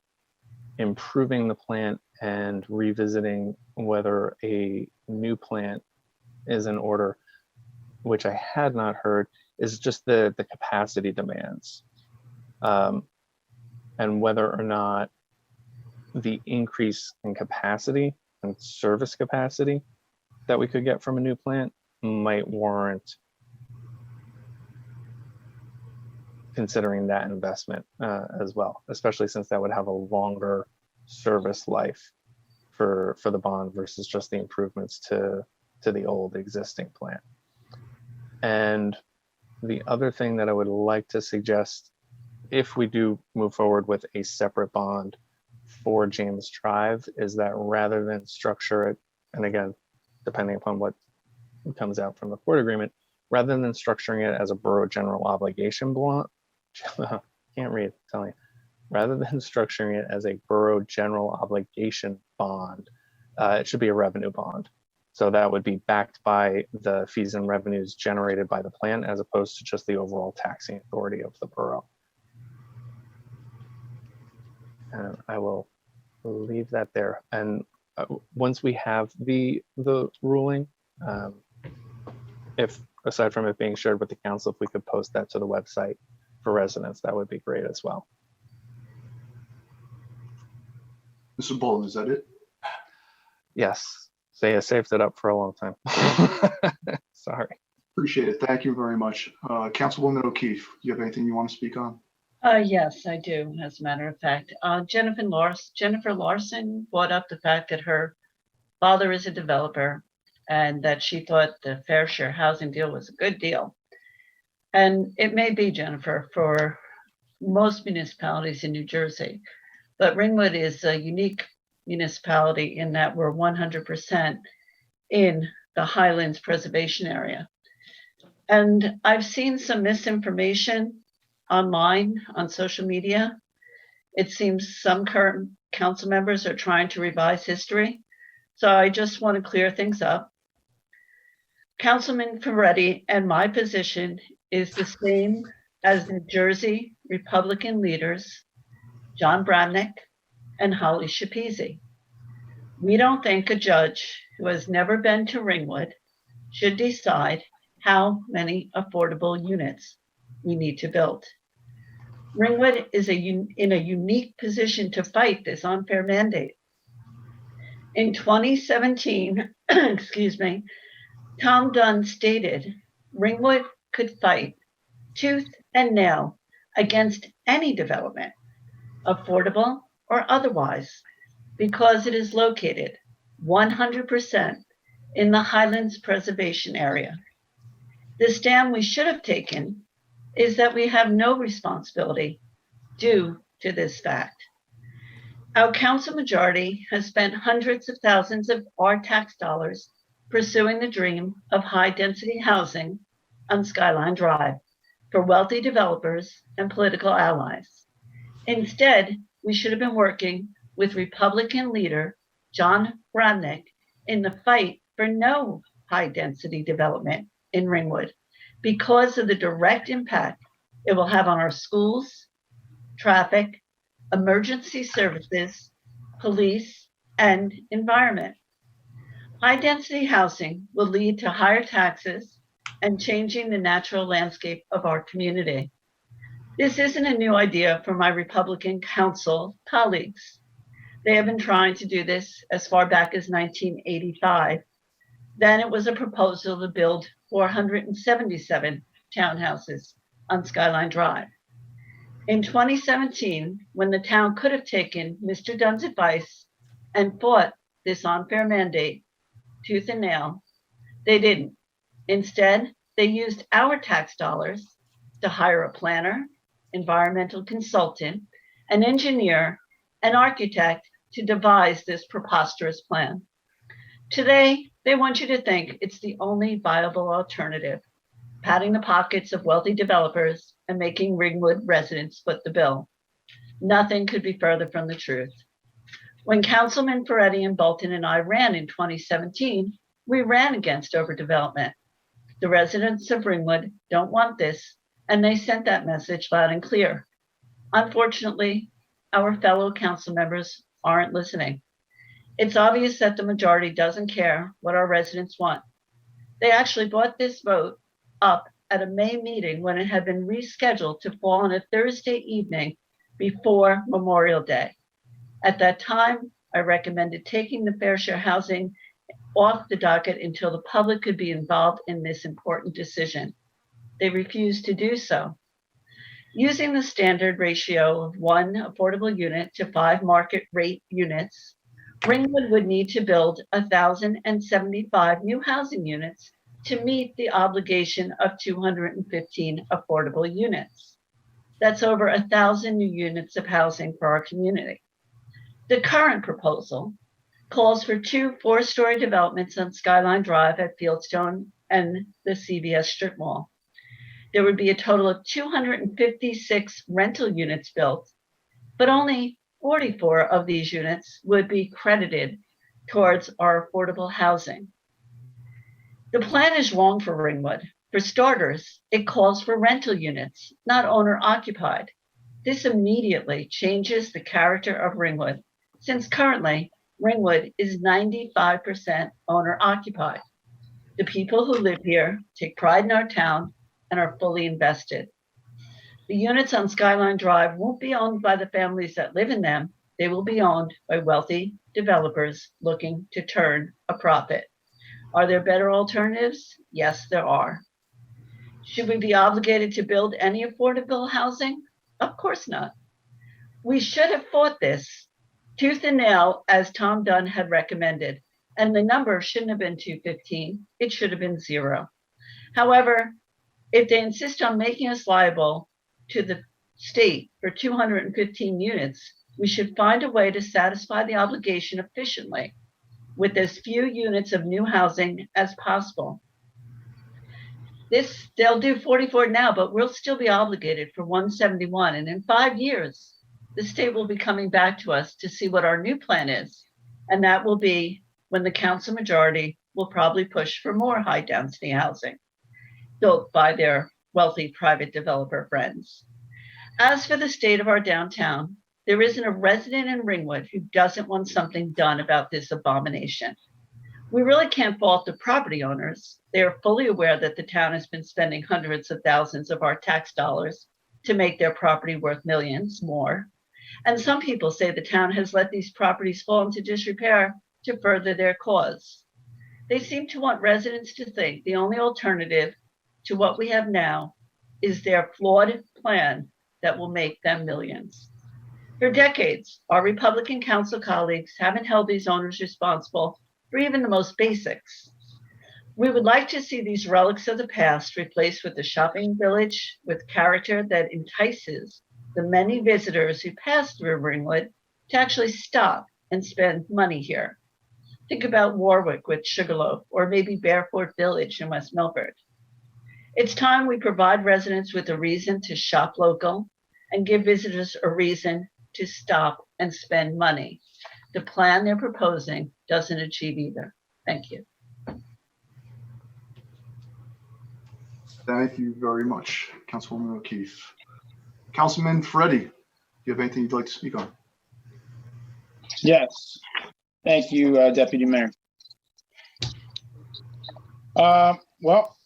improving the plant and revisiting whether a new plant is in order, which I had not heard, is just the capacity demands, and whether or not the increase in capacity and service capacity that we could get from a new plant might warrant considering that investment as well, especially since that would have a longer service life for the bond versus just the improvements to the old existing plant. And the other thing that I would like to suggest, if we do move forward with a separate bond for James Drive, is that rather than structure it, and again, depending upon what comes out from the court agreement, rather than structuring it as a borough general obligation bond, can't read, telling you, rather than structuring it as a borough general obligation bond, it should be a revenue bond. So that would be backed by the fees and revenues generated by the plant as opposed to just the overall taxing authority of the borough. And I will leave that there. And once we have the ruling, if aside from it being shared with the council, if we could post that to the website for residents, that would be great as well. Mr. Bolton, is that it? Yes. So I saved it up for a long time. Sorry. Appreciate it. Thank you very much. Councilwoman O'Keefe, do you have anything you want to speak on? Yes, I do, as a matter of fact. Jennifer Larson brought up the fact that her father is a developer and that she thought the fair share housing deal was a good deal. And it may be, Jennifer, for most municipalities in New Jersey, but Ringwood is a unique municipality in that we're 100% in the Highlands Preservation Area. And I've seen some misinformation online on social media. It seems some current council members are trying to revise history. So I just want to clear things up. Councilman Ferretti and my position is the same as New Jersey Republican leaders, John Bradnick and Holly Schapese. We don't think a judge who has never been to Ringwood should decide how many affordable units we need to build. Ringwood is in a unique position to fight this unfair mandate. In 2017, excuse me, Tom Dunn stated Ringwood could fight tooth and nail against any development, affordable or otherwise, because it is located 100% in the Highlands Preservation Area. The stand we should have taken is that we have no responsibility due to this fact. Our council majority has spent hundreds of thousands of our tax dollars pursuing the dream of high-density housing on Skyline Drive for wealthy developers and political allies. Instead, we should have been working with Republican leader John Bramnick in the fight for no high-density development in Ringwood because of the direct impact it will have on our schools, traffic, emergency services, police, and environment. High-density housing will lead to higher taxes and changing the natural landscape of our community. This isn't a new idea for my Republican council colleagues. They have been trying to do this as far back as 1985. Then it was a proposal to build 477 townhouses on Skyline Drive. In 2017, when the town could have taken Mr. Dunn's advice and fought this unfair mandate tooth and nail, they didn't. Instead, they used our tax dollars to hire a planner, environmental consultant, an engineer, an architect to devise this preposterous plan. Today, they want you to think it's the only viable alternative, padding the pockets of wealthy developers and making Ringwood residents foot the bill. Nothing could be further from the truth. When Councilman Ferretti and Bolton and I ran in 2017, we ran against overdevelopment. The residents of Ringwood don't want this, and they sent that message loud and clear. Unfortunately, our fellow council members aren't listening. It's obvious that the majority doesn't care what our residents want. They actually brought this vote up at a May meeting when it had been rescheduled to fall on a Thursday evening before Memorial Day. At that time, I recommended taking the fair share housing off the docket until the public could be involved in this important decision. They refused to do so. Using the standard ratio of 1 affordable unit to 5 market rate units, Ringwood would need to build 1,075 new housing units to meet the obligation of 215 affordable units. That's over 1,000 new units of housing for our community. The current proposal calls for 2 4-story developments on Skyline Drive at Fieldstone and the CVS strip mall. There would be a total of 256 rental units built, but only 44 of these units would be credited towards our affordable housing. The plan is wrong for Ringwood. For starters, it calls for rental units, not owner occupied. This immediately changes the character of Ringwood, since currently Ringwood is 95% owner occupied. The people who live here take pride in our town and are fully invested. The units on Skyline Drive won't be owned by the families that live in them. They will be owned by wealthy developers looking to turn a profit. Are there better alternatives? Yes, there are. Should we be obligated to build any affordable housing? Of course not. We should have fought this tooth and nail, as Tom Dunn had recommended, and the number shouldn't have been 215. It should have been 0. However, if they insist on making us liable to the state for 215 units, we should find a way to satisfy the obligation efficiently with as few units of new housing as possible. They'll do 44 now, but we'll still be obligated for 171. And in 5 years, the state will be coming back to us to see what our new plan is. And that will be when the council majority will probably push for more high density housing built by their wealthy private developer friends. As for the state of our downtown, there isn't a resident in Ringwood who doesn't want something done about this abomination. We really can't fault the property owners. They are fully aware that the town has been spending hundreds of thousands of our tax dollars to make their property worth millions more. And some people say the town has let these properties fall into disrepair to further their cause. They seem to want residents to think the only alternative to what we have now is their flawed plan that will make them millions. For decades, our Republican council colleagues haven't held these owners responsible for even the most basics. We would like to see these relics of the past replaced with a shopping village with character that entices the many visitors who pass through Ringwood to actually stop and spend money here. Think about Warwick with Sugarloaf, or maybe Bearfort Village in West Milford. It's time we provide residents with a reason to shop local and give visitors a reason to stop and spend money. The plan they're proposing doesn't achieve either. Thank you. Thank you very much, Councilwoman O'Keefe. Councilman Freddie, do you have anything you'd like to speak on? Yes. Thank you, Deputy Mayor. Well,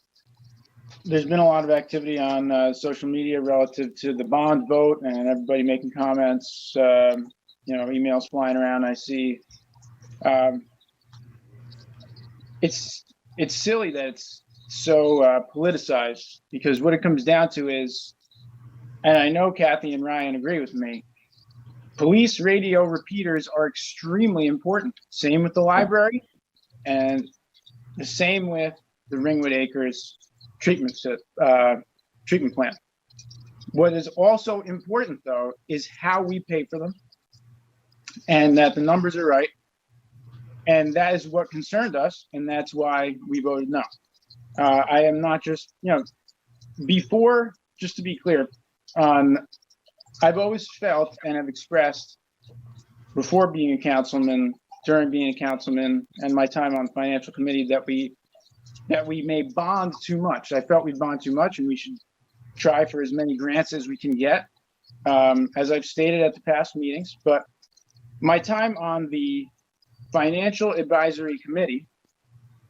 there's been a lot of activity on social media relative to the bond vote and everybody making comments, emails flying around. I see. It's silly that it's so politicized, because what it comes down to is, and I know Kathy and Ryan agree with me, police radio repeaters are extremely important. Same with the library, and the same with the Ringwood Acres treatment plant. What is also important, though, is how we pay for them, and that the numbers are right. And that is what concerned us, and that's why we voted no. I am not just, before, just to be clear, I've always felt and have expressed before being a councilman, during being a councilman, and my time on financial committee, that we may bond too much. I felt we bond too much, and we should try for as many grants as we can get, as I've stated at the past meetings. But my time on the Financial Advisory Committee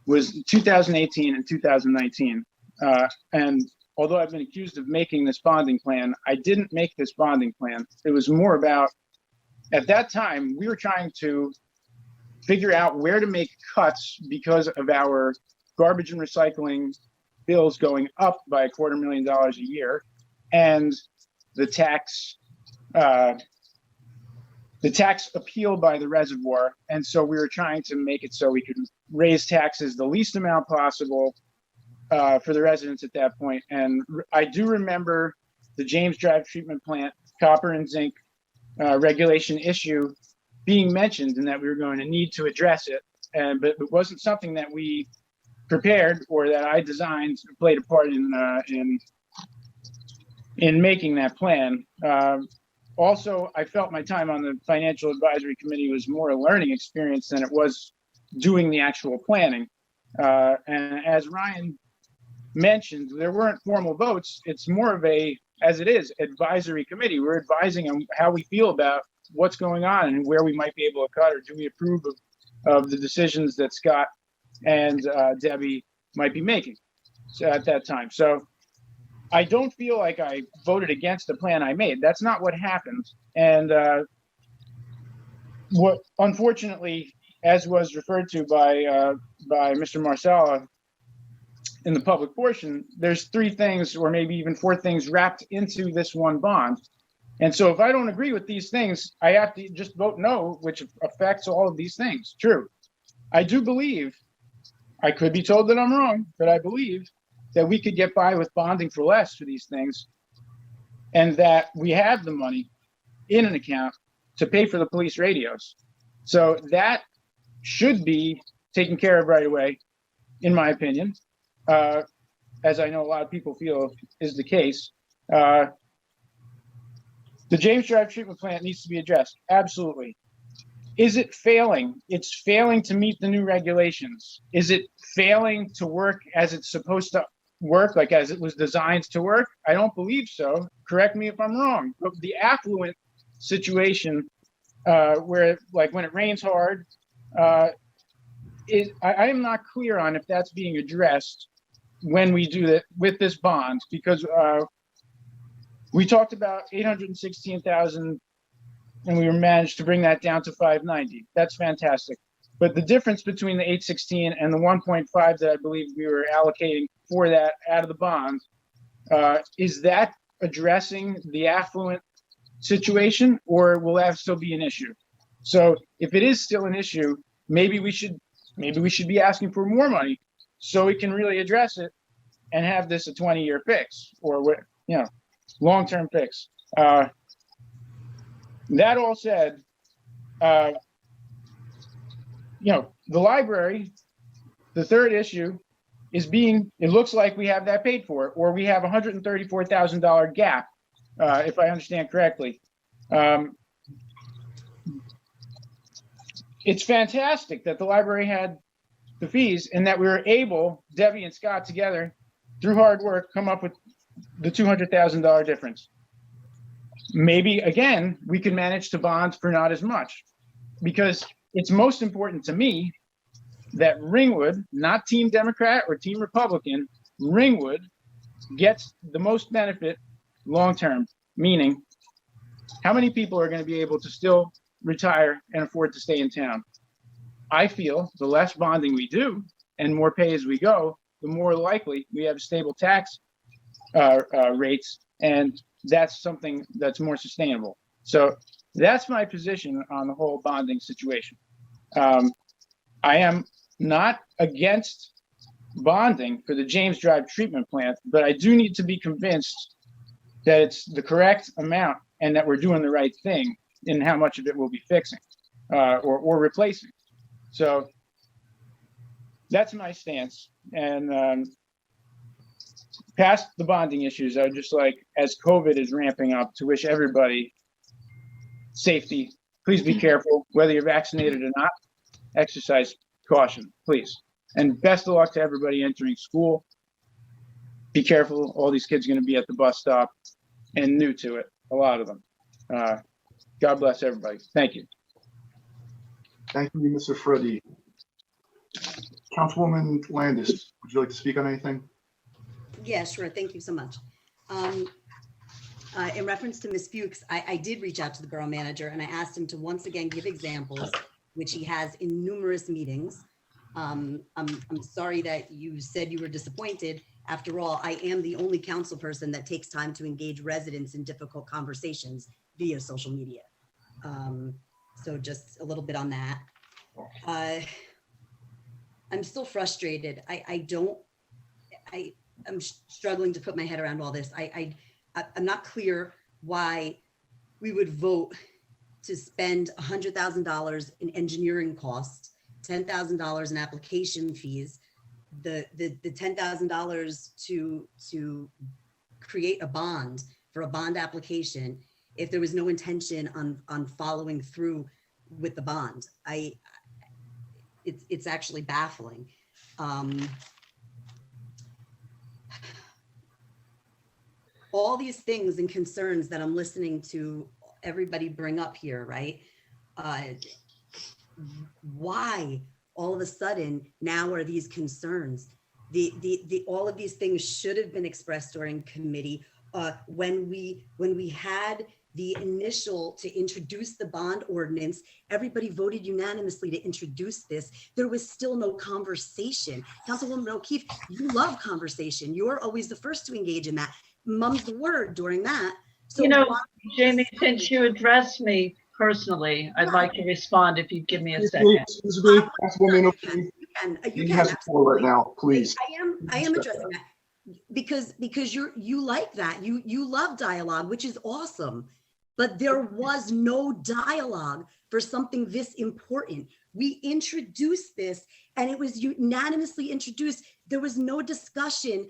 was 2018 and 2019. And although I've been accused of making this bonding plan, I didn't make this bonding plan. It was more about, at that time, we were trying to figure out where to make cuts because of our garbage and recycling bills going up by $250,000 a year, and the tax appeal by the reservoir. And so we were trying to make it so we could raise taxes the least amount possible for the residents at that point. And I do remember the James Drive treatment plant copper and zinc regulation issue being mentioned, and that we were going to need to address it. But it wasn't something that we prepared or that I designed or played a part in making that plan. Also, I felt my time on the Financial Advisory Committee was more a learning experience than it was doing the actual planning. And as Ryan mentioned, there weren't formal votes. It's more of a, as it is, advisory committee. We're advising on how we feel about what's going on and where we might be able to cut, or do we approve of the decisions that Scott and Debbie might be making at that time. So I don't feel like I voted against the plan I made. That's not what happened. And what, unfortunately, as was referred to by Mr. Marsala in the public portion, there's 3 things or maybe even 4 things wrapped into this one bond. And so if I don't agree with these things, I have to just vote no, which affects all of these things. True. I do believe, I could be told that I'm wrong, but I believe that we could get by with bonding for less for these things, and that we have the money in an account to pay for the police radios. So that should be taken care of right away, in my opinion, as I know a lot of people feel is the case. The James Drive treatment plant needs to be addressed. Absolutely. Is it failing? It's failing to meet the new regulations. Is it failing to work as it's supposed to work, like as it was designed to work? I don't believe so. Correct me if I'm wrong. But the affluent situation, where like when it rains hard, I am not clear on if that's being addressed when we do that with this bond, because we talked about 816,000 and we managed to bring that down to 590. That's fantastic. But the difference between the 816 and the 1.5 that I believe we were allocating for that out of the bond, is that addressing the affluent situation, or will that still be an issue? So if it is still an issue, maybe we should maybe we should be asking for more money so we can really address it and have this a 20-year fix or what, long-term fix. That all said, the library, the third issue is it looks like we have that paid for, or we have $134,000 gap, if I understand correctly. It's fantastic that the library had the fees and that we were able, Debbie and Scott together, through hard work, come up with the $200,000 difference. Maybe, again, we can manage to bond for not as much, because it's most important to me that Ringwood, not Team Democrat or Team Republican, Ringwood gets the most benefit long-term, meaning how many people are going to be able to still retire and afford to stay in town? I feel the less bonding we do and more pay as we go, the more likely we have stable tax rates, and that's something that's more sustainable. So that's my position on the whole bonding situation. I am not against bonding for the James Drive treatment plant, but I do need to be convinced that it's the correct amount and that we're doing the right thing in how much of it we'll be fixing or replacing. So that's my stance. And past the bonding issues, I would just like, as COVID is ramping up, to wish everybody safety. Please be careful, whether you're vaccinated or not. Exercise caution, please. And best of luck to everybody entering school. Be careful. All these kids are going to be at the bus stop and new to it, a lot of them. God bless everybody. Thank you. Thank you, Mr. Freddy. Councilwoman Landis, would you like to speak on anything? Yeah, sure. Thank you so much. In reference to Ms. Fuchs, I did reach out to the borough manager and I asked him to once again give examples, which he has in numerous meetings. I'm sorry that you said you were disappointed. After all, I am the only council person that takes time to engage residents in difficult conversations via social media. So just a little bit on that. I'm still frustrated. I'm struggling to put my head around all this. I'm not clear why we would vote to spend $100,000 in engineering costs, $10,000 in application fees, the $10,000 to create a bond for a bond application if there was no intention on following through with the bond. It's actually baffling. All these things and concerns that I'm listening to everybody bring up here, right? Why all of a sudden now are these concerns? All of these things should have been expressed during committee. When we had the initial to introduce the bond ordinance, everybody voted unanimously to introduce this. There was still no conversation. Councilwoman O'Keefe, you love conversation. You're always the first to engage in that. Mum's the word during that. So Jamie, since you addressed me personally, I'd like to respond if you'd give me a second. Excuse me, Councilwoman O'Keefe. You has the floor right now, please. I am addressing that because you like that. You love dialogue, which is awesome. But there was no dialogue for something this important. We introduced this and it was unanimously introduced. There was no discussion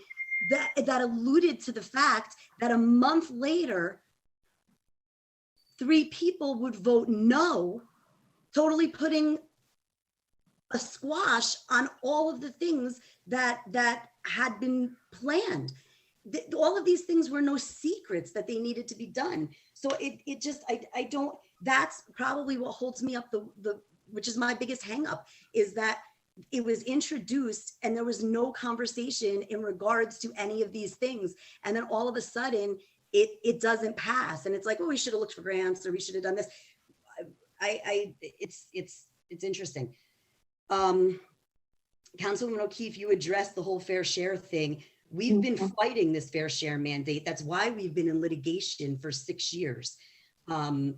that alluded to the fact that a month later, 3 people would vote no, totally putting a squash on all of the things that had been planned. All of these things were no secrets that they needed to be done. So it just, I don't, that's probably what holds me up, which is my biggest hang up, is that it was introduced and there was no conversation in regards to any of these things. And then all of a sudden it doesn't pass. And it's like, well, we should have looked for grants or we should have done this. It's interesting. Councilwoman O'Keefe, you addressed the whole fair share thing. We've been fighting this fair share mandate. That's why we've been in litigation for 6 years. You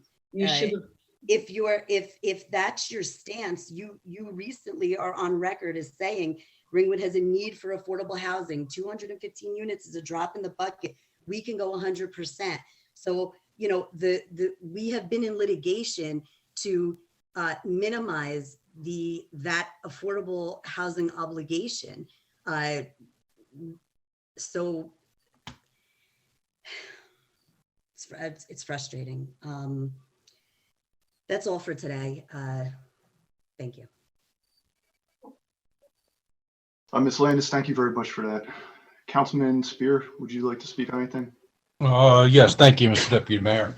should have if that's your stance, you recently are on record as saying Ringwood has a need for affordable housing. 215 units is a drop in the bucket. We can go 100%. So, you know, we have been in litigation to minimize that affordable housing obligation. So it's frustrating. That's all for today. Thank you. Ms. Landis, thank you very much for that. Councilman Spear, would you like to speak on anything? Yes, thank you, Mr. Deputy Mayor.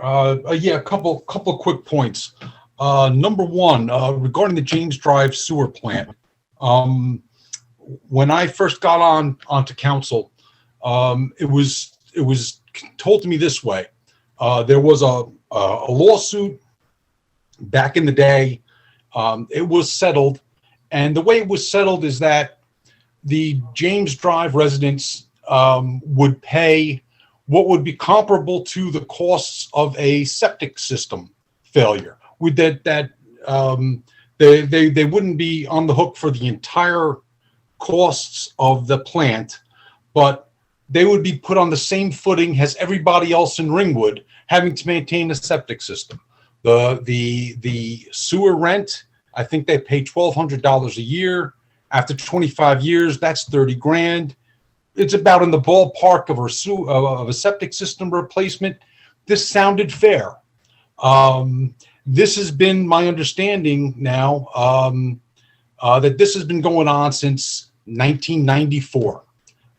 Yeah, a couple of quick points. Number one, regarding the James Drive sewer plant. When I first got onto council, it was told to me this way. There was a lawsuit back in the day. It was settled, and the way it was settled is that the James Drive residents would pay what would be comparable to the costs of a septic system failure. With that, they wouldn't be on the hook for the entire costs of the plant, but they would be put on the same footing as everybody else in Ringwood, having to maintain a septic system. The sewer rent, I think they pay $1,200 a year. After 25 years, that's 30 grand. It's about in the ballpark of a septic system replacement. This sounded fair. This has been my understanding now, that this has been going on since 1994.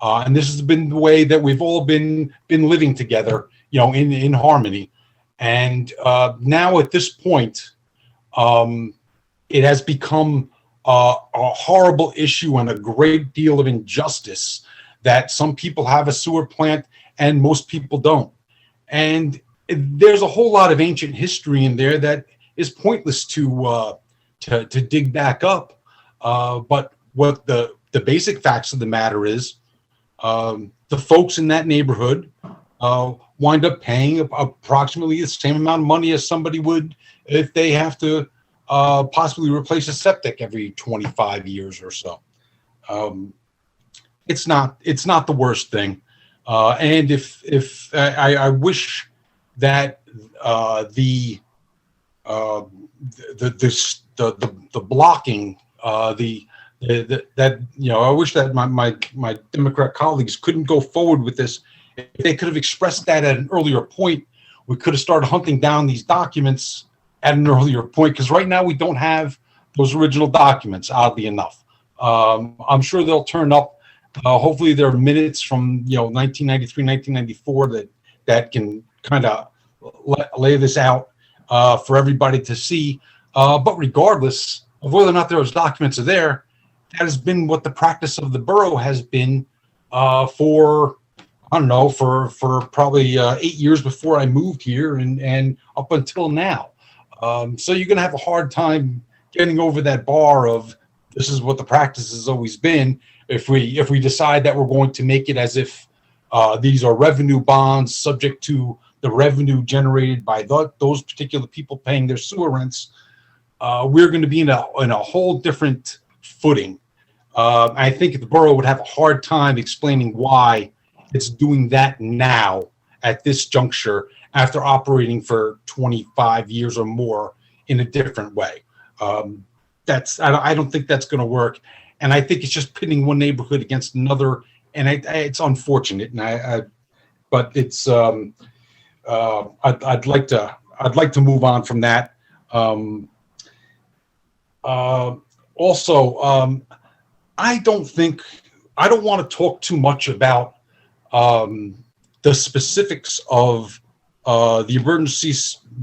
And this has been the way that we've all been living together, you know, in harmony. And now at this point, it has become a horrible issue and a great deal of injustice that some people have a sewer plant and most people don't. And there's a whole lot of ancient history in there that is pointless to dig back up. But what the basic facts of the matter is, the folks in that neighborhood wind up paying approximately the same amount of money as somebody would if they have to possibly replace a septic every 25 years or so. It's not the worst thing. And if I wish that the blocking, that, you know, I wish that my Democrat colleagues couldn't go forward with this. If they could have expressed that at an earlier point, we could have started hunting down these documents at an earlier point, because right now we don't have those original documents, oddly enough. I'm sure they'll turn up. Hopefully there are minutes from, you know, 1993, 1994 that can kind of lay this out for everybody to see. But regardless of whether or not those documents are there, that has been what the practice of the borough has been for, I don't know, for probably 8 years before I moved here and up until now. So you're going to have a hard time getting over that bar of this is what the practice has always been. If we decide that we're going to make it as if these are revenue bonds subject to the revenue generated by those particular people paying their sewer rents, we're going to be in a whole different footing. I think the borough would have a hard time explaining why it's doing that now at this juncture after operating for 25 years or more in a different way. I don't think that's going to work. And I think it's just pitting one neighborhood against another. And it's unfortunate. And but it's, I'd like to move on from that. Also, I don't want to talk too much about the specifics of the emergency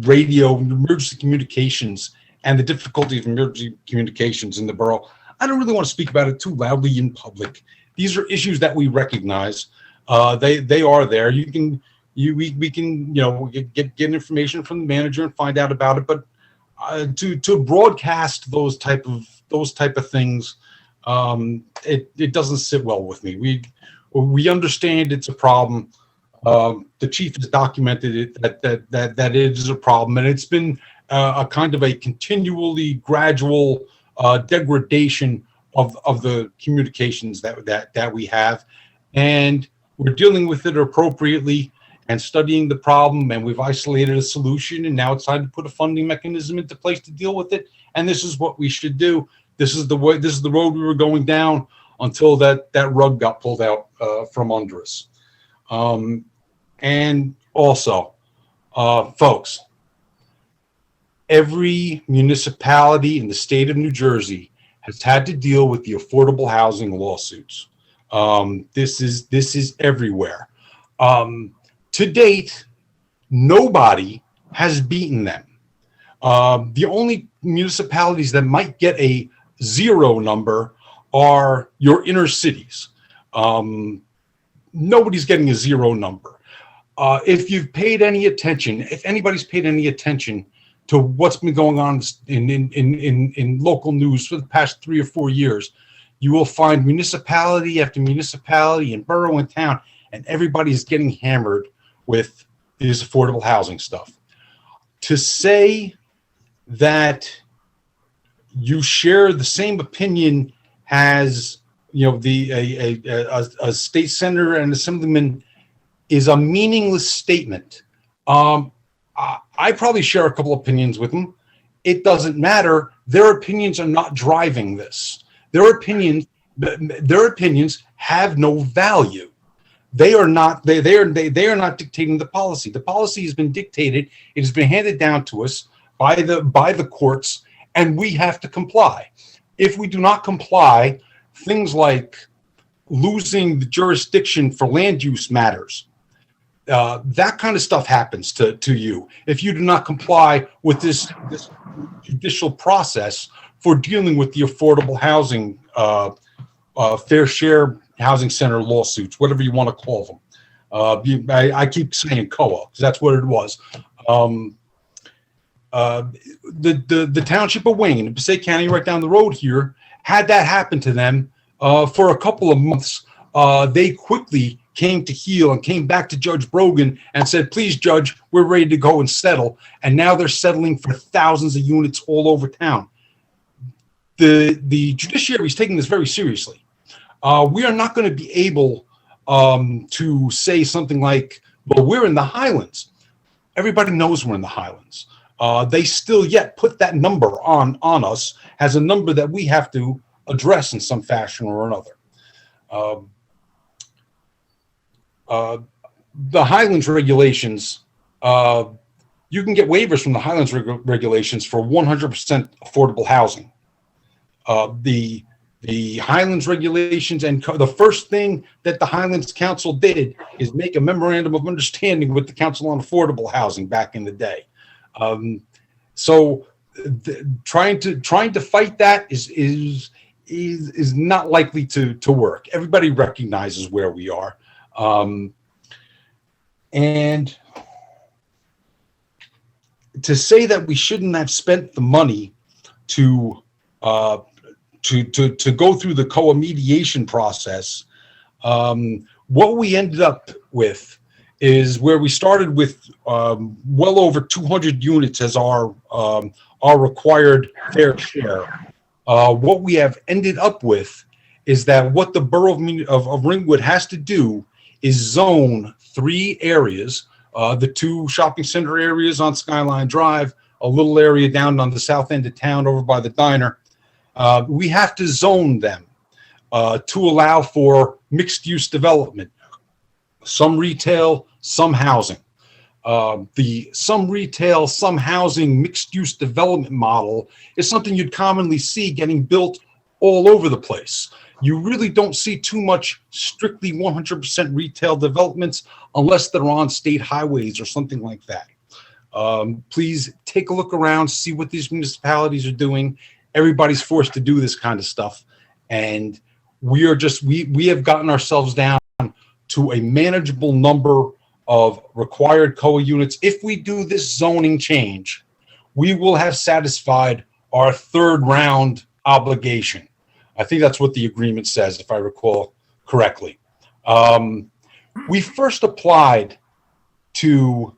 radio, emergency communications, and the difficulty of emergency communications in the borough. I don't really want to speak about it too loudly in public. These are issues that we recognize. They are there. We can get information from the manager and find out about it. But to broadcast those type of things, it doesn't sit well with me. We understand it's a problem. The chief has documented it that it is a problem, and it's been a kind of a continually gradual degradation of the communications that we have, and we're dealing with it appropriately and studying the problem, and we've isolated a solution, and now it's time to put a funding mechanism into place to deal with it. And this is what we should do. This is the way. This is the road we were going down until that rug got pulled out from under us. And also, folks, every municipality in the state of New Jersey has had to deal with the affordable housing lawsuits. This is everywhere. To date, nobody has beaten them. The only municipalities that might get a 0 number are your inner cities. Nobody's getting a 0 number. If you've paid any attention, if anybody's paid any attention to what's been going on in local news for the past 3 or 4 years, you will find municipality after municipality and borough and town, and everybody's getting hammered with this affordable housing stuff. To say that you share the same opinion as, you know, a state senator and assemblyman is a meaningless statement. I probably share a couple opinions with them. It doesn't matter. Their opinions are not driving this. Their opinions have no value. They are not dictating the policy. The policy has been dictated. It has been handed down to us by the courts, and we have to comply. If we do not comply, things like losing the jurisdiction for land use matters. That kind of stuff happens to you if you do not comply with this judicial process for dealing with the affordable housing, fair share housing center lawsuits, whatever you want to call them. I keep saying COA because that's what it was. The township of Wayne in Passaic County, right down the road here, had that happen to them for a couple of months. They quickly came to heel and came back to Judge Brogan and said, please, Judge, we're ready to go and settle. And now they're settling for thousands of units all over town. The judiciary is taking this very seriously. We are not going to be able to say something like, well, we're in the Highlands. Everybody knows we're in the Highlands. They still yet put that number on us as a number that we have to address in some fashion or another. The Highlands regulations, you can get waivers from the Highlands regulations for 100% affordable housing. The Highlands regulations, and the first thing that the Highlands Council did is make a memorandum of understanding with the Council on Affordable Housing back in the day. So trying to fight that is not likely to work. Everybody recognizes where we are. And to say that we shouldn't have spent the money to go through the COA mediation process, what we ended up with is where we started with well over 200 units as our required fair share. What we have ended up with is that what the borough of Ringwood has to do is zone 3 areas, the 2 shopping center areas on Skyline Drive, a little area down on the south end of town over by the diner. We have to zone them to allow for mixed-use development, some retail, some housing. The some retail, some housing mixed-use development model is something you'd commonly see getting built all over the place. You really don't see too much strictly 100% retail developments unless they're on state highways or something like that. Please take a look around, see what these municipalities are doing. Everybody's forced to do this kind of stuff. And we have gotten ourselves down to a manageable number of required COA units. If we do this zoning change, we will have satisfied our 3rd round obligation. I think that's what the agreement says, if I recall correctly. We first applied to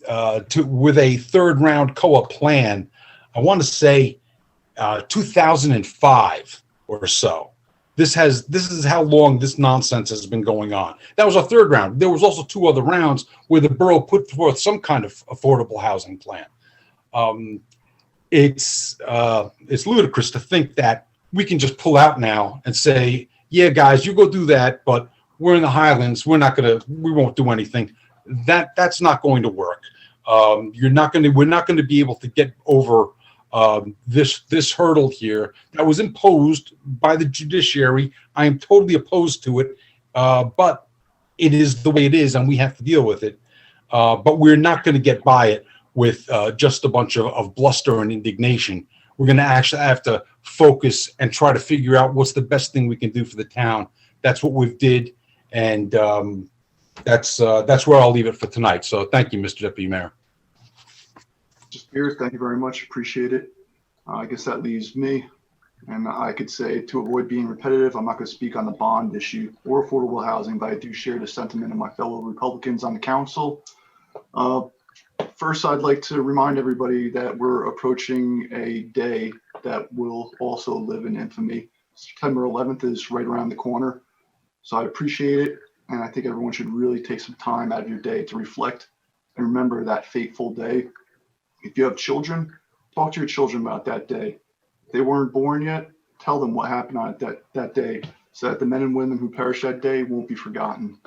with a third round COA plan, I want to say 2005 or so. This is how long this nonsense has been going on. That was our third round. There was also 2 other rounds where the borough put forth some kind of affordable housing plan. It's ludicrous to think that we can just pull out now and say, yeah, guys, you go do that, but we're in the Highlands. We won't do anything. That's not going to work. We're not going to be able to get over this hurdle here that was imposed by the judiciary. I am totally opposed to it, but it is the way it is, and we have to deal with it. But we're not going to get by it with just a bunch of bluster and indignation. We're going to actually have to focus and try to figure out what's the best thing we can do for the town. That's what we've did, and that's where I'll leave it for tonight. So thank you, Mr. Deputy Mayor. Mr. Spears, thank you very much. Appreciate it. I guess that leaves me. And I could say, to avoid being repetitive, I'm not going to speak on the bond issue or affordable housing, but I do share the sentiment of my fellow Republicans on the council. First, I'd like to remind everybody that we're approaching a day that will also live in infamy. September 11th is right around the corner. So I appreciate it. And I think everyone should really take some time out of your day to reflect and remember that fateful day. If you have children, talk to your children about that day. If they weren't born yet, tell them what happened on that day so that the men and women who perished that day won't be forgotten.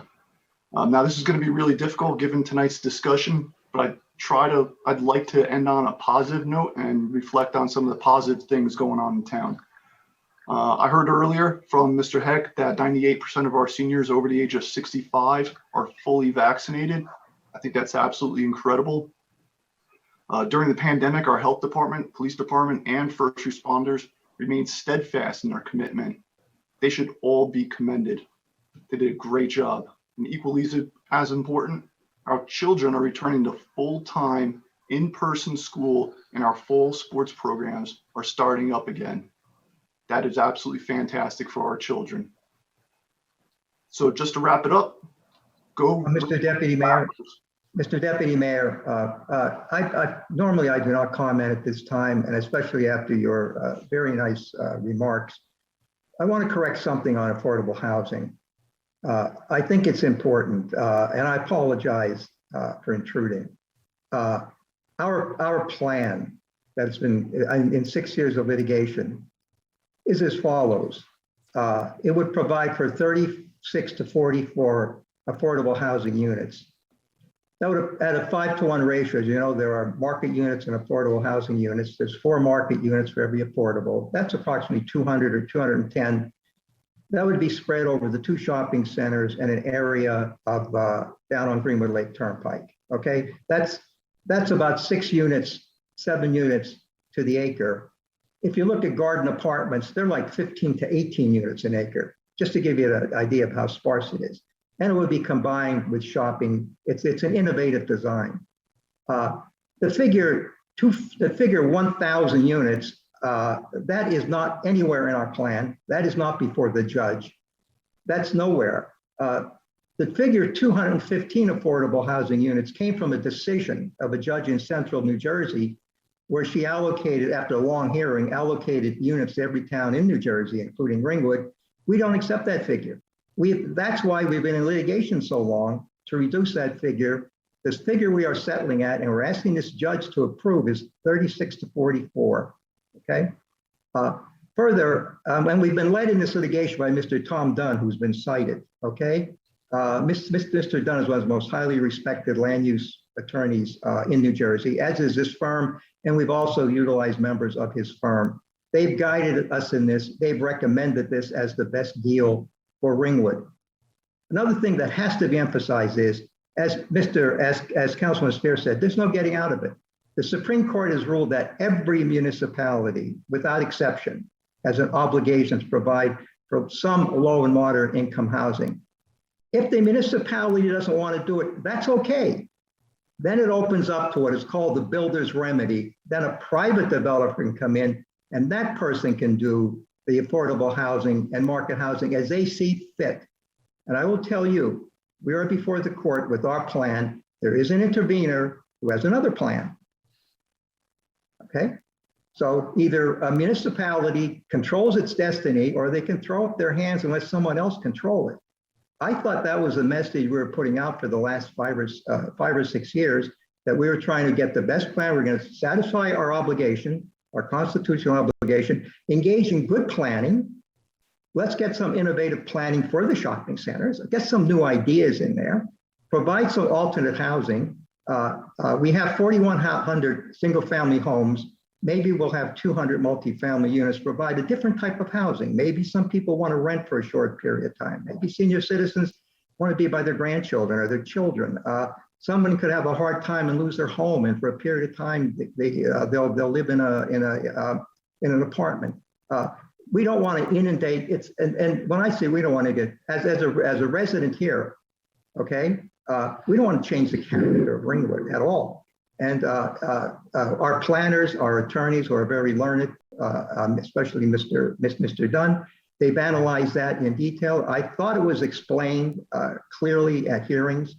Now, this is going to be really difficult given tonight's discussion, but I'd like to end on a positive note and reflect on some of the positive things going on in town. I heard earlier from Mr. Heck that 98% of our seniors over the age of 65 are fully vaccinated. I think that's absolutely incredible. During the pandemic, our health department, police department, and first responders remained steadfast in their commitment. They should all be commended. They did a great job. And equally as important, our children are returning to full-time in-person school, and our fall sports programs are starting up again. That is absolutely fantastic for our children. So just to wrap it up, go. Mr. Deputy Mayor. Mr. Deputy Mayor, normally I do not comment at this time, and especially after your very nice remarks. I want to correct something on affordable housing. I think it's important, and I apologize for intruding. Our plan that's been in 6 years of litigation is as follows. It would provide for 36 to 44 affordable housing units. That would, at a 5-to-1 ratio, as you know, there are market units and affordable housing units. There's 4 market units for every affordable. That's approximately 200 or 210. That would be spread over the 2 shopping centers and an area of down on Greenwood Lake Turnpike. Okay, that's about 6 units, 7 units to the acre. If you look at garden apartments, they're like 15 to 18 units an acre, just to give you an idea of how sparse it is. And it would be combined with shopping. It's an innovative design. The figure 1,000 units, that is not anywhere in our plan. That is not before the judge. That's nowhere. The figure 215 affordable housing units came from a decision of a judge in central New Jersey, where she allocated, after a long hearing, allocated units to every town in New Jersey, including Ringwood. We don't accept that figure. That's why we've been in litigation so long, to reduce that figure. This figure we are settling at, and we're asking this judge to approve, is 36 to 44. Okay. Further, and we've been led in this litigation by Mr. Tom Dunn, who's been cited. Okay. Mr. Dunn is one of the most highly respected land use attorneys in New Jersey, as is this firm, and we've also utilized members of his firm. They've guided us in this. They've recommended this as the best deal for Ringwood. Another thing that has to be emphasized is, as Councilman Spears said, there's no getting out of it. The Supreme Court has ruled that every municipality, without exception, has an obligation to provide for some low and moderate income housing. If the municipality doesn't want to do it, that's okay. Then it opens up to what is called the builder's remedy. Then a private developer can come in, and that person can do the affordable housing and market housing as they see fit. And I will tell you, we are before the court with our plan. There is an intervener who has another plan. Okay? So either a municipality controls its destiny or they can throw up their hands and let someone else control it. I thought that was the message we were putting out for the last 5 or 6 years, that we were trying to get the best plan. We're going to satisfy our obligation, our constitutional obligation, engage in good planning. Let's get some innovative planning for the shopping centers, get some new ideas in there, provide some alternate housing. We have 4,100 single family homes. Maybe we'll have 200 multifamily units, provide a different type of housing. Maybe some people want to rent for a short period of time. Maybe senior citizens want to be by their grandchildren or their children. Someone could have a hard time and lose their home, and for a period of time, they'll live in an apartment. We don't want to inundate. And when I say we don't want to get, as a resident here, okay, we don't want to change the character of Ringwood at all. And our planners, our attorneys who are very learned, especially Mr. Dunn, they've analyzed that in detail. I thought it was explained clearly at hearings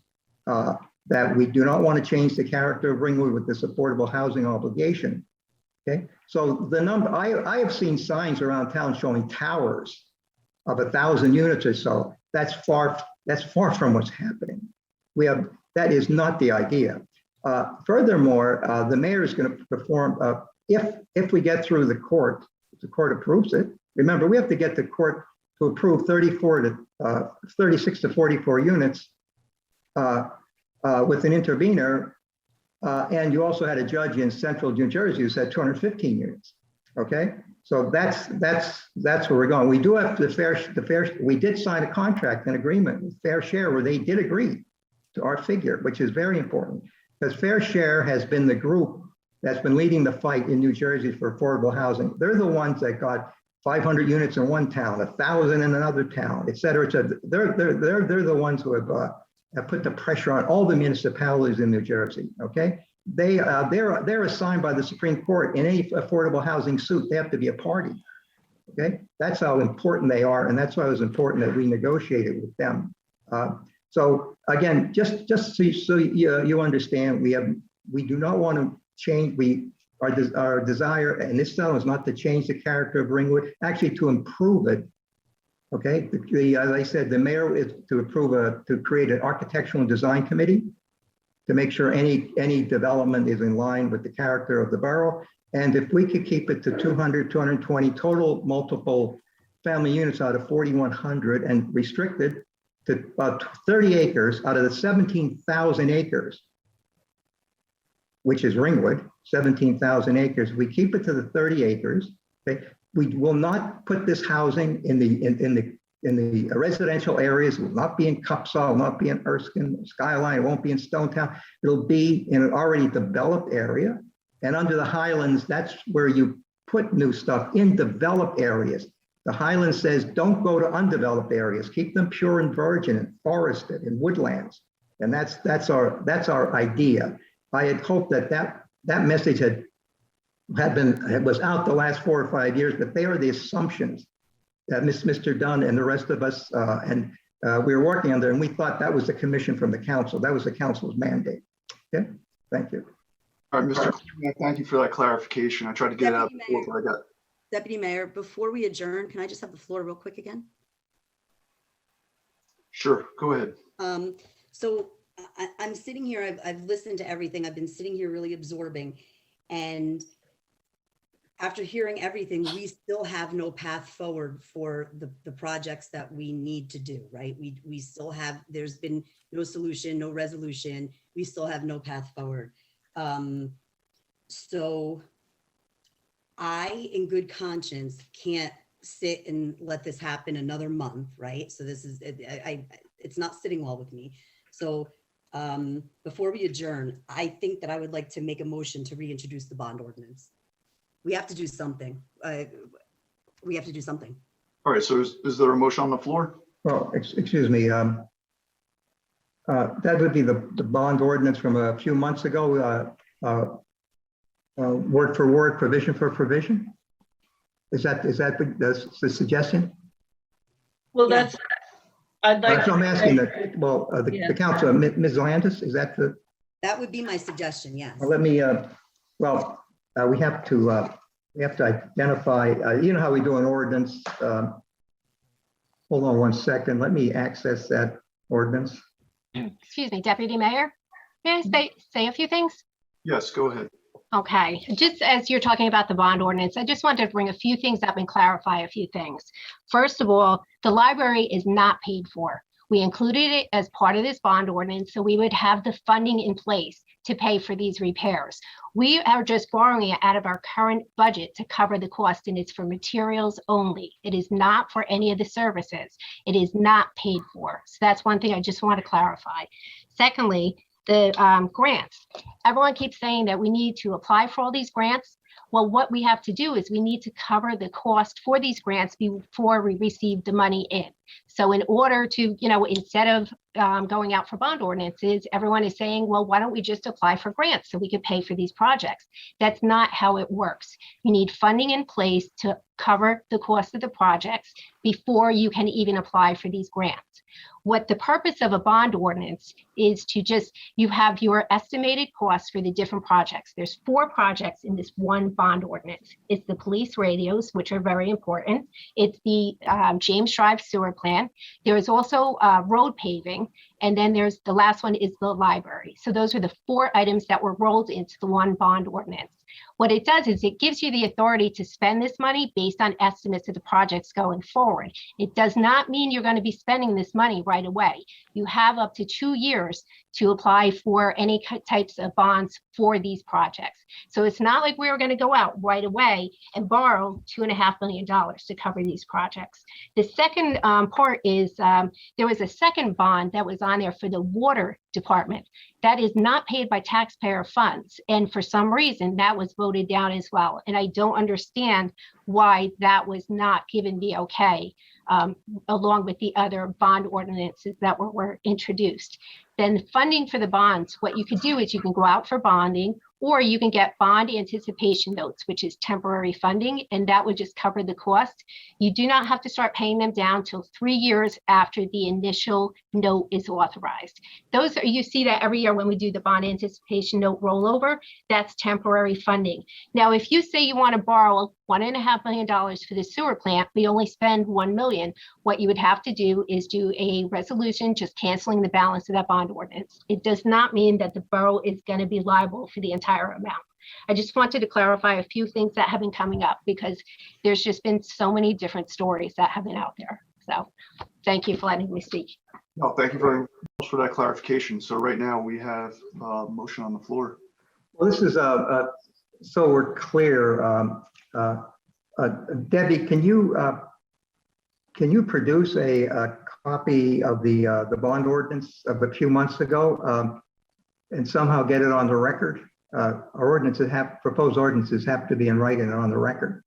that we do not want to change the character of Ringwood with this affordable housing obligation. Okay, so the number, I have seen signs around town showing towers of 1,000 units or so. That's far from what's happening. That is not the idea. Furthermore, the mayor is going to perform, if we get through the court, if the court approves it. Remember, we have to get the court to approve 36 to 44 units with an intervener. And you also had a judge in central New Jersey who said 215 units. Okay, so that's where we're going. We do have we did sign a contract, an agreement with Fair Share, where they did agree to our figure, which is very important. Because Fair Share has been the group that's been leading the fight in New Jersey for affordable housing. They're the ones that got 500 units in one town, 1,000 in another town, et cetera, et cetera. They're the ones who have put the pressure on all the municipalities in New Jersey. Okay, they're assigned by the Supreme Court in any affordable housing suit. They have to be a party. Okay, that's how important they are, and that's why it was important that we negotiated with them. So again, just so you understand, we do not want to change. Our desire in this cell is not to change the character of Ringwood, actually to improve it. Okay, as I said, the mayor is to create an architectural and design committee to make sure any development is in line with the character of the borough. And if we could keep it to 200, 220 total multiple family units out of 4,100 and restricted to about 30 acres out of the 17,000 acres, which is Ringwood, 17,000 acres. We keep it to the 30 acres. Okay? We will not put this housing in the residential areas. It will not be in Cupsaw, it will not be in Erskine, Skyline, it won't be in Stonetown. It'll be in an already developed area. And under the Highlands, that's where you put new stuff in developed areas. The Highlands says, don't go to undeveloped areas. Keep them pure and virgin and forested and woodlands. And that's our idea. I had hoped that message was out the last 4 or 5 years, but they are the assumptions that Mr. Dunn and the rest of us we were working on there, and we thought that was the commission from the council. That was the council's mandate. Okay, thank you. All right, Mr. Clement, thank you for that clarification. I tried to get it out before, but I got. Deputy Mayor, before we adjourn, can I just have the floor real quick again? Sure, go ahead. So I'm sitting here, I've listened to everything. I've been sitting here really absorbing. And after hearing everything, we still have no path forward for the projects that we need to do, right? We still have, there's been no solution, no resolution. We still have no path forward. So I, in good conscience, can't sit and let this happen another month, right? So this is, it's not sitting well with me. So before we adjourn, I think that I would like to make a motion to reintroduce the bond ordinance. We have to do something. We have to do something. All right, so is there a motion on the floor? Well, excuse me. That would be the bond ordinance from a few months ago, word for word, provision for provision. Is that the suggestion? Well, that's I'd like So I'm to asking say- that, well, Yeah. the council, Ms. Landis, is that the, That would be my suggestion, yes. well, let me, we have to identify, you know how we do an ordinance? Hold on one second. Let me access that ordinance. Excuse me, Deputy Mayor. May I say a few things? Yes, go ahead. Okay, just as you're talking about the bond ordinance, I just wanted to bring a few things up and clarify a few things. First of all, the library is not paid for. We included it as part of this bond ordinance, so we would have the funding in place to pay for these repairs. We are just borrowing it out of our current budget to cover the cost, and it's for materials only. It is not for any of the services. It is not paid for. So that's one thing I just want to clarify. Secondly, the grants. Everyone keeps saying that we need to apply for all these grants. Well, what we have to do is we need to cover the cost for these grants before we receive the money in. So in order to, instead of going out for bond ordinances, everyone is saying, well, why don't we just apply for grants so we could pay for these projects? That's not how it works. You need funding in place to cover the cost of the projects before you can even apply for these grants. What the purpose of a bond ordinance is to you have your estimated costs for the different projects. There's 4 projects in this one bond ordinance. It's the police radios, which are very important. It's the James Drive sewer plant. There is also road paving. And then there's the last one is the library. So those are the 4 items that were rolled into the one bond ordinance. What it does is it gives you the authority to spend this money based on estimates of the projects going forward. It does not mean you're going to be spending this money right away. You have up to 2 years to apply for any types of bonds for these projects. So it's not like we're going to go out right away and borrow $2.5 million to cover these projects. The second part is there was a second bond that was on there for the water department that is not paid by taxpayer funds. And for some reason that was voted down as well. And I don't understand why that was not given the okay along with the other bond ordinances that were introduced. Then funding for the bonds, what you could do is you can go out for bonding, or you can get bond anticipation notes, which is temporary funding, and that would just cover the cost. You do not have to start paying them down till 3 years after the initial note is authorized. Those are, you see that every year when we do the bond anticipation note rollover, that's temporary funding. Now, if you say you want to borrow $1.5 million for the sewer plant, we only spend $1 million. What you would have to do is do a resolution just canceling the balance of that bond ordinance. It does not mean that the borough is going to be liable for the entire amount. I just wanted to clarify a few things that have been coming up because there's just been so many different stories that have been out there. So thank you for letting me speak. No, thank you very much for that clarification. So right now we have a motion on the floor. Well, this is so we're clear. Debbie, can you produce a copy of the bond ordinance of a few months ago and somehow get it on the record? Our ordinances proposed ordinances have to be in writing and on the record.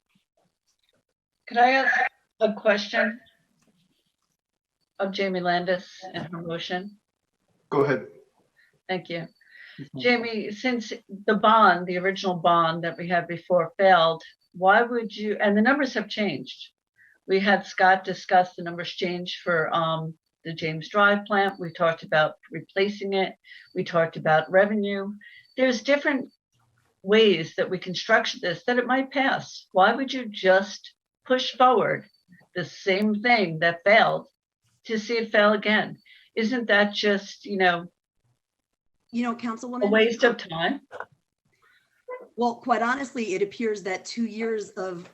Could I ask a question of Jamie Landis and her motion? Go ahead. Thank you. Jamie, since the original bond that we had before failed, why would you, and the numbers have changed. We had Scott discuss the numbers changed for the James Drive plant. We talked about replacing it. We talked about revenue. There's different ways that we can structure this that it might pass. Why would you just push forward the same thing that failed to see it fail again? Isn't that just, Councilwoman, a waste of time? Well, quite honestly, it appears that 2 years of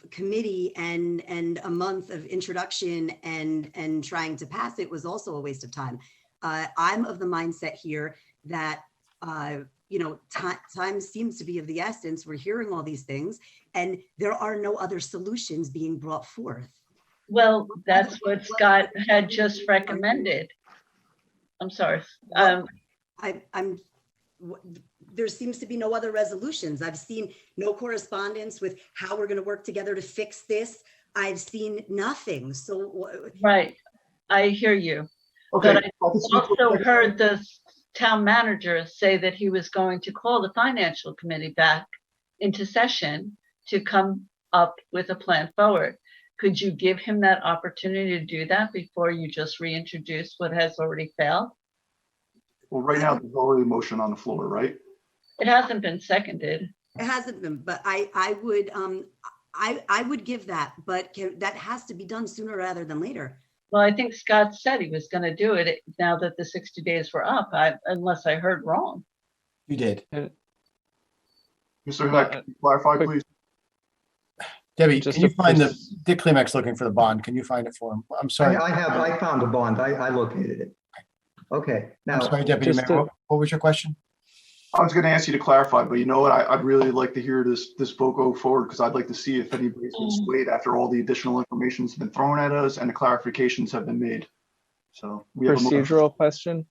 committee and a month of introduction and trying to pass it was also a waste of time. I'm of the mindset here that time seems to be of the essence. We're hearing all these things, and there are no other solutions being brought forth. Well, that's what Scott had just recommended. I'm sorry. There seems to be no other resolutions. I've seen no correspondence with how we're going to work together to fix this. I've seen nothing. So right, I hear you. Okay. But I also heard the town manager say that he was going to call the financial committee back into session to come up with a plan forward. Could you give him that opportunity to do that before you just reintroduce what has already failed? Well, right now, there's already a motion on the floor, right? It hasn't been seconded. It hasn't been, but I would give that, but that has to be done sooner rather than later. Well, I think Scott said he was going to do it now that the 60 days were up, unless I heard wrong. You did. Mr. Heck, can you clarify, please? Debbie, Just can you a find Dick Klimek's looking for the bond. Can you find it for him? I'm sorry. I found the bond. I located it. Okay. Now, I'm sorry, Deputy Mayor. What was your question? I was going to ask you to clarify, but you know what? I'd really like to hear this vote go forward, because I'd like to see if anybody's been swayed after all the additional information has been thrown at us and the clarifications have been made. So we have a Procedural question.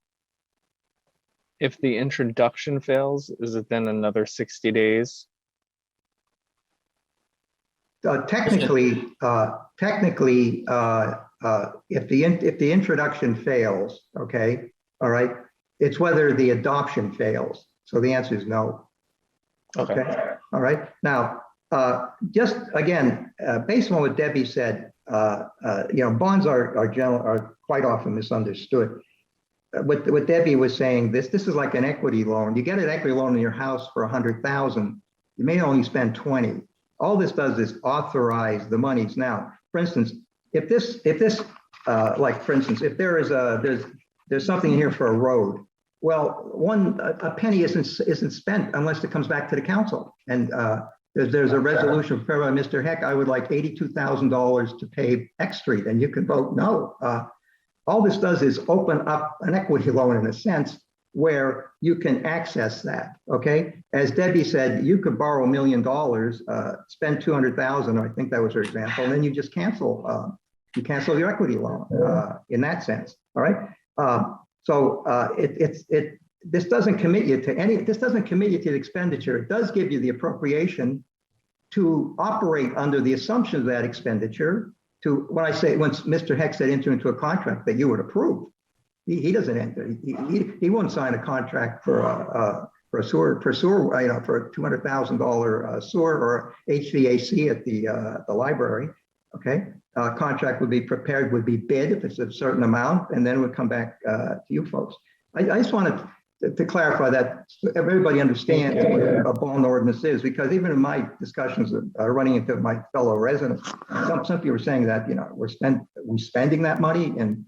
If the introduction fails, is it then another 60 days? Technically, if the introduction fails, okay, all right, it's whether the adoption fails. So the answer is no. Okay. All right. Now, just again, based on what Debbie said, bonds are quite often misunderstood. What Debbie was saying, this is like an equity loan. You get an equity loan in your house for $100,000. You may only spend 20. All this does is authorize the monies. Now, for instance, if there's something here for a road, well, a penny isn't spent unless it comes back to the council. And there's a resolution prepared by Mr. Heck. I would like $82,000 to pave X Street, and you can vote no. All this does is open up an equity loan in a sense where you can access that. Okay, as Debbie said, you could borrow $1 million, spend 200,000. I think that was her example, and then you just cancel. You cancel your equity loan in that sense. All right. This doesn't commit you to any. This doesn't commit you to the expenditure. It does give you the appropriation to operate under the assumption of that expenditure. To when Mr. Heck said enter into a contract that you would approve, he doesn't enter. He won't sign a contract for a sewer, for a $200,000 sewer or HVAC at the library. Okay, contract would be prepared, would be bid if it's a certain amount, and then it would come back to you folks. I just wanted to clarify that so everybody understands what a bond ordinance is, because even in my discussions running into my fellow residents, some people were saying that we're spending that money, and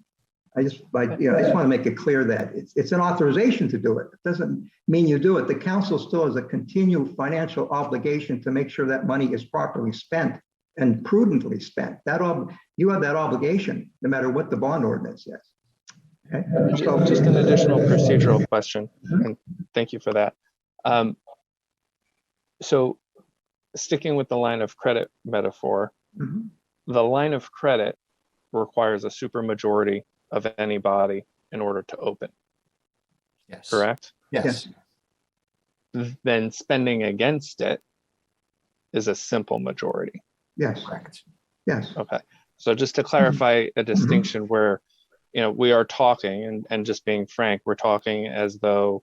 I just want to make it clear that it's an authorization to do it. It doesn't mean you do it. The council still has a continued financial obligation to make sure that money is properly spent and prudently spent. You have that obligation no matter what the bond ordinance says. Okay. So, just an additional procedural question, and thank you for that. So sticking with the line of credit metaphor, the line of credit requires a supermajority of any body in order to open. Yes. Correct? Yes. Then spending against it is a simple majority. Yes. Correct. Yes. Okay. So just to clarify a distinction where, we are talking, and just being frank, we're talking as though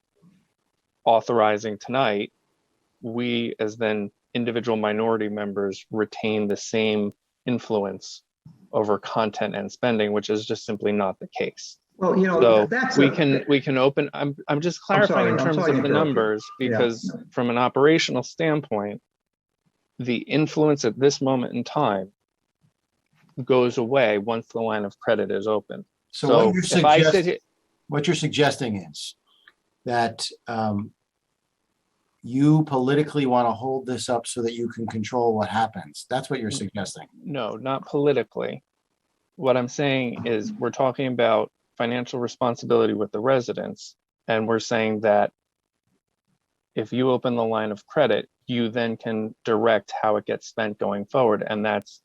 authorizing tonight, we as then individual minority members retain the same influence over content and spending, which is just simply not the case. Well, so that's we can open. I'm just clarifying in terms of the numbers, because from an operational standpoint, the influence at this moment in time goes away once the line of credit is open. So what you're suggesting is that you politically want to hold this up so that you can control what happens. That's what you're suggesting. No, not politically. What I'm saying is we're talking about financial responsibility with the residents, and we're saying that if you open the line of credit, you then can direct how it gets spent going forward, and that's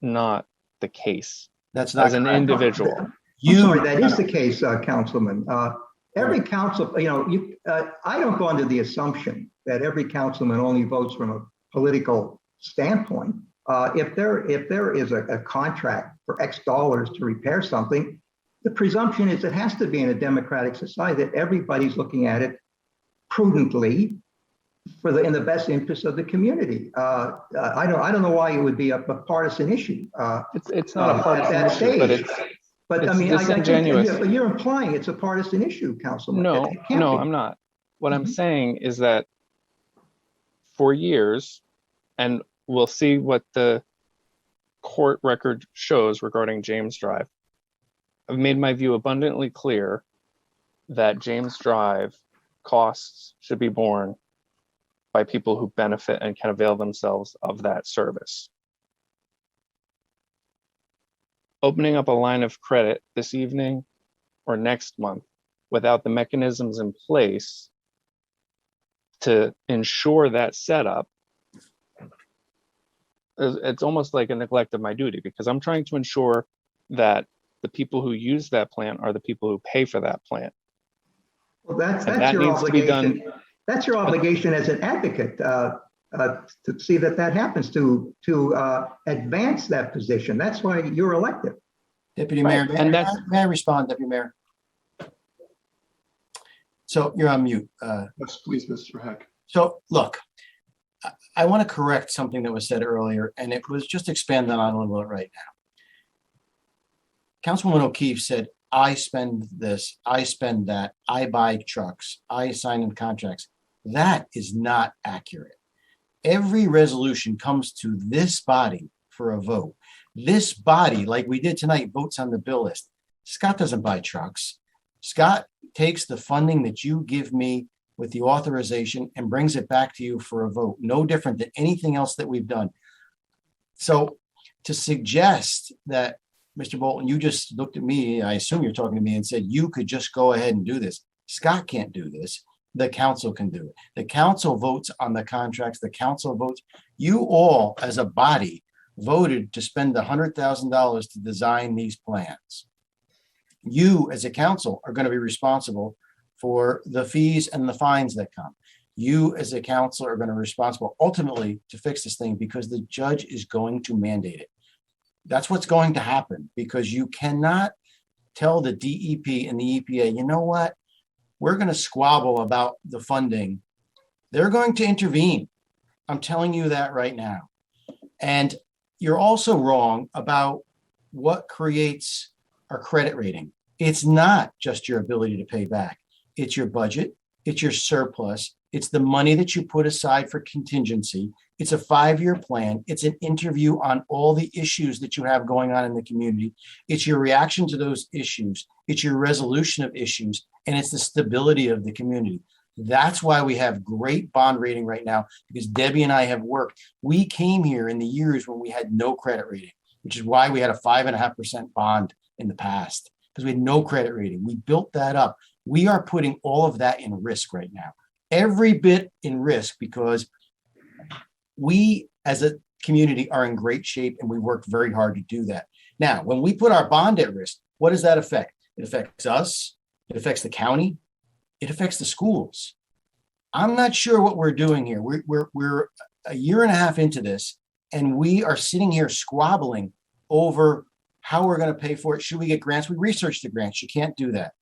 not the case. That's not as an individual. That is the case, Councilman. Every council, I don't go under the assumption that every councilman only votes from a political standpoint. If there is a contract for X dollars to repair something, the presumption is it has to be in a democratic society that everybody's looking at it prudently in the best interest of the community. I don't know why it would be a partisan issue. It's not a partisan at that issue, but stage. But I mean, I think disingenuous. you're implying it's a partisan issue, Councilman. No, It can't no, be. I'm not. What I'm saying is that for years, and we'll see what the court record shows regarding James Drive, I've made my view abundantly clear that James Drive costs should be borne by people who benefit and can avail themselves of that service. Opening up a line of credit this evening or next month without the mechanisms in place to ensure that setup, it's almost like a neglect of my duty, because I'm trying to ensure that the people who use that plan are the people who pay for that plan. Well, that's that your needs to be obligation. done. That's your obligation as an advocate to see that happens, to advance that position. That's why you're elected. Deputy Mayor, may I respond, Deputy Mayor? So you're on mute. Yes, please, Mr. Heck. So look, I want to correct something that was said earlier, and it was just expanded on a little bit right now. Councilwoman O'Keefe said, I spend this, I spend that, I buy trucks, I sign in contracts. That is not accurate. Every resolution comes to this body for a vote. This body, like we did tonight, votes on the bill list. Scott doesn't buy trucks. Scott takes the funding that you give me with the authorization and brings it back to you for a vote. No different than anything else that we've done. So to suggest that, Mr. Bolton, you just looked at me, I assume you're talking to me, and said you could just go ahead and do this. Scott can't do this. The council can do it. The council votes on the contracts. The council votes. You all, as a body, voted to spend $100,000 to design these plans. You, as a council, are going to be responsible for the fees and the fines that come. You, as a council, are going to be responsible ultimately to fix this thing, because the judge is going to mandate it. That's what's going to happen, because you cannot tell the DEP and the EPA, you know what? We're going to squabble about the funding. They're going to intervene. I'm telling you that right now. And you're also wrong about what creates our credit rating. It's not just your ability to pay back. It's your budget. It's your surplus. It's the money that you put aside for contingency. It's a 5-year plan. It's an interview on all the issues that you have going on in the community. It's your reaction to those issues. It's your resolution of issues, and it's the stability of the community. That's why we have great bond rating right now, because Debbie and I have worked. We came here in the years when we had no credit rating, which is why we had a 5.5% bond in the past, because we had no credit rating. We built that up. We are putting all of that in risk right now. Every bit in risk, because we as a community are in great shape and we work very hard to do that. Now, when we put our bond at risk, what does that affect? It affects us. It affects the county. It affects the schools. I'm not sure what we're doing here. We're a year and a half into this, and we are sitting here squabbling over how we're going to pay for it. Should we get grants? We researched the grants. You can't do that.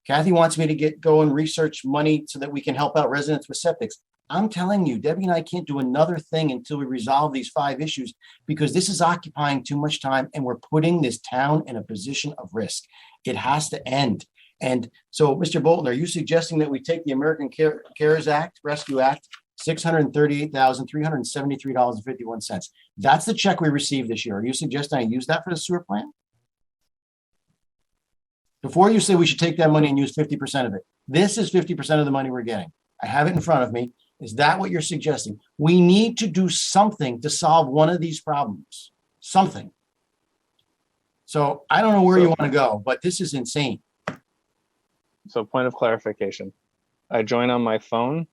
Kathy wants me to go and research money so that we can help out residents with septics. I'm telling you, Debbie and I can't do another thing until we resolve these 5 issues, because this is occupying too much time and we're putting this town in a position of risk. It has to end. And so, Mr. Bolton, are you suggesting that we take the American CARES Act, Rescue Act, $638,373.51? That's the check we received this year. Are you suggesting I use that for the sewer plant? Before you say we should take that money and use 50% of it, this is 50% of the money we're getting. I have it in front of me. Is that what you're suggesting? We need to do something to solve one of these problems. Something. So I don't know where you want to go, but this is insane. So point of clarification. I join on my phone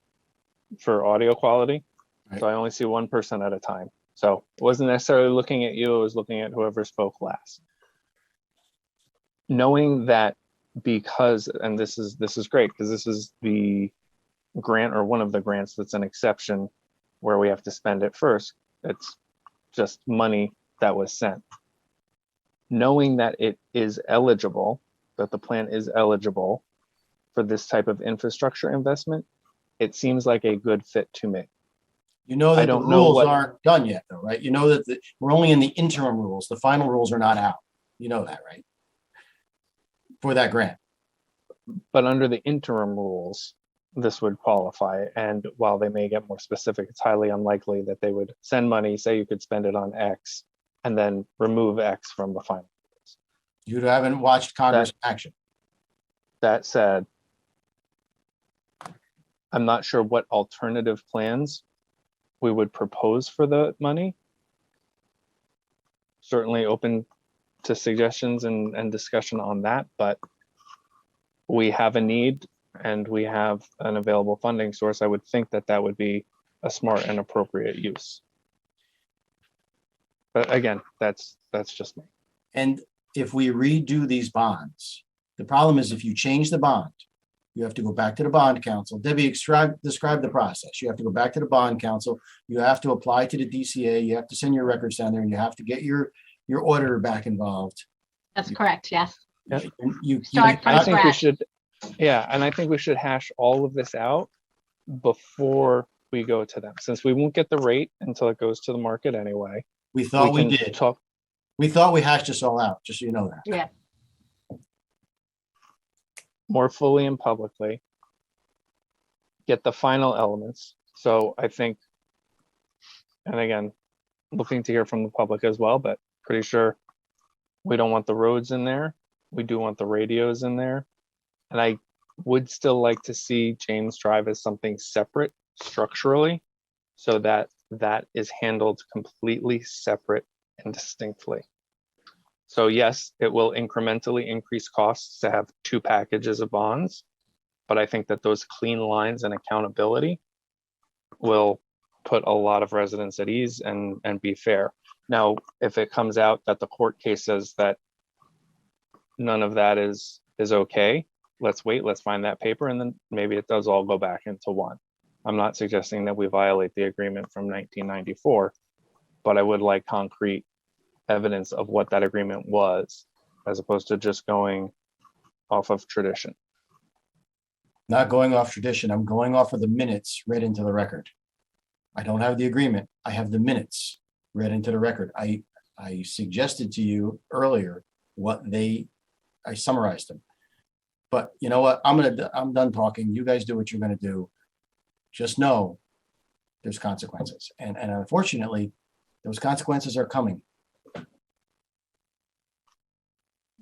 for audio quality. Right. So I only see one person at a time. So it wasn't necessarily looking at you, I was looking at whoever spoke last. Knowing that, because, and this is great, because this is the grant, or one of the grants that's an exception where we have to spend it first. It's just money that was sent. Knowing that it is eligible, that the plan is eligible for this type of infrastructure investment, it seems like a good fit to me. You know I that the don't know rules what- aren't done yet, though, right? You know that we're only in the interim rules. The final rules are not out. You know that, right? For that grant. But under the interim rules, this would qualify. And while they may get more specific, it's highly unlikely that they would send money, say you could spend it on X, and then remove X from the final. You haven't watched Congress in action. That said, I'm not sure what alternative plans we would propose for the money. Certainly open to suggestions and discussion on that, but we have a need and we have an available funding source. I would think that that would be a smart and appropriate use. But again, that's just me. And if we redo these bonds, the problem is if you change the bond, you have to go back to the bond council. Debbie, describe the process. You have to go back to the bond council. You have to apply to the DCA. You have to send your records down there and you have to get your auditor back involved. That's correct, yes. You Start from I think we scratch. should, yeah, and I think we should hash all of this out before we go to them, since we won't get the rate until it goes to the market anyway. We thought we can did. talk. We thought we hashed this all out, just so you know that. Yeah. More fully and publicly, get the final elements. So I think, and again, looking to hear from the public as well, but pretty sure we don't want the roads in there. We do want the radios in there. And I would still like to see James Drive as something separate structurally, so that that is handled completely separate and distinctly. So yes, it will incrementally increase costs to have two packages of bonds, but I think that those clean lines and accountability will put a lot of residents at ease and be fair. Now, if it comes out that the court case says that none of that is okay, let's wait, let's find that paper, and then maybe it does all go back into one. I'm not suggesting that we violate the agreement from 1994, but I would like concrete evidence of what that agreement was, as opposed to just going off of tradition. Not going off tradition. I'm going off of the minutes read into the record. I don't have the agreement. I have the minutes read into the record. I suggested to you earlier I summarized them. But you know what? I'm done talking. You guys do what you're going to do. Just know there's consequences. And unfortunately, those consequences are coming.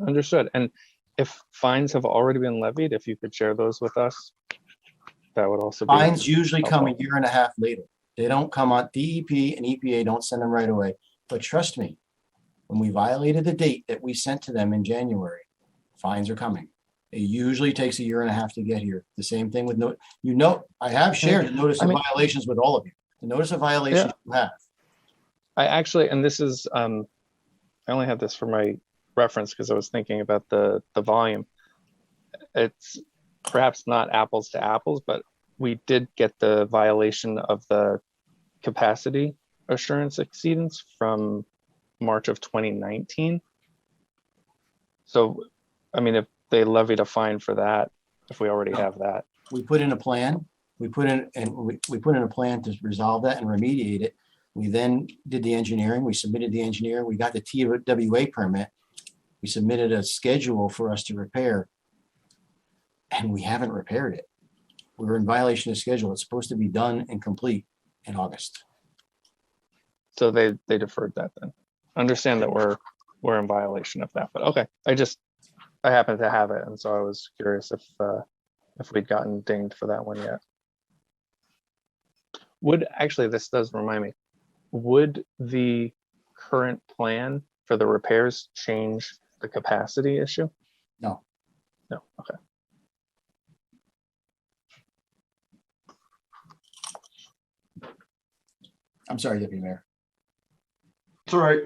Understood. And if fines have already been levied, if you could share those with us, that would also be Fines usually come a helpful. year and a half later. They don't come on, DEP and EPA don't send them right away. But trust me, when we violated the date that we sent to them in January, fines are coming. It usually takes a year and a half to get here. The same thing with I have shared the notice of violations with all of you. The notice of violations you have. I actually, and this is, I only have this for my reference because I was thinking about the volume. It's perhaps not apples to apples, but we did get the violation of the capacity assurance exceedance from March of 2019. So, I mean, if they levied a fine for that, if we already have that. We put in a plan. We put in a plan to resolve that and remediate it. We then did the engineering. We submitted the engineer. We got the TWA permit. We submitted a schedule for us to repair, and we haven't repaired it. We were in violation of schedule. It's supposed to be done and complete in August. So they deferred that then. Understand that we're in violation of that, but okay. I happen to have it, and so I was curious if we'd gotten dinged for that one yet. This does remind me, would the current plan for the repairs change the capacity issue? No. No, okay. I'm sorry, Deputy Mayor. It's all right.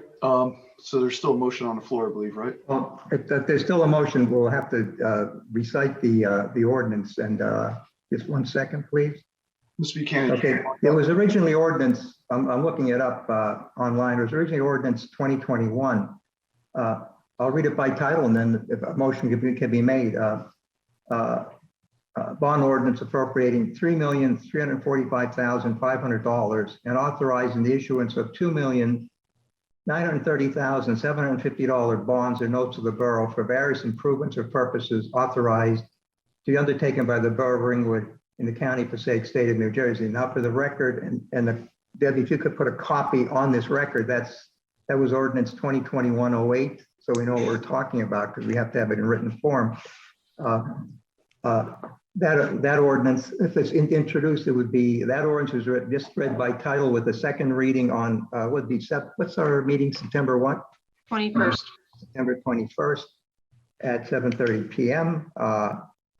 So there's still a motion on the floor, I believe, right? Well, if there's still a motion, we'll have to recite the ordinance, and just 1 second, please. Mr. Buchanan. Okay, it was originally ordinance, I'm looking it up online. It was originally ordinance 2021. I'll read it by title, and then if a motion can be made. bond ordinance appropriating $3,345,500 and authorizing the issuance of $2,930,750 bonds or notes of the borough for various improvements or purposes authorized to be undertaken by the borough of Ringwood in the county, Passaic, state of New Jersey. Now, for the record, Debbie, if you could put a copy on this record, that was ordinance 2021-08, so we know what we're talking about because we have to have it in written form. That ordinance, if it's introduced, it would be, that ordinance was just read by title with a second reading on, what's our meeting, September what? 21st. September 21st at 7:30 p.m.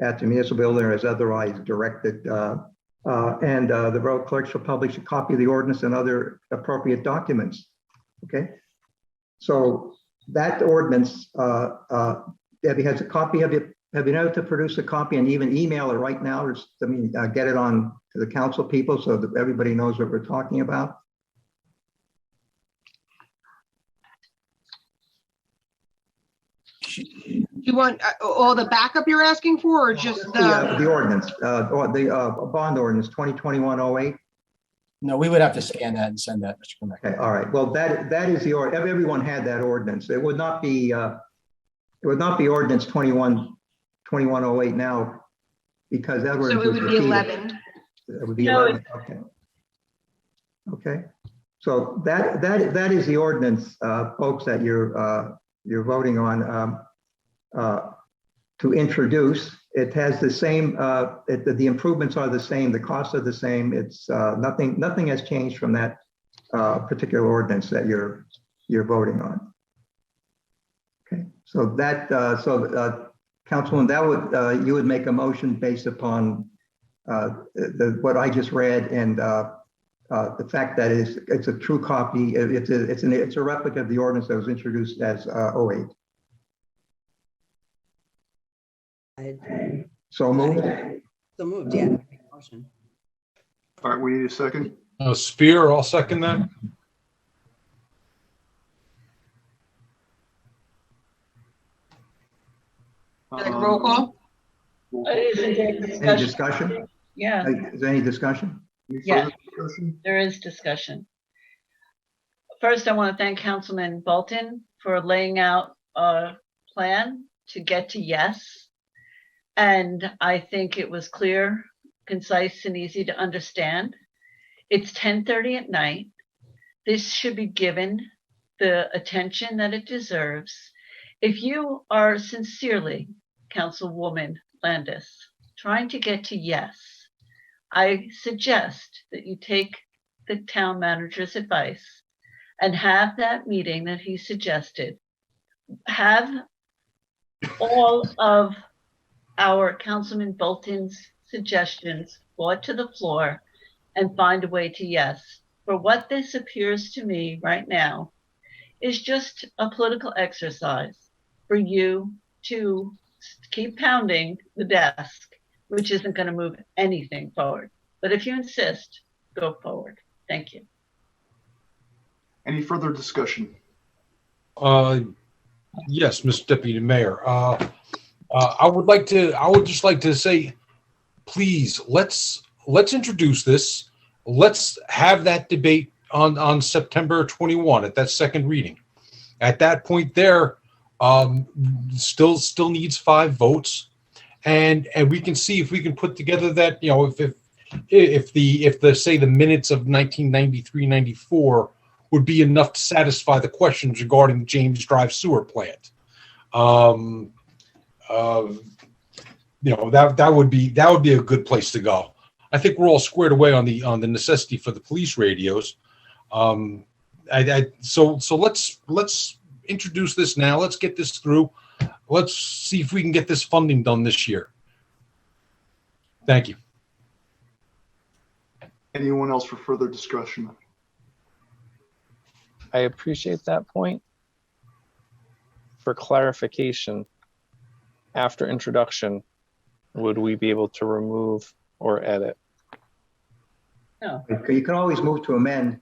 At the municipal building as otherwise directed. The borough clerk shall publish a copy of the ordinance and other appropriate documents. Okay, so that ordinance, Debbie has a copy of it. Have you been able to produce a copy and even email it right now? Or, get it on to the council people so that everybody knows what we're talking about? You want all the backup you're asking for, or just the ordinance, or the bond ordinance 2021-08? No, we would have to scan that and send that, Mr. Clement. Okay, all right. Well, that is the ordinance. Everyone had that ordinance. It would not be ordinance 21-08 now, because that ordinance so it would be 11. It would be 11. Okay. Okay. So that is the ordinance, folks, that you're voting on to introduce. It has the same, the improvements are the same, the costs are the same. It's nothing has changed from that particular ordinance that you're voting on. Okay, so that Councilman, that would you would make a motion based upon what I just read and the fact that it's a true copy. It's a replica of the ordinance that was introduced as 08. So moved. So moved, yeah. Motion. All right, we need a second. Spear, I'll second that. Roll call. Any discussion? Yeah. Is there any discussion? Yeah, there is discussion. First, I want to thank Councilman Bolton for laying out a plan to get to yes. And I think it was clear, concise, and easy to understand. It's 10:30 at night. This should be given the attention that it deserves. If you are sincerely, Councilwoman Landis, trying to get to yes, I suggest that you take the town manager's advice and have that meeting that he suggested. Have all of our Councilman Bolton's suggestions brought to the floor and find a way to yes. For what this appears to me right now is just a political exercise for you to keep pounding the desk, which isn't going to move anything forward. But if you insist, go forward. Thank you. Any further discussion? Yes, Mr. Deputy Mayor. I would just like to say, please, let's introduce this. Let's have that debate on September 21 at that second reading. At that point there, still needs 5 votes. And we can see if we can put together that, if the say the minutes of 1993-94 would be enough to satisfy the questions regarding the James Drive sewer plant. That would be a good place to go. I think we're all squared away on the necessity for the police radios. So let's introduce this now. Let's get this through. Let's see if we can get this funding done this year. Thank you. Anyone else for further discussion? I appreciate that point. For clarification, after introduction, would we be able to remove or edit? No. You can always move to amend.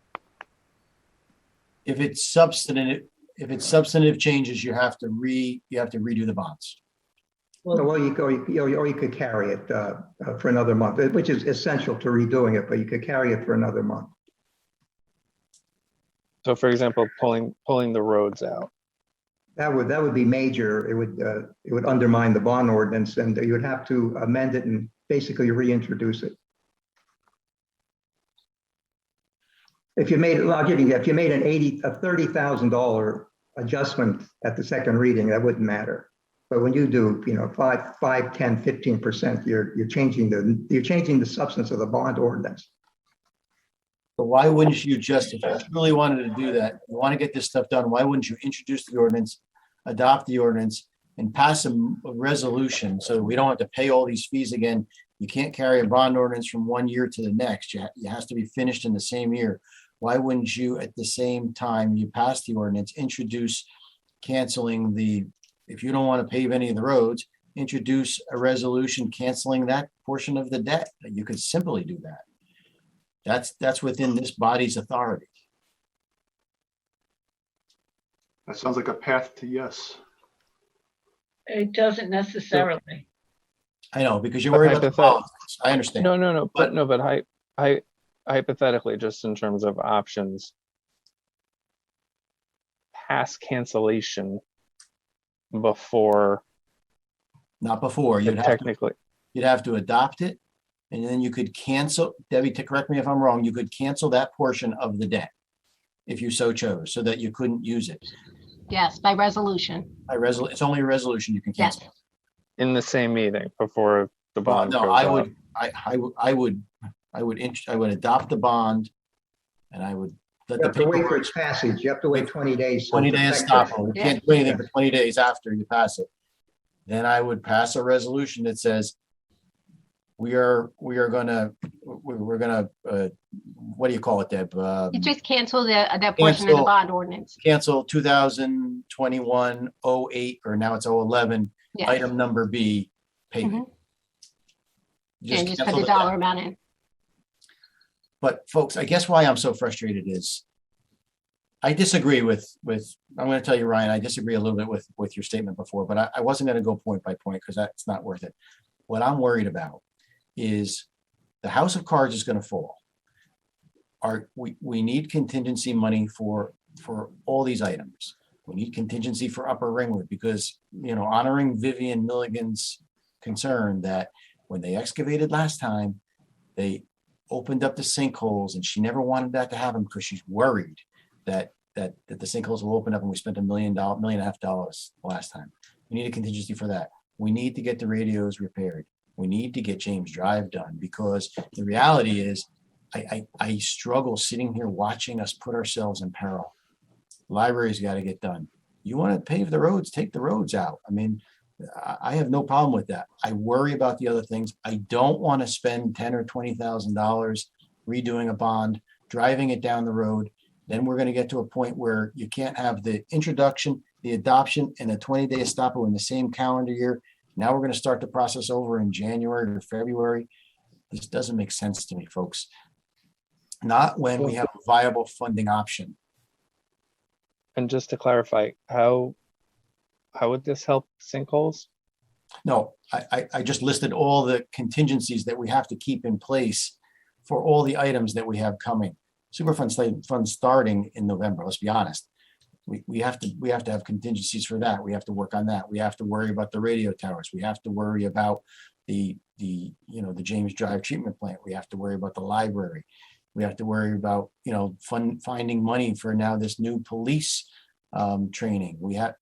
If it's substantive changes, you have to redo the bonds. Well, you could carry it for another month, which is essential to redoing it, but you could carry it for another month. So for example, pulling the roads out. That would be major. It would undermine the bond ordinance, and you would have to amend it and basically reintroduce it. If you made it, I'll give you that. If you made a $30,000 adjustment at the second reading, that wouldn't matter. But when you do, 5, 10, 15%, you're changing the substance of the bond ordinance. But why wouldn't you just, if you really wanted to do that, you want to get this stuff done, why wouldn't you introduce the ordinance, adopt the ordinance, and pass a resolution so that we don't have to pay all these fees again? You can't carry a bond ordinance from one year to the next. It has to be finished in the same year. Why wouldn't you, at the same time you pass the ordinance, introduce canceling if you don't want to pave any of the roads, introduce a resolution canceling that portion of the debt? You could simply do that. That's within this body's authority. That sounds like a path to yes. It doesn't necessarily. I know, because you're worried about the politics. I understand. No, but hypothetically, just in terms of options, pass cancellation before. Not before. You'd have to adopt it, and then you could cancel. Debbie, to correct me if I'm wrong, you could cancel that portion of the debt if you so chose, so that you couldn't use it. Yes, by resolution. It's only a resolution you can cancel. Yes. In the same meeting before the bond. No, I would adopt the bond, and I would let you have to wait for its passage. You have to wait 20 days. 20 days stop. You can't do anything for 20 days after you pass it. Then I would pass a resolution that says we're gonna what do you call it, Deb? You just cancel that portion of the bond ordinance. Cancel 2021-08, or now it's 011. Yes. Item number B, payment. And just put the dollar amount in. But folks, I guess why I'm so frustrated is I disagree with I'm going to tell you, Ryan, I disagree a little bit with your statement before, but I wasn't going to go point by point because that's not worth it. What I'm worried about is the house of cards is going to fall. We need contingency money for all these items. We need contingency for Upper Ringwood because, honoring Vivian Milligan's concern that when they excavated last time, they opened up the sinkholes, and she never wanted that to happen because she's worried that the sinkholes will open up, and we spent $1.5 million last time. We need a contingency for that. We need to get the radios repaired. We need to get James Drive done, because the reality is I struggle sitting here watching us put ourselves in peril. Library's got to get done. You want to pave the roads, take the roads out. I mean, I have no problem with that. I worry about the other things. I don't want to spend $10,000 or $20,000 redoing a bond, driving it down the road. Then we're going to get to a point where you can't have the introduction, the adoption, and a 20-day estoppel in the same calendar year. Now we're going to start the process over in January or February. This doesn't make sense to me, folks. Not when we have a viable funding option. And just to clarify, how would this help sinkholes? No, I just listed all the contingencies that we have to keep in place for all the items that we have coming. Superfund fund starting in November. Let's be honest. We have to have contingencies for that. We have to work on that. We have to worry about the radio towers. We have to worry about the James Drive treatment plant. We have to worry about the library. We have to worry about finding money for now this new police training. We have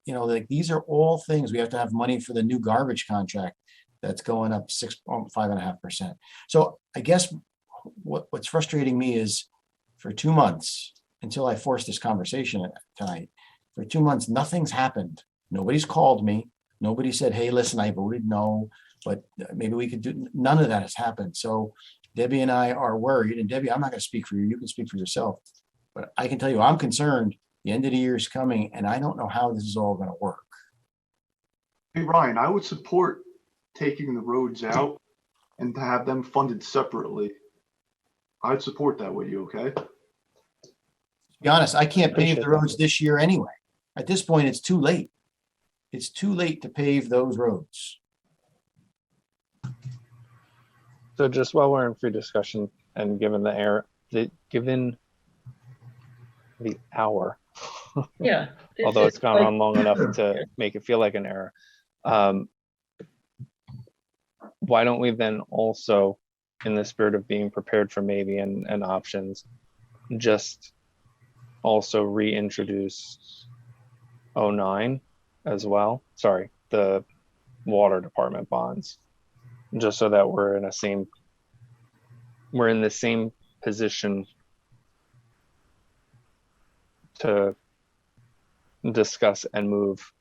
these are all things. We have to have money for the new garbage contract that's going up 5.5%. So I guess what's frustrating me is for 2 months, until I forced this conversation tonight, for 2 months nothing's happened. Nobody's called me. Nobody said, hey, listen, I voted no, but maybe we could do. None of that has happened. So Debbie and I are worried, and Debbie, I'm not going to speak for you. You can speak for yourself, but I can tell you I'm concerned. The end of the year is coming, and I don't know how this is all going to work. Hey, Ryan, I would support taking the roads out and to have them funded separately. I'd support that with you, okay? To be honest, I can't pave the roads this year anyway. At this point, it's too late. It's too late to pave those roads. So just while we're in free discussion and given given the hour, Yeah. although it's gone like- on long enough to make it feel like an error, why don't we then also, in the spirit of being prepared for maybe and options, just also reintroduce 09 as well? Sorry, the water department bonds, just so that we're in the same position to discuss and move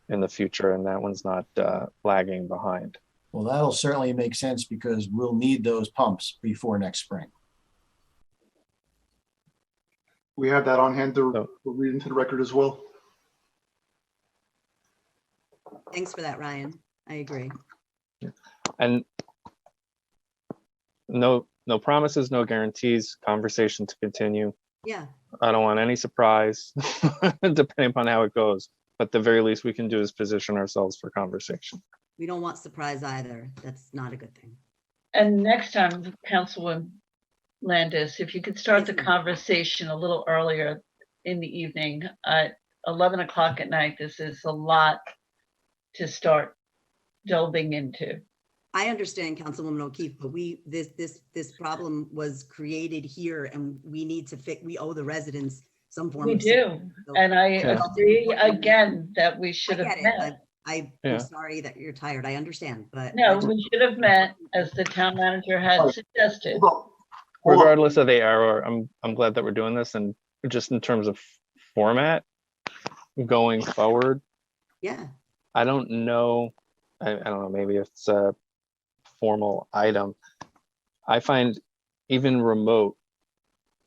in the future, and that one's not lagging behind. Well, that'll certainly make sense because we'll need those pumps before next spring. We have that on hand to read into the record as well. Thanks for that, Ryan. I agree. And no promises, no guarantees, conversation to continue. Yeah. I don't want any surprise depending upon how it goes, but the very least we can do is position ourselves for conversation. We don't want surprise either. That's not a good thing. And next time, Councilwoman Landis, if you could start the conversation a little earlier in the evening at 11 o'clock at night. This is a lot to start delving into. I understand, Councilwoman O'Keefe, but this problem was created here, and we need to fix. We owe the residents some form. We of do, support. So and I agree again that we should have met. I'm sorry that you're tired. I understand, but no, we should have met as the town manager had suggested. Regardless of the error, I'm glad that we're doing this, and just in terms of format going forward. Yeah. I don't know. I don't know. Maybe it's a formal item. I find even remote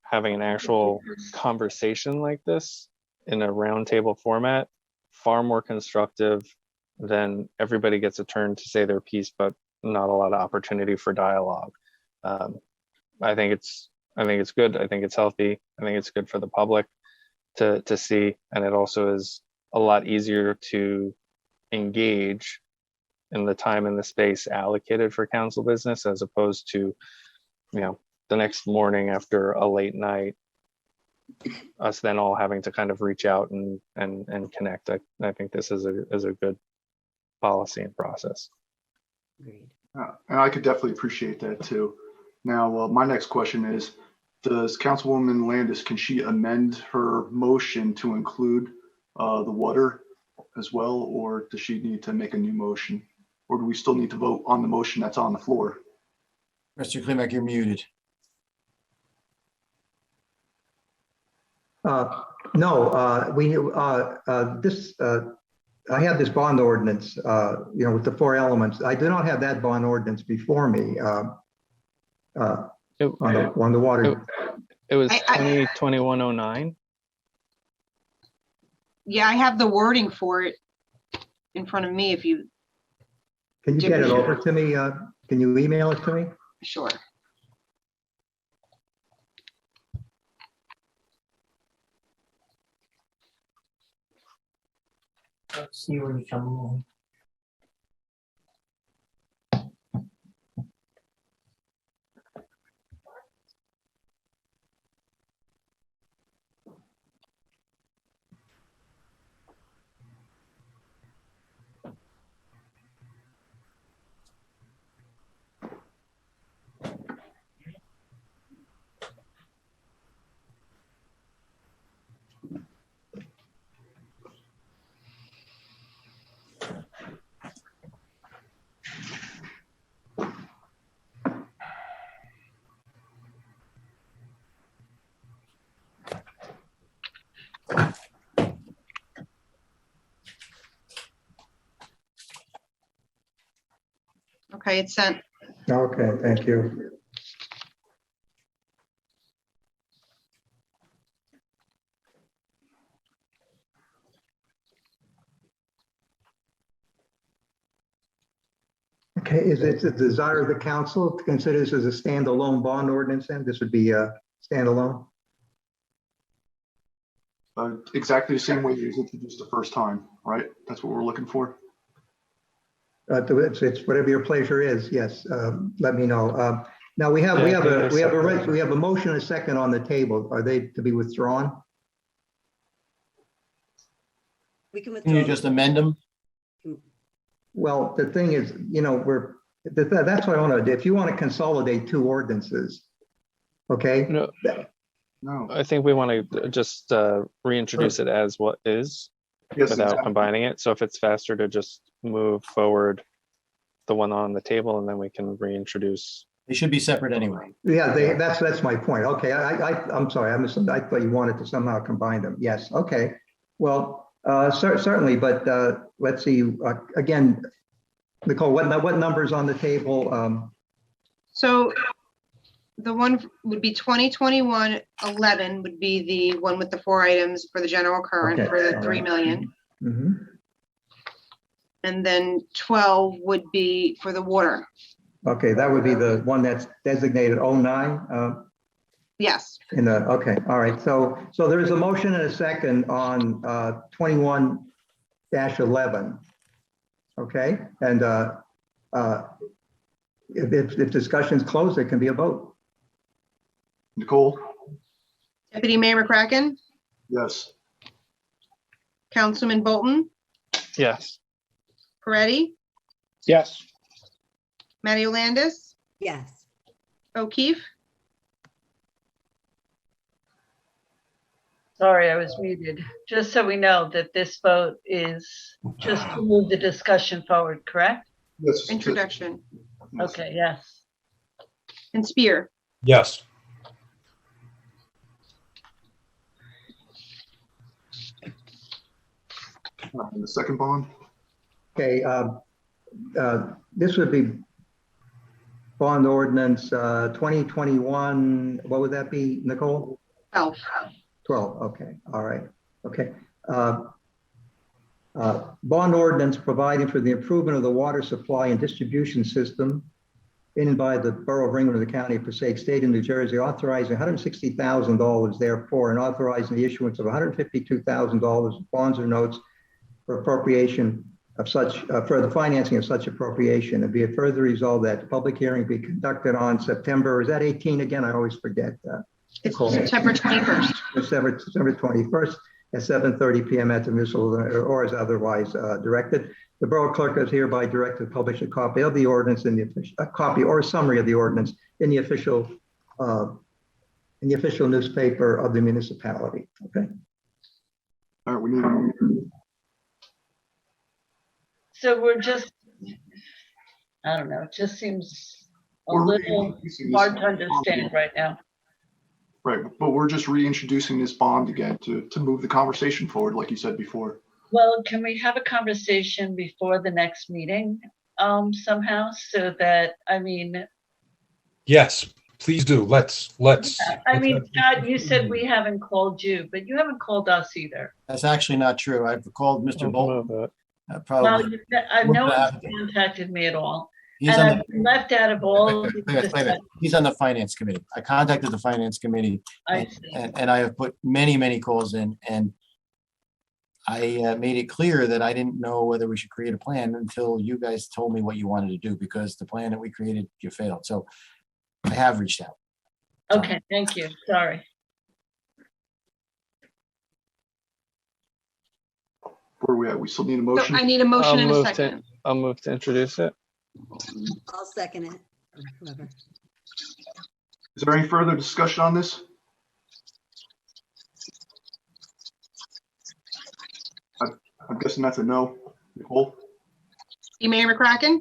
having an actual conversation like this in a roundtable format far more constructive than everybody gets a turn to say their piece, but not a lot of opportunity for dialogue. I think it's good. I think it's healthy. I think it's good for the public to see, and it also is a lot easier to engage in the time and the space allocated for council business, as opposed to, the next morning after a late night, us then all having to kind of reach out and connect. I think this is a good policy and process. Agreed. And I could definitely appreciate that too. Now, my next question is, does Councilwoman Landis, can she amend her motion to include the water as well, or does she need to make a new motion? Or do we still need to vote on the motion that's on the floor? Mr. Klimek, you're muted. I have this bond ordinance, with the 4 elements. I do not have that bond ordinance before me on the water. It was 2021-09. Yeah, I have the wording for it in front of me if you. Can you get it over to me? Can you email it to me? Sure. Let's see where you come along. Okay, it's sent. Okay, thank you. Okay, is it the desire of the council to consider this as a standalone bond ordinance, and this would be a standalone? Exactly the same way it was introduced the first time, right? That's what we're looking for. It's whatever your pleasure is. Yes, let me know. Now we have a motion and a second on the table. Are they to be withdrawn? We can Can withdraw. you just amend them? Well, the thing is, that's what I want to do. If you want to consolidate two ordinances, okay? No, I think we want to just reintroduce it as what is without combining it. So if it's faster to just move forward the one on the table and then we can reintroduce. They should be separate anyway. Yeah, that's my point. Okay, I'm sorry, I thought you wanted to somehow combine them. Yes, okay. Well, certainly, but let's see, again, Nicole, what numbers on the table? So the one would be 2021-11 would be the one with the 4 items for the general current Okay, for the all 3 right. million. Mm-hmm. And then 12 would be for the water. Okay, that would be the one that's designated 09. Yes. Okay, all right. So there is a motion and a second on 21-11. Okay, and if discussion's closed, there can be a vote. Nicole? Deputy Mayor McCracken, Yes. Councilman Bolton, Yes. Peretti, Yes. Matty Landis, Yes. O'Keefe, Sorry, I was muted. Just so we know that this vote is just to move the discussion forward, correct? Yes. introduction, Okay, yes. and Spear. Yes. And the second bond? Okay, this would be bond ordinance 2021, what would that be, Nicole? 12. 12, okay, all right, okay. Bond ordinance providing for the improvement of the water supply and distribution system in and by the Borough of Ringwood of the County of Passaic, State of New Jersey, authorizing $160,000 therefore, and authorizing the issuance of $152,000 of bonds or notes for appropriation of such, for the financing of such appropriation, and be it further resolved that the public hearing be conducted on September, is that 18 again? I always forget. It's September 21st. September 21st at 7:30 p.m. at the municipal or as otherwise directed. The borough clerk is hereby directed to publish a copy of the ordinance in the official, a copy or a summary of the ordinance in the official newspaper of the municipality. Okay. All right, we need So we're just, I don't know, it just seems a We're little reintroducing hard this to understand right now. Right, but we're just reintroducing this bond again to move the conversation forward, like you said before. Well, can we have a conversation before the next meeting somehow so that, I mean, Yes, please do. Let's. I mean, Scott, you said we haven't called you, but you haven't called us either. That's actually not true. I've called Mr. Bolton. Well, Probably. no one's contacted me at all. He's And on I've been left out of all. Wait a minute. He's on the finance committee. I contacted the finance committee and I have put many calls in, and I made it clear that I didn't know whether we should create a plan until you guys told me what you wanted to do, because the plan that we created, you failed. So I have reached out. Okay, thank you. Sorry. Where are we at? We still need a So motion? I need a motion and a second. I'll move to introduce it. I'll second it. Or whoever. Is there any further discussion on this? I'm guessing that's a no. Nicole? Deputy Mayor McCracken,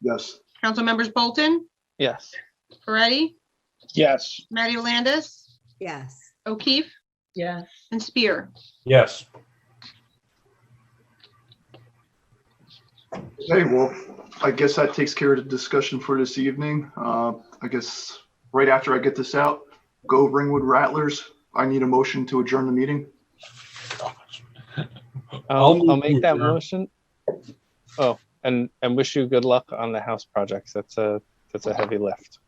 Yes. Council members Bolton, Yes. Peretti, Yes. Matty Landis, Yes. O'Keefe, Yes. and Spear. Yes. Okay, well, I guess that takes care of the discussion for this evening. I guess right after I get this out, go Ringwood Rattlers. I need a motion to adjourn the meeting. I'll make that motion. Oh, and wish you good luck on the house projects. That's a heavy lift.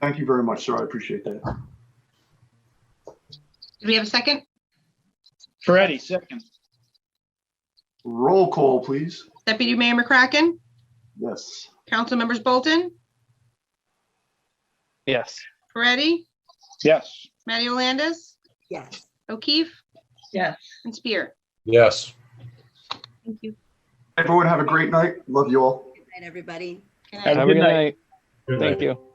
Thank you very much, sir. I appreciate that. Do we have a second? Peretti, second. Roll call, please. Deputy Mayor McCracken, Yes. Council members Bolton, Yes. Peretti, Yes. Matty Landis, Yes. O'Keefe, Yes. and Spear. Yes. Thank you. Everyone have a great night. Love you all. Good night, everybody. Good Have night. a Have a good good night. night. Good Thank night. you.